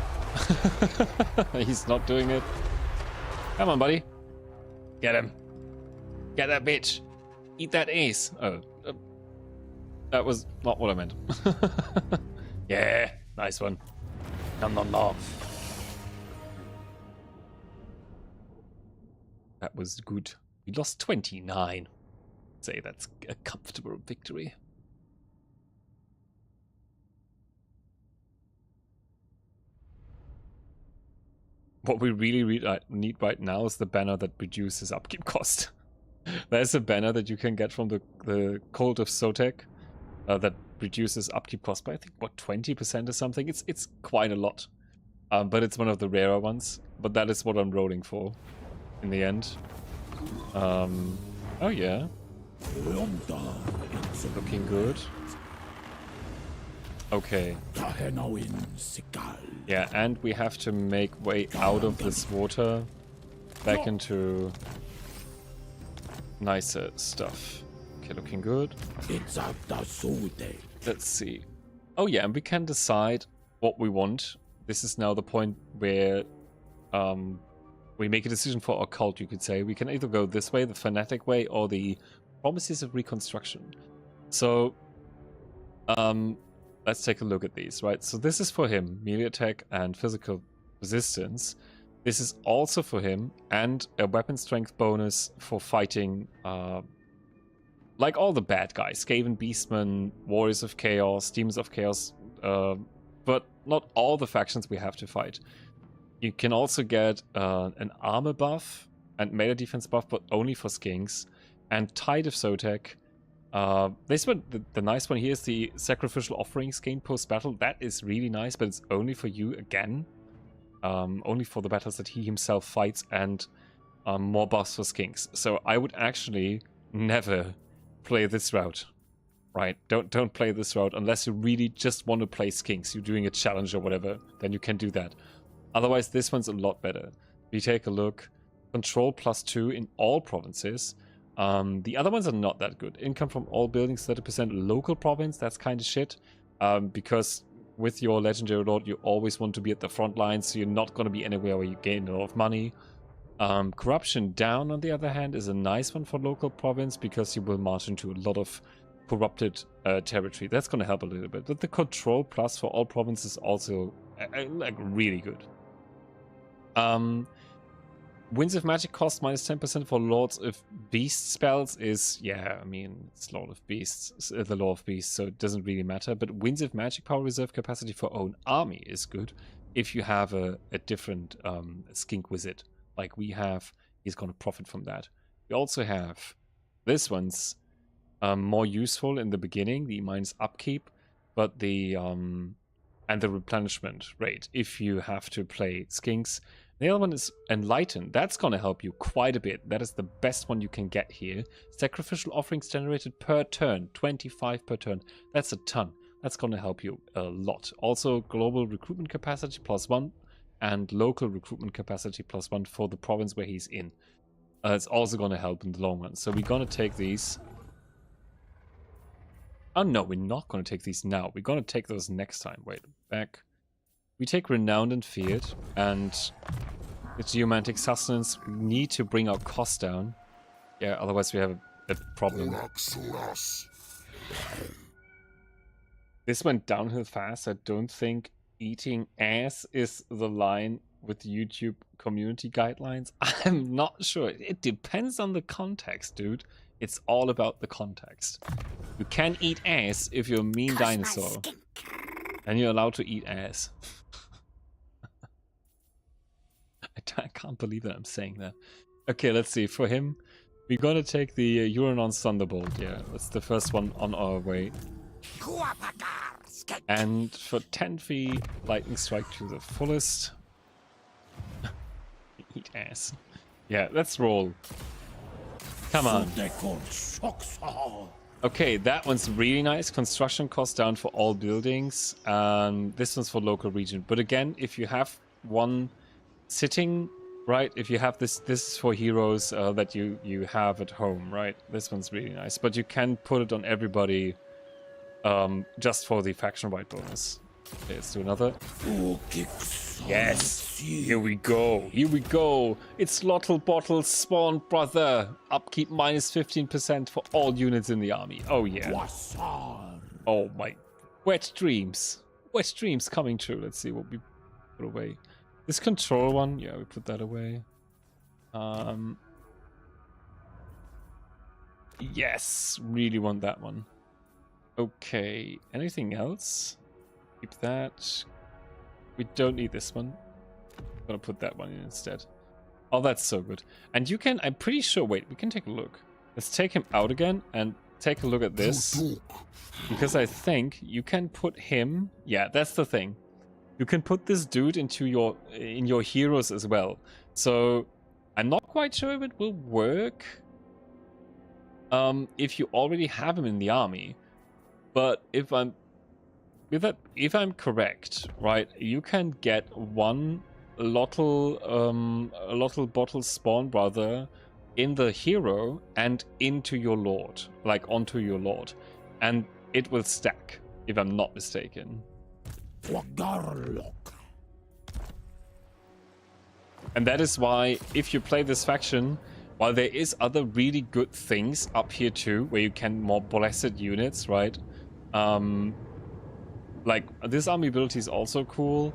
He's not doing it. Come on, buddy. Get him. Get that bitch. Eat that ace. Oh. That was not what I meant. Yeah. Nice one. Nom nom nom. That was good. We lost 29. Say that's a comfortable victory. What we really need right now is the banner that reduces upkeep cost. There's a banner that you can get from the Cult of Sotek that reduces upkeep cost by I think what 20% or something. It's quite a lot, but it's one of the rarer ones. But that is what I'm rolling for in the end. Oh yeah, looking good. Okay. Yeah, and we have to make way out of this water back into nicer stuff. Okay, looking good. Let's see. Oh yeah, and we can decide what we want. This is now the point where we make a decision for our cult, you could say. We can either go this way, the fanatic way, or the promises of reconstruction. So, let's take a look at these, right? So this is for him, melee attack and physical resistance. This is also for him, and a weapon strength bonus for fighting, like all the bad guys. Skaven Beastmen, Warriors of Chaos, Demons of Chaos, but not all the factions we have to fight. You can also get an armor buff and melee defense buff, but only for skinks. And Tide of Sotek. This one, the nice one here is the Sacrificial Offerings gained post-battle. That is really nice, but it's only for you again. Only for the battles that he himself fights, and more buffs for skinks. So I would actually never play this route. Right? Don't play this route unless you really just want to play skinks. You're doing a challenge or whatever, then you can do that. Otherwise, this one's a lot better. We take a look. Control +2 in all provinces. The other ones are not that good. Income from all buildings, 30% local province. That's kind of shit. Because with your legendary lord, you always want to be at the front line, so you're not going to be anywhere where you gain a lot of money. Corruption down, on the other hand, is a nice one for local province, because you will march into a lot of corrupted territory. That's going to help a little bit. But the control plus for all provinces is also like really good. Winds of Magic cost -10% for Lords of Beast spells is, yeah, I mean, it's Lord of Beasts, the Lord of Beasts, so it doesn't really matter. But Winds of Magic power reserve capacity for own army is good if you have a different skink wizard like we have. He's going to profit from that. We also have This one's more useful in the beginning, the minus upkeep, but the and the replenishment rate if you have to play skinks. The other one is enlightened. That's gonna help you quite a bit. That is the best one you can get here. Sacrificial offerings generated per turn, 25 per turn. That's a ton. That's gonna help you a lot. Also, global recruitment capacity +1 and local recruitment capacity +1 for the province where he's in. It's also gonna help in the long run. So we're gonna take these. Oh no, we're not going to take these now. We're going to take those next time. Wait, back. We take Renowned and Feared, and the Geomantic Sustenance. We need to bring our costs down. Yeah, otherwise we have a problem. This went downhill fast. I don't think eating ass is the line with YouTube community guidelines. I'm not sure. It depends on the context, dude. It's all about the context. You can eat ass if you're a mean dinosaur. And you're allowed to eat ass. I can't believe that I'm saying that. Okay, let's see. For him, we're gonna take the Uranon's Thunderbolt. Yeah, that's the first one on our way. And for 10 feet, Lightning Strike to the fullest. Eat ass. Yeah, let's roll. Come on. Okay, that one's really nice. Construction cost down for all buildings. This one's for local region. But again, if you have one sitting, right? If you have this is for heroes that you have at home, right? This one's really nice. But you can put it on everybody just for the faction wide bonus. Okay, let's do another. Yes! Here we go. Here we go. It's Lottle Bottle Spawn, brother. Upkeep minus 15% for all units in the army. Oh, yeah. Oh, my. Wet dreams. Wet dreams coming true. Let's see what we put away. This control one. Yeah, we put that away. Yes. Really want that one. Okay. Anything else? Keep that. We don't need this one. I'm gonna put that one in instead. Oh, that's so good. And you can, I'm pretty sure, wait, we can take a look. Let's take him out again and take a look at this. Because I think you can put him, yeah, that's the thing. You can put this dude into in your heroes as well. So I'm not quite sure if it will work if you already have him in the army. But if I'm correct, right, you can get one Lottle Bottle Spawn Brother in the hero and into your lord, like onto your lord, and it will stack, if I'm not mistaken. And that is why, if you play this faction, while there is other really good things up here too, where you can more blessed units, right? Like, this army ability is also cool.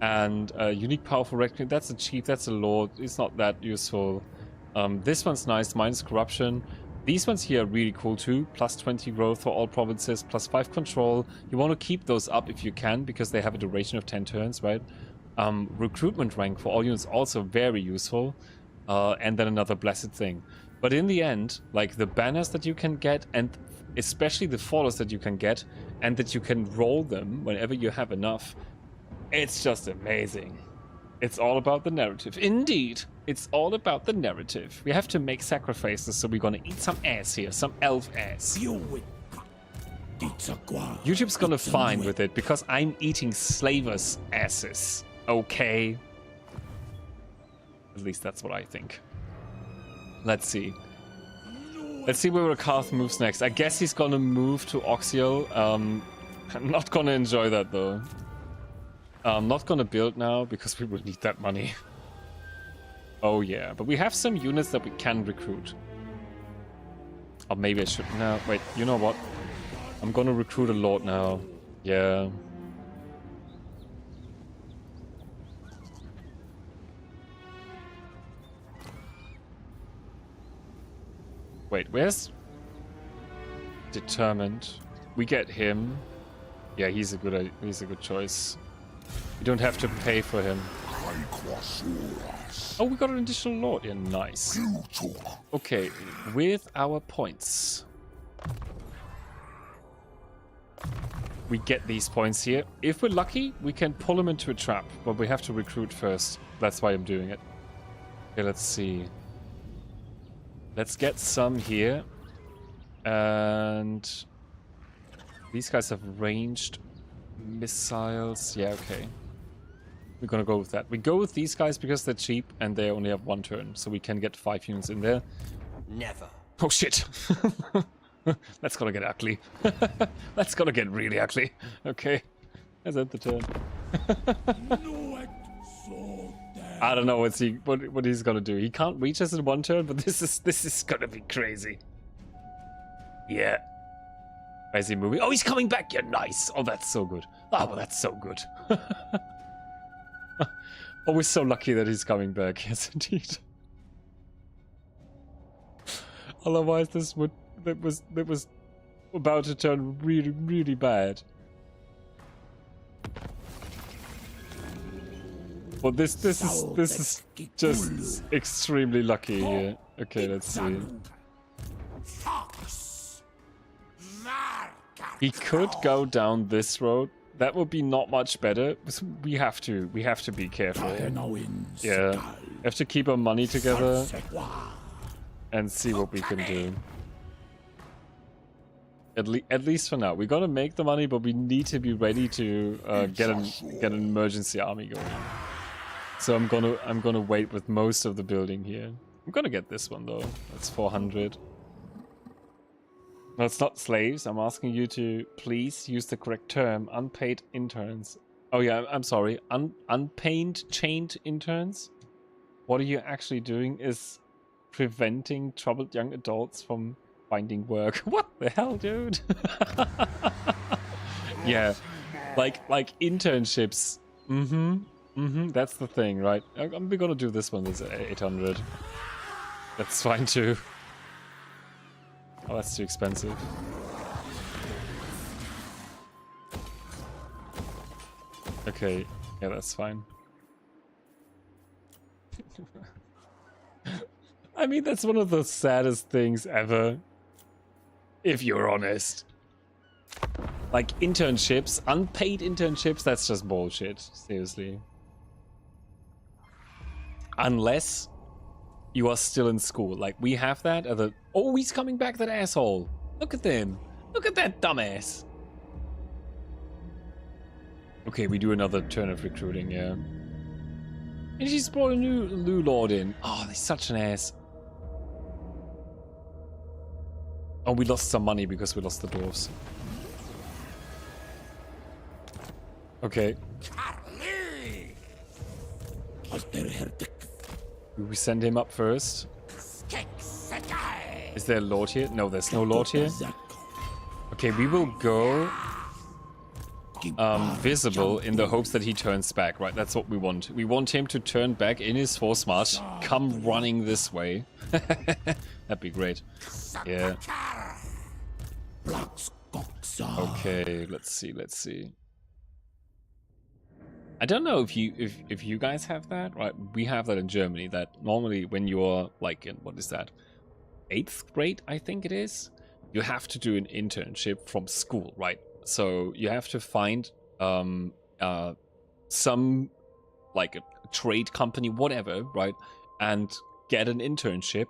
And unique powerful reckoning, that's a chief, that's a lord. It's not that useful. This one's nice, minus corruption. These ones here are really cool too. Plus 20 growth for all provinces, plus 5 control. You want to keep those up if you can, because they have a duration of 10 turns, right? Recruitment rank for all units, also very useful. And then another blessed thing. But in the end, like the banners that you can get, and especially the follows that you can get, and that you can roll them whenever you have enough, it's just amazing. It's all about the narrative. Indeed, it's all about the narrative. We have to make sacrifices, so we're gonna eat some ass here, some elf ass. YouTube's gonna fine with it, because I'm eating slavers' asses. Okay? At least that's what I think. Let's see. Let's see where Karth moves next. I guess he's gonna move to Oxial. I'm not gonna enjoy that though. I'm not gonna build now because we will need that money. Oh yeah, but we have some units that we can recruit. Or maybe I should. No, wait, you know what? I'm gonna recruit a lord now. Yeah. Wait, where's Determined? We get him. Yeah, he's a good choice. You don't have to pay for him. Oh, we got an additional lord. Yeah, nice. Okay, with our points. We get these points here. If we're lucky, we can pull him into a trap, but we have to recruit first. That's why I'm doing it. Okay, let's see. Let's get some here. And these guys have ranged missiles. Yeah, okay. We're gonna go with that. We go with these guys because they're cheap and they only have 1 turn, so we can get 5 units in there. Never. Oh shit! That's gonna get ugly. That's gonna get really ugly. Okay, let's end the turn. I don't know what he's gonna do. He can't reach us in 1 turn, but this is gonna be crazy. Yeah. Where is he moving? Oh, he's coming back. Yeah, nice. Oh, that's so good. Oh, that's so good. Oh, we're so lucky that he's coming back. Yes, indeed. Otherwise, that was about to turn really, really bad. Well, this is just extremely lucky here. Okay, let's see. He could go down this road. That would be not much better. We have to be careful. Yeah, we have to keep our money together and see what we can do. At least for now, we gotta make the money, but we need to be ready to get an emergency army going. So I'm gonna wait with most of the building here. I'm gonna get this one though. That's 400. No, it's not slaves. I'm asking you to please use the correct term. Unpaid interns. Oh yeah, I'm sorry. Unpaid chained interns? What are you actually doing is preventing troubled young adults from finding work. What the hell, dude? Yeah, like internships. That's the thing, right? We're gonna do this one. That's 800. That's fine too. Oh, that's too expensive. Okay, yeah, that's fine. I mean, that's one of the saddest things ever, if you're honest. Like, internships, unpaid internships, that's just bullshit, seriously. Unless you are still in school. Like, we have that at the... Oh, he's coming back, that asshole. Look at them. Look at that dumbass. Okay, we do another turn of recruiting, yeah. And she's brought a new lord in. Oh, he's such an ass. Oh, we lost some money because we lost the dwarves. Okay. We send him up first. Is there a lord here? No, there's no lord here. Okay, we will go visible in the hopes that he turns back, right? That's what we want. We want him to turn back in his force march, come running this way. That'd be great. Yeah. Okay, let's see. I don't know if you guys have that, right? We have that in Germany, that normally when you're like in, what is that, 8th grade, I think it is, you have to do an internship from school, right? So you have to find some, like a trade company, whatever, right? And get an internship.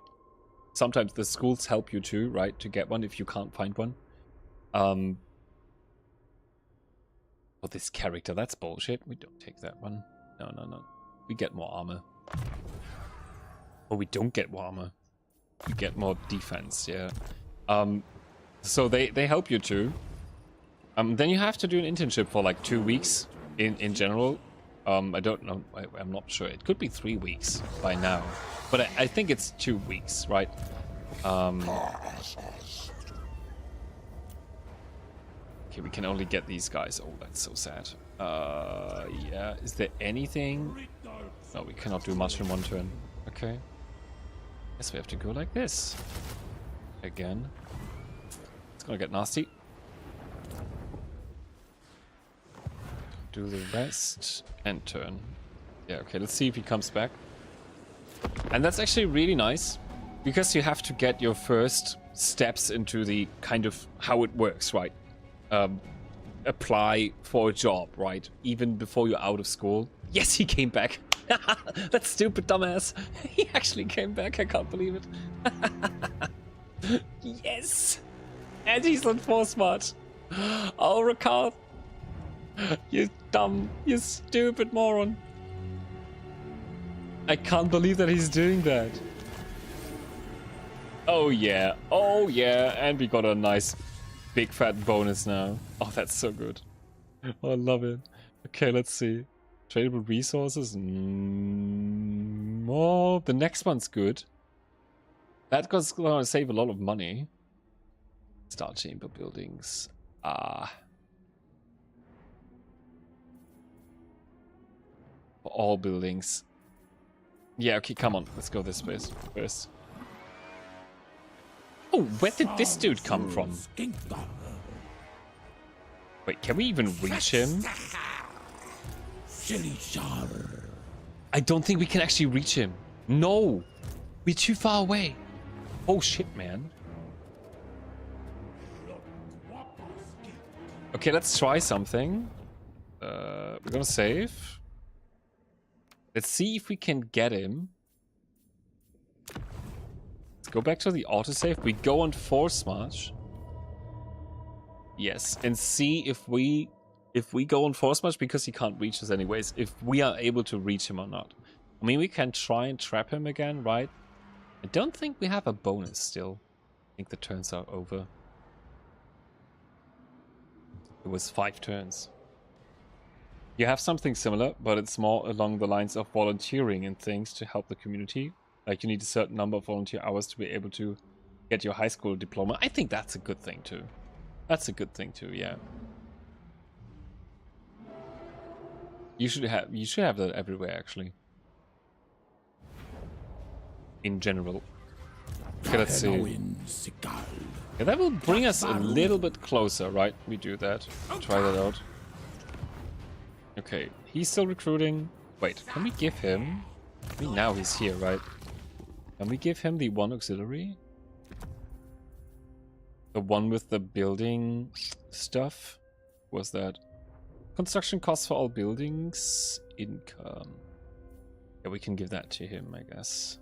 Sometimes the schools help you too, right? To get one if you can't find one. Oh, this character, that's bullshit. We don't take that one. No. We get more armor. Oh, we don't get more armor. We get more defense, yeah. So they help you too. Then you have to do an internship for like 2 weeks in general. I don't know. I'm not sure. It could be 3 weeks by now. But I think it's 2 weeks, right? Okay, we can only get these guys. Oh, that's so sad. Yeah. Is there anything? No, we cannot do much in 1 turn. Okay. Guess we have to go like this. Again. It's gonna get nasty. Do the rest and turn. Yeah, okay, let's see if he comes back. And that's actually really nice, because you have to get your first steps into the kind of how it works, right? Apply for a job, right? Even before you're out of school. Yes, he came back. That stupid dumbass. He actually came back. I can't believe it. Yes. And he's on 4 smart. Oh, Ricard. You dumb, you stupid moron. I can't believe that he's doing that. Oh yeah, and we got a nice big fat bonus now. Oh, that's so good. Oh, I love it. Okay, let's see. Tradable resources. Oh, the next one's good. That's gonna save a lot of money. Star chamber buildings. For all buildings. Yeah, okay, come on. Let's go this way first. Oh, where did this dude come from? Wait, can we even reach him? I don't think we can actually reach him. No! We're too far away. Oh shit, man. Okay, let's try something. We're gonna save. Let's see if we can get him. Let's go back to the autosave. We go on force march. Yes, and see if we go on force march, because he can't reach us anyways, if we are able to reach him or not. I mean, we can try and trap him again, right? I don't think we have a bonus still. I think the turns are over. It was 5 turns. You have something similar, but it's more along the lines of volunteering and things to help the community. Like, you need a certain number of volunteer hours to be able to get your high school diploma. I think that's a good thing too. That's a good thing too, yeah. You should have that everywhere, actually. In general. Okay, let's see. Yeah, that will bring us a little bit closer, right? We do that. Try that out. Okay, he's still recruiting. Wait, can we give him... I mean, now he's here, right? Can we give him the 1 auxiliary? The one with the building stuff? Was that? Construction costs for all buildings. Income. Yeah, we can give that to him, I guess.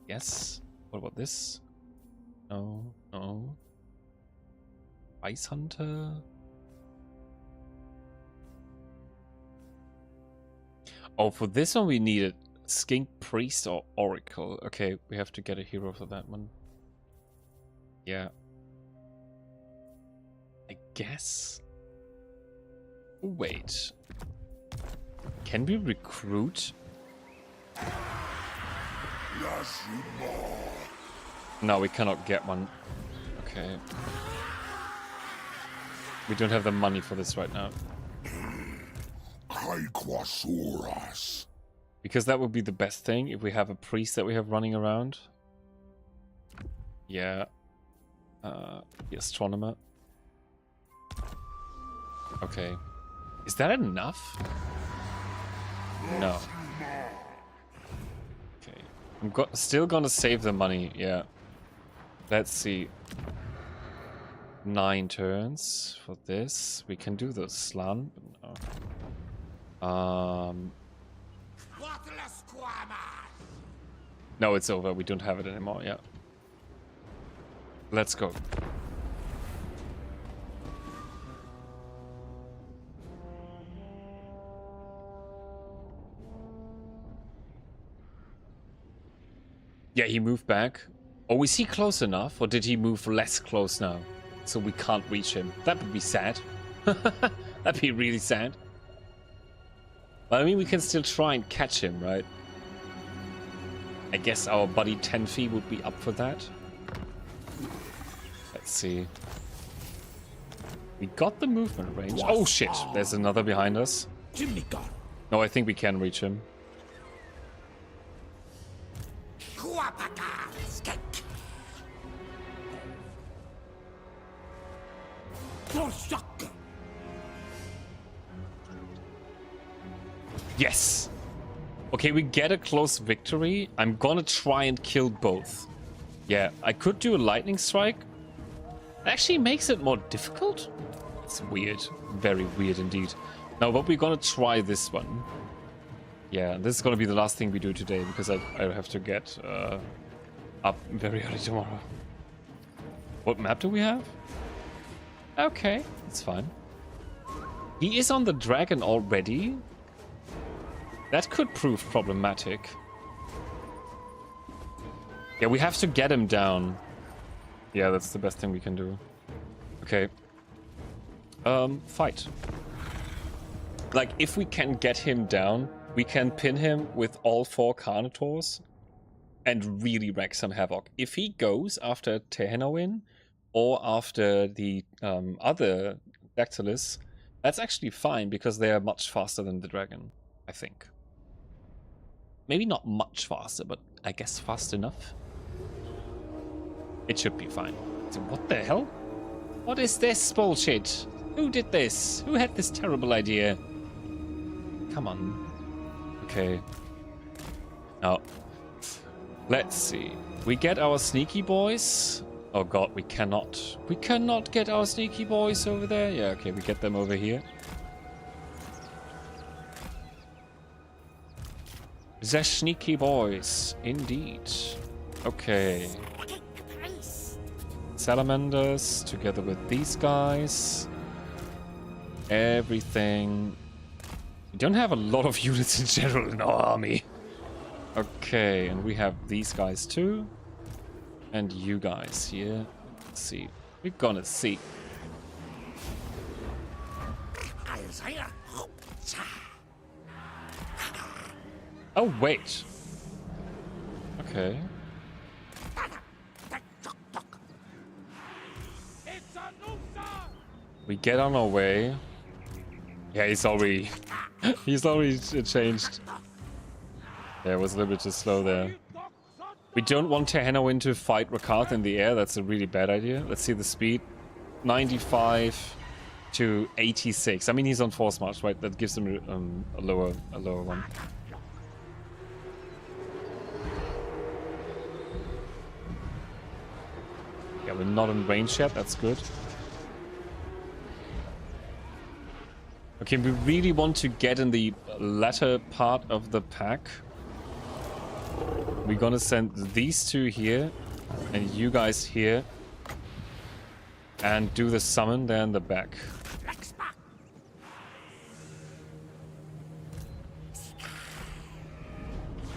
Yes. What about this? No. No. Ice Hunter. Oh, for this one we needed Skink Priest or Oracle. Okay, we have to get a hero for that one. Yeah. I guess. Wait. Can we recruit? No, we cannot get one. Okay. We don't have the money for this right now. Because that would be the best thing if we have a priest that we have running around. Yeah. The astronomer. Okay. Is that enough? No. Okay. I'm still gonna save the money, yeah. Let's see. 9 turns for this. We can do the slan, but no. No, it's over. We don't have it anymore, yeah. Let's go. Yeah, he moved back. Oh, is he close enough? Or did he move less close now? So we can't reach him. That would be sad. That'd be really sad. But I mean, we can still try and catch him, right? I guess our buddy Tenfi would be up for that. Let's see. We got the movement range. Oh shit, there's another behind us. No, I think we can reach him. Yes! Okay, we get a close victory. I'm gonna try and kill both. Yeah, I could do a lightning strike. It actually makes it more difficult. It's weird. Very weird indeed. No, but we're gonna try this one. Yeah, this is gonna be the last thing we do today because I have to get up very early tomorrow. What map do we have? Okay, it's fine. He is on the dragon already. That could prove problematic. Yeah, we have to get him down. Yeah, that's the best thing we can do. Okay. Fight. Like, if we can get him down, we can pin him with all 4 Carnotaurs and really wreak some havoc. If he goes after Tehenowin or after the other Dactylus, that's actually fine because they are much faster than the dragon, I think. Maybe not much faster, but I guess fast enough. It should be fine. So what the hell? What is this bullshit? Who did this? Who had this terrible idea? Come on. Okay. Now, let's see. We get our sneaky boys. Oh god, we cannot. We cannot get our sneaky boys over there. Yeah, okay, we get them over here. The sneaky boys, indeed. Okay. Salamanders together with these guys. Everything. We don't have a lot of units in general in our army. Okay, and we have these guys too. And you guys here. Let's see. We're gonna see. Oh, wait. Okay. We get on our way. Yeah, he's already... he's already changed. Yeah, it was a little bit too slow there. We don't want Tehenowin to fight Rakarth in the air. That's a really bad idea. Let's see the speed. 95 to 86. I mean, he's on force march, right? That gives him a lower one. Yeah, we're not in range yet. That's good. Okay, we really want to get in the latter part of the pack. We're gonna send these 2 here and you guys here and do the summon there in the back.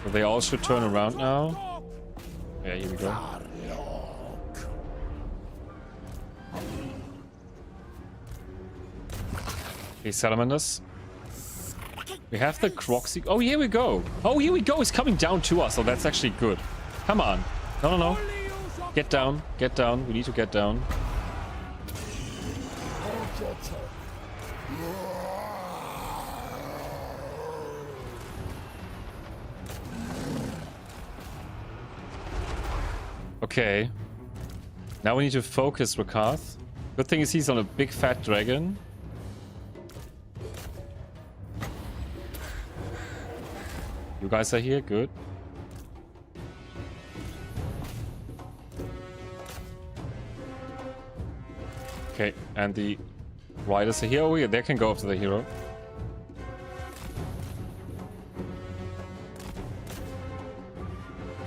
So they all should turn around now. Yeah, here we go. Okay, Salamanders. We have the Croxy. Oh, here we go. Oh, here we go. It's coming down to us. Oh, that's actually good. Come on. No, no, no. Get down. Get down. We need to get down. Okay. Now we need to focus Rakarth. Good thing is he's on a big fat dragon. You guys are here, good. Okay, and the riders are here. Oh yeah, they can go after the hero.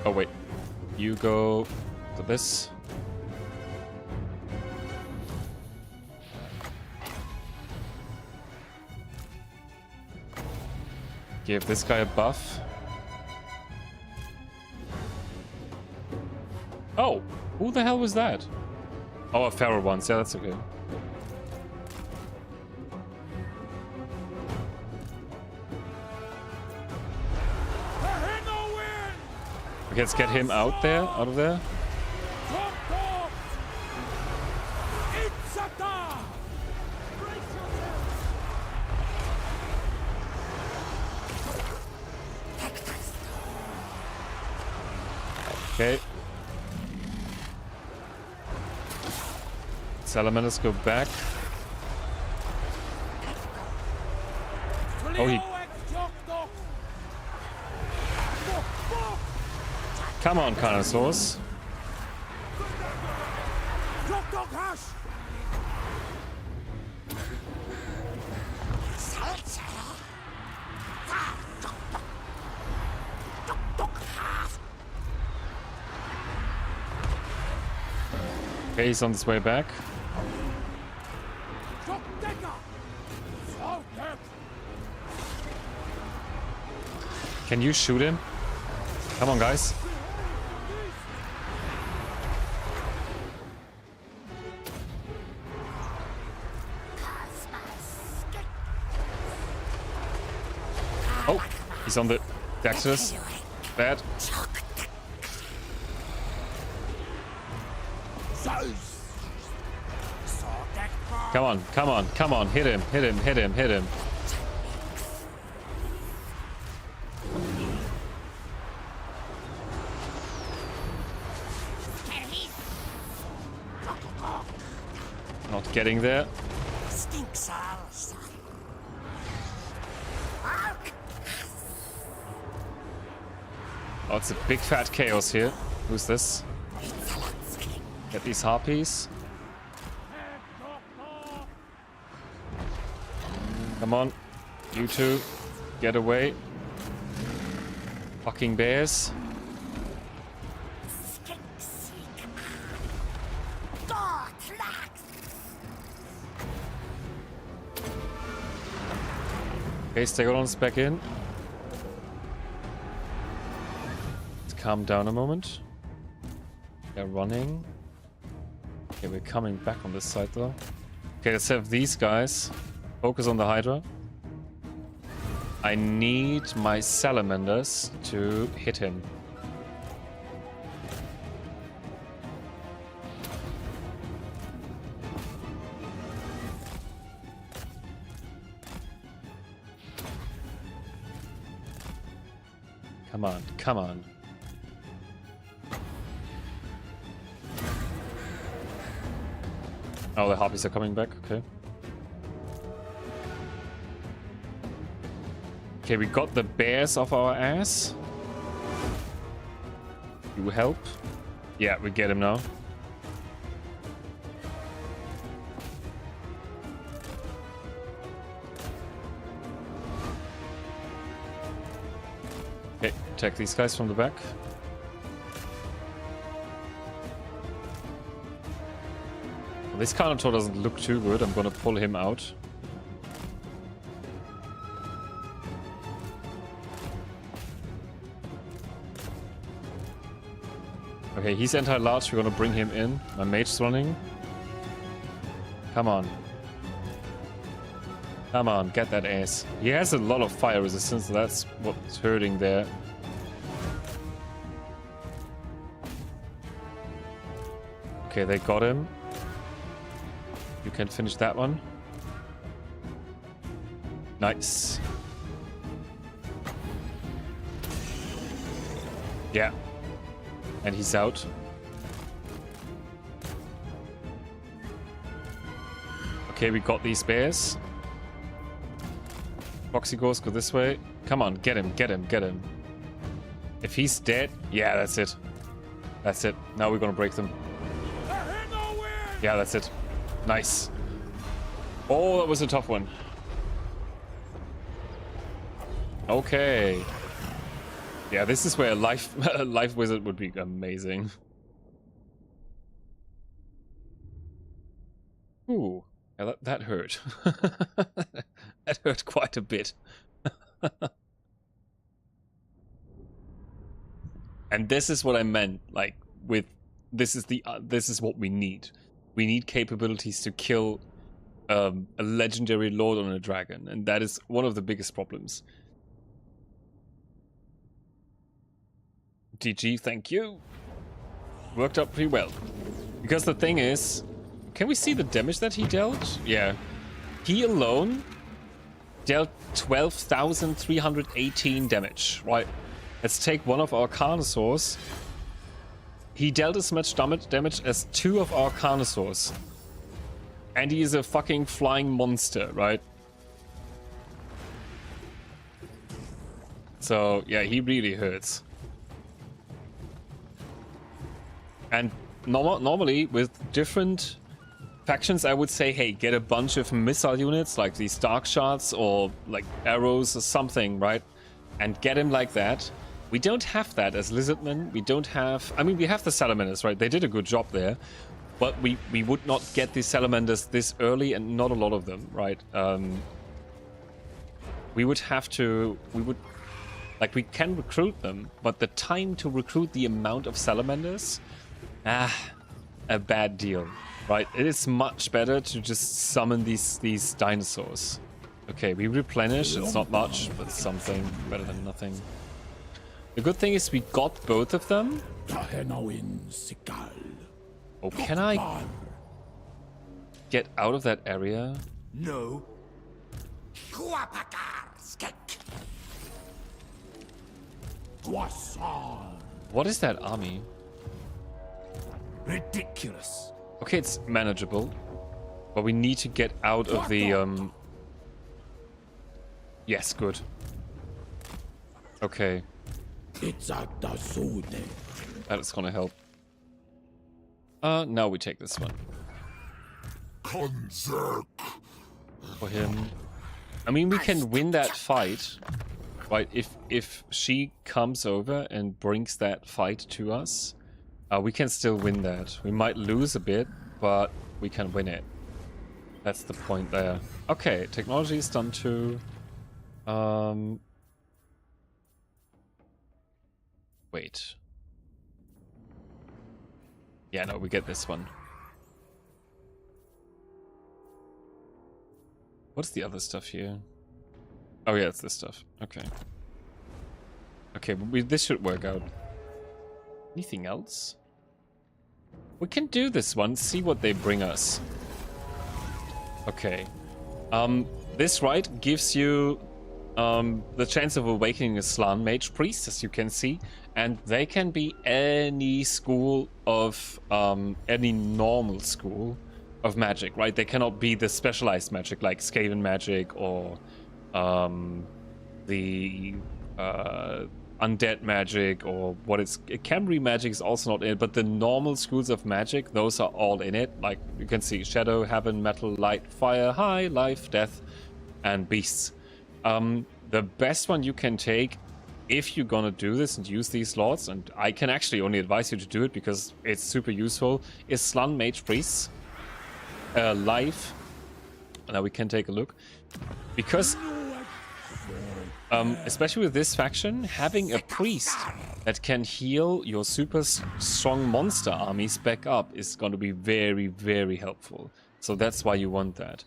Oh wait, you go to this. Give this guy a buff. Oh, who the hell was that? Oh, a feral ones. Yeah, that's okay. Okay, let's get him out of there. Okay. Salamanders go back. Oh, Come on, Carnosaurs. Okay, he's on his way back. Can you shoot him? Come on, guys. Oh, he's on the Dexterous. Bad. Come on, come on, come on. Hit him, hit him, hit him, hit him. Not getting there. Oh, it's a big fat chaos here. Who's this? Get these harpies. Come on. You two. Get away. Fucking bears. Okay, Stegodon's back in. Let's calm down a moment. They're running. Okay, we're coming back on this side though. Okay, let's have these guys focus on the Hydra. I need my salamanders to hit him. Come on, come on. Oh, the harpies are coming back, okay. Okay, we got the bears off our ass. You help? Yeah, we get him now. Okay, attack these guys from the back. Well, this Carnotaur doesn't look too good. I'm gonna pull him out. Okay, he's anti-large. We're gonna bring him in. My mage's running. Come on. Come on, get that ass. He has a lot of fire resistance, so that's what's hurting there. Okay, they got him. You can finish that one. Nice. Yeah. And he's out. Okay, we got these bears. Foxy Ghost, go this way. Come on, get him, get him, get him. If he's dead, yeah, that's it. That's it. Now we're gonna break them. Yeah, that's it. Nice. Oh, that was a tough one. Okay. Yeah, this is where a life wizard would be amazing. Ooh, yeah, that hurt. That hurt quite a bit. And this is what I meant, like with this is what we need. We need capabilities to kill a legendary lord on a dragon, and that is one of the biggest problems. GG, thank you. Worked out pretty well. Because the thing is, can we see the damage that he dealt? Yeah. He alone dealt 12,318 damage. Right. Let's take one of our Carnosaurs. He dealt as much damage as two of our Carnosaurs. And he is a fucking flying monster, right? So, yeah, he really hurts. And normally with different factions, I would say, hey, get a bunch of missile units like these dark shards or like arrows or something, right? And get him like that. We don't have that as Lizardmen. We don't have... I mean, we have the Salamanders, right? They did a good job there. But we would not get these Salamanders this early, and not a lot of them, right? We would have to... Like, we can recruit them, but the time to recruit the amount of Salamanders... a bad deal, right? It is much better to just summon these dinosaurs. Okay, we replenish. It's not much, but something. Better than nothing. The good thing is we got both of them. Oh, can I get out of that area? No. What is that army? Ridiculous. Okay, it's manageable. But we need to get out of the... Yes, good. Okay. That is gonna help. Now we take this one. For him. I mean, we can win that fight. Right, if she comes over and brings that fight to us, we can still win that. We might lose a bit, but we can win it. That's the point there. Okay, technology is done too. Wait. Yeah, no, we get this one. What's the other stuff here? Oh yeah, it's this stuff. Okay. Okay, this should work out. Anything else? We can do this one, see what they bring us. Okay. This right gives you the chance of awakening a Slan Mage Priest, as you can see. And they can be any school of, any normal school of magic, right? They cannot be the specialized magic like Skaven magic or the undead magic, or what is Camry magic is also not in it, but the normal schools of magic, those are all in it. Like you can see Shadow, Heaven, Metal, Light, Fire, High, Life, Death, and Beasts. The best one you can take if you're gonna do this and use these slots, and I can actually only advise you to do it because it's super useful, is Slan Mage Priests. Life. Now we can take a look. Because especially with this faction, having a priest that can heal your super strong monster armies back up is going to be very, very helpful. So that's why you want that.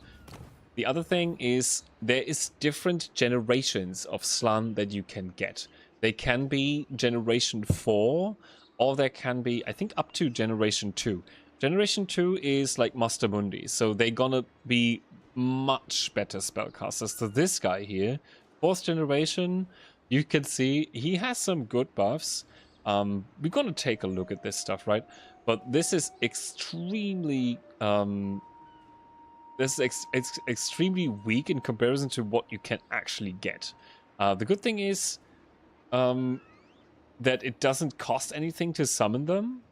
The other thing is there is different generations of Slan that you can get. They can be generation 4, or there can be, I think, up to generation 2. Generation 2 is like Master Mundi, so they're gonna be much better spellcasters. So this guy here, 4th generation, you can see he has some good buffs. We're gonna take a look at this stuff, right? But this is extremely extremely weak in comparison to what you can actually get. The good thing is that it doesn't cost anything to summon them,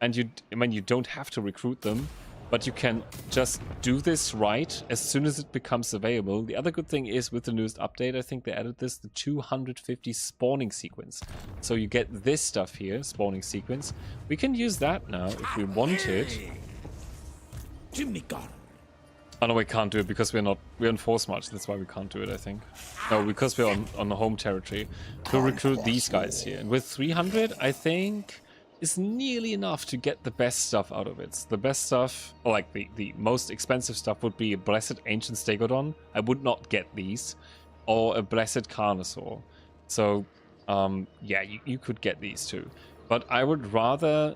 and you don't have to recruit them. But you can just do this right as soon as it becomes available. The other good thing is with the newest update, I think they added this, the 250 spawning sequence. So you get this stuff here, spawning sequence. We can use that now if we wanted. Oh no, we can't do it because we're in Force March. That's why we can't do it, I think. No, because we're on the home territory. To recruit these guys here. And with 300, I think is nearly enough to get the best stuff out of it. The best stuff, or like the most expensive stuff, would be a Blessed Ancient Stegodon. I would not get these. Or a Blessed Carnosaur. So, yeah, you could get these too. But I would rather,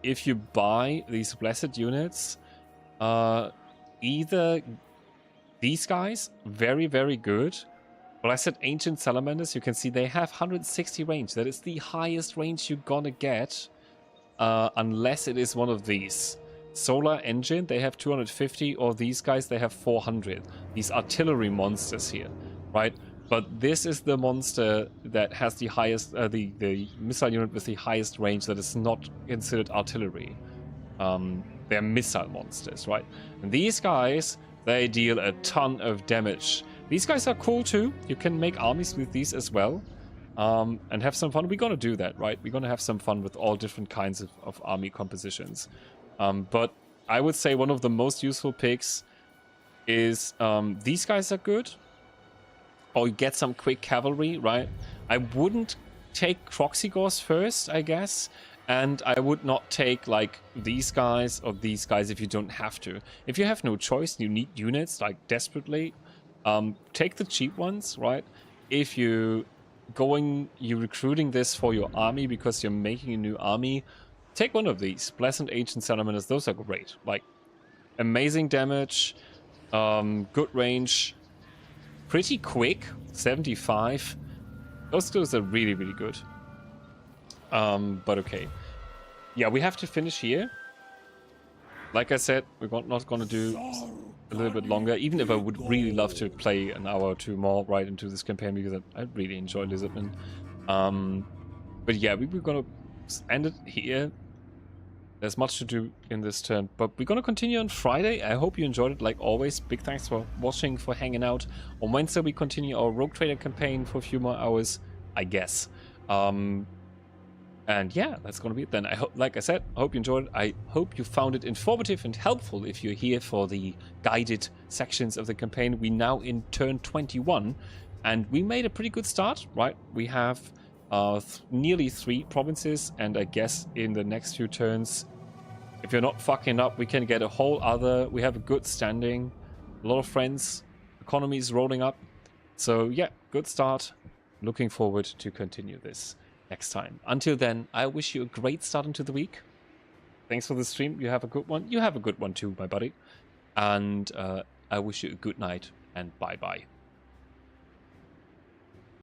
if you buy these Blessed units, either these guys, very, very good. Blessed Ancient Salamanders, you can see they have 160 range. That is the highest range you're gonna get, unless it is one of these. Solar Engine, they have 250, or these guys, they have 400. These artillery monsters here, right? But this is the monster that has the highest, the missile unit with the highest range that is not considered artillery. They're missile monsters, right? And these guys, they deal a ton of damage. These guys are cool too. You can make armies with these as well. And have some fun. We're gonna do that, right? We're gonna have some fun with all different kinds of army compositions. But I would say one of the most useful picks is these guys are good. Or you get some quick cavalry, right? I wouldn't take Croxigors first, I guess. And I would not take like these guys or these guys if you don't have to. If you have no choice, you need units like desperately, take the cheap ones, right? If you're recruiting this for your army because you're making a new army, take one of these. Pleasant Ancient Salamanders, those are great. Like, amazing damage, good range, pretty quick, 75. Those are really, really good. But okay. Yeah, we have to finish here. Like I said, we're not going to do a little bit longer, even if I would really love to play an hour or two more right into this campaign, because I really enjoy Lizardmen. But yeah, we're going to end it here. There's much to do in this turn, but we're going to continue on Friday. I hope you enjoyed it, like always. Big thanks for watching, for hanging out. On Wednesday, we continue our Rogue Trader campaign for a few more hours, I guess. And yeah, that's going to be it then. I hope, like I said, I hope you enjoyed it. I hope you found it informative and helpful if you're here for the guided sections of the campaign. We're now in turn 21, and we made a pretty good start, right? We have nearly 3 provinces, and I guess in the next few turns, if you're not fucking up, we can get a whole other. We have a good standing, a lot of friends, economy is rolling up. So yeah, good start. Looking forward to continue this next time. Until then, I wish you a great start into the week. Thanks for the stream. You have a good one. You have a good one too, my buddy. And I wish you a good night, and bye-bye.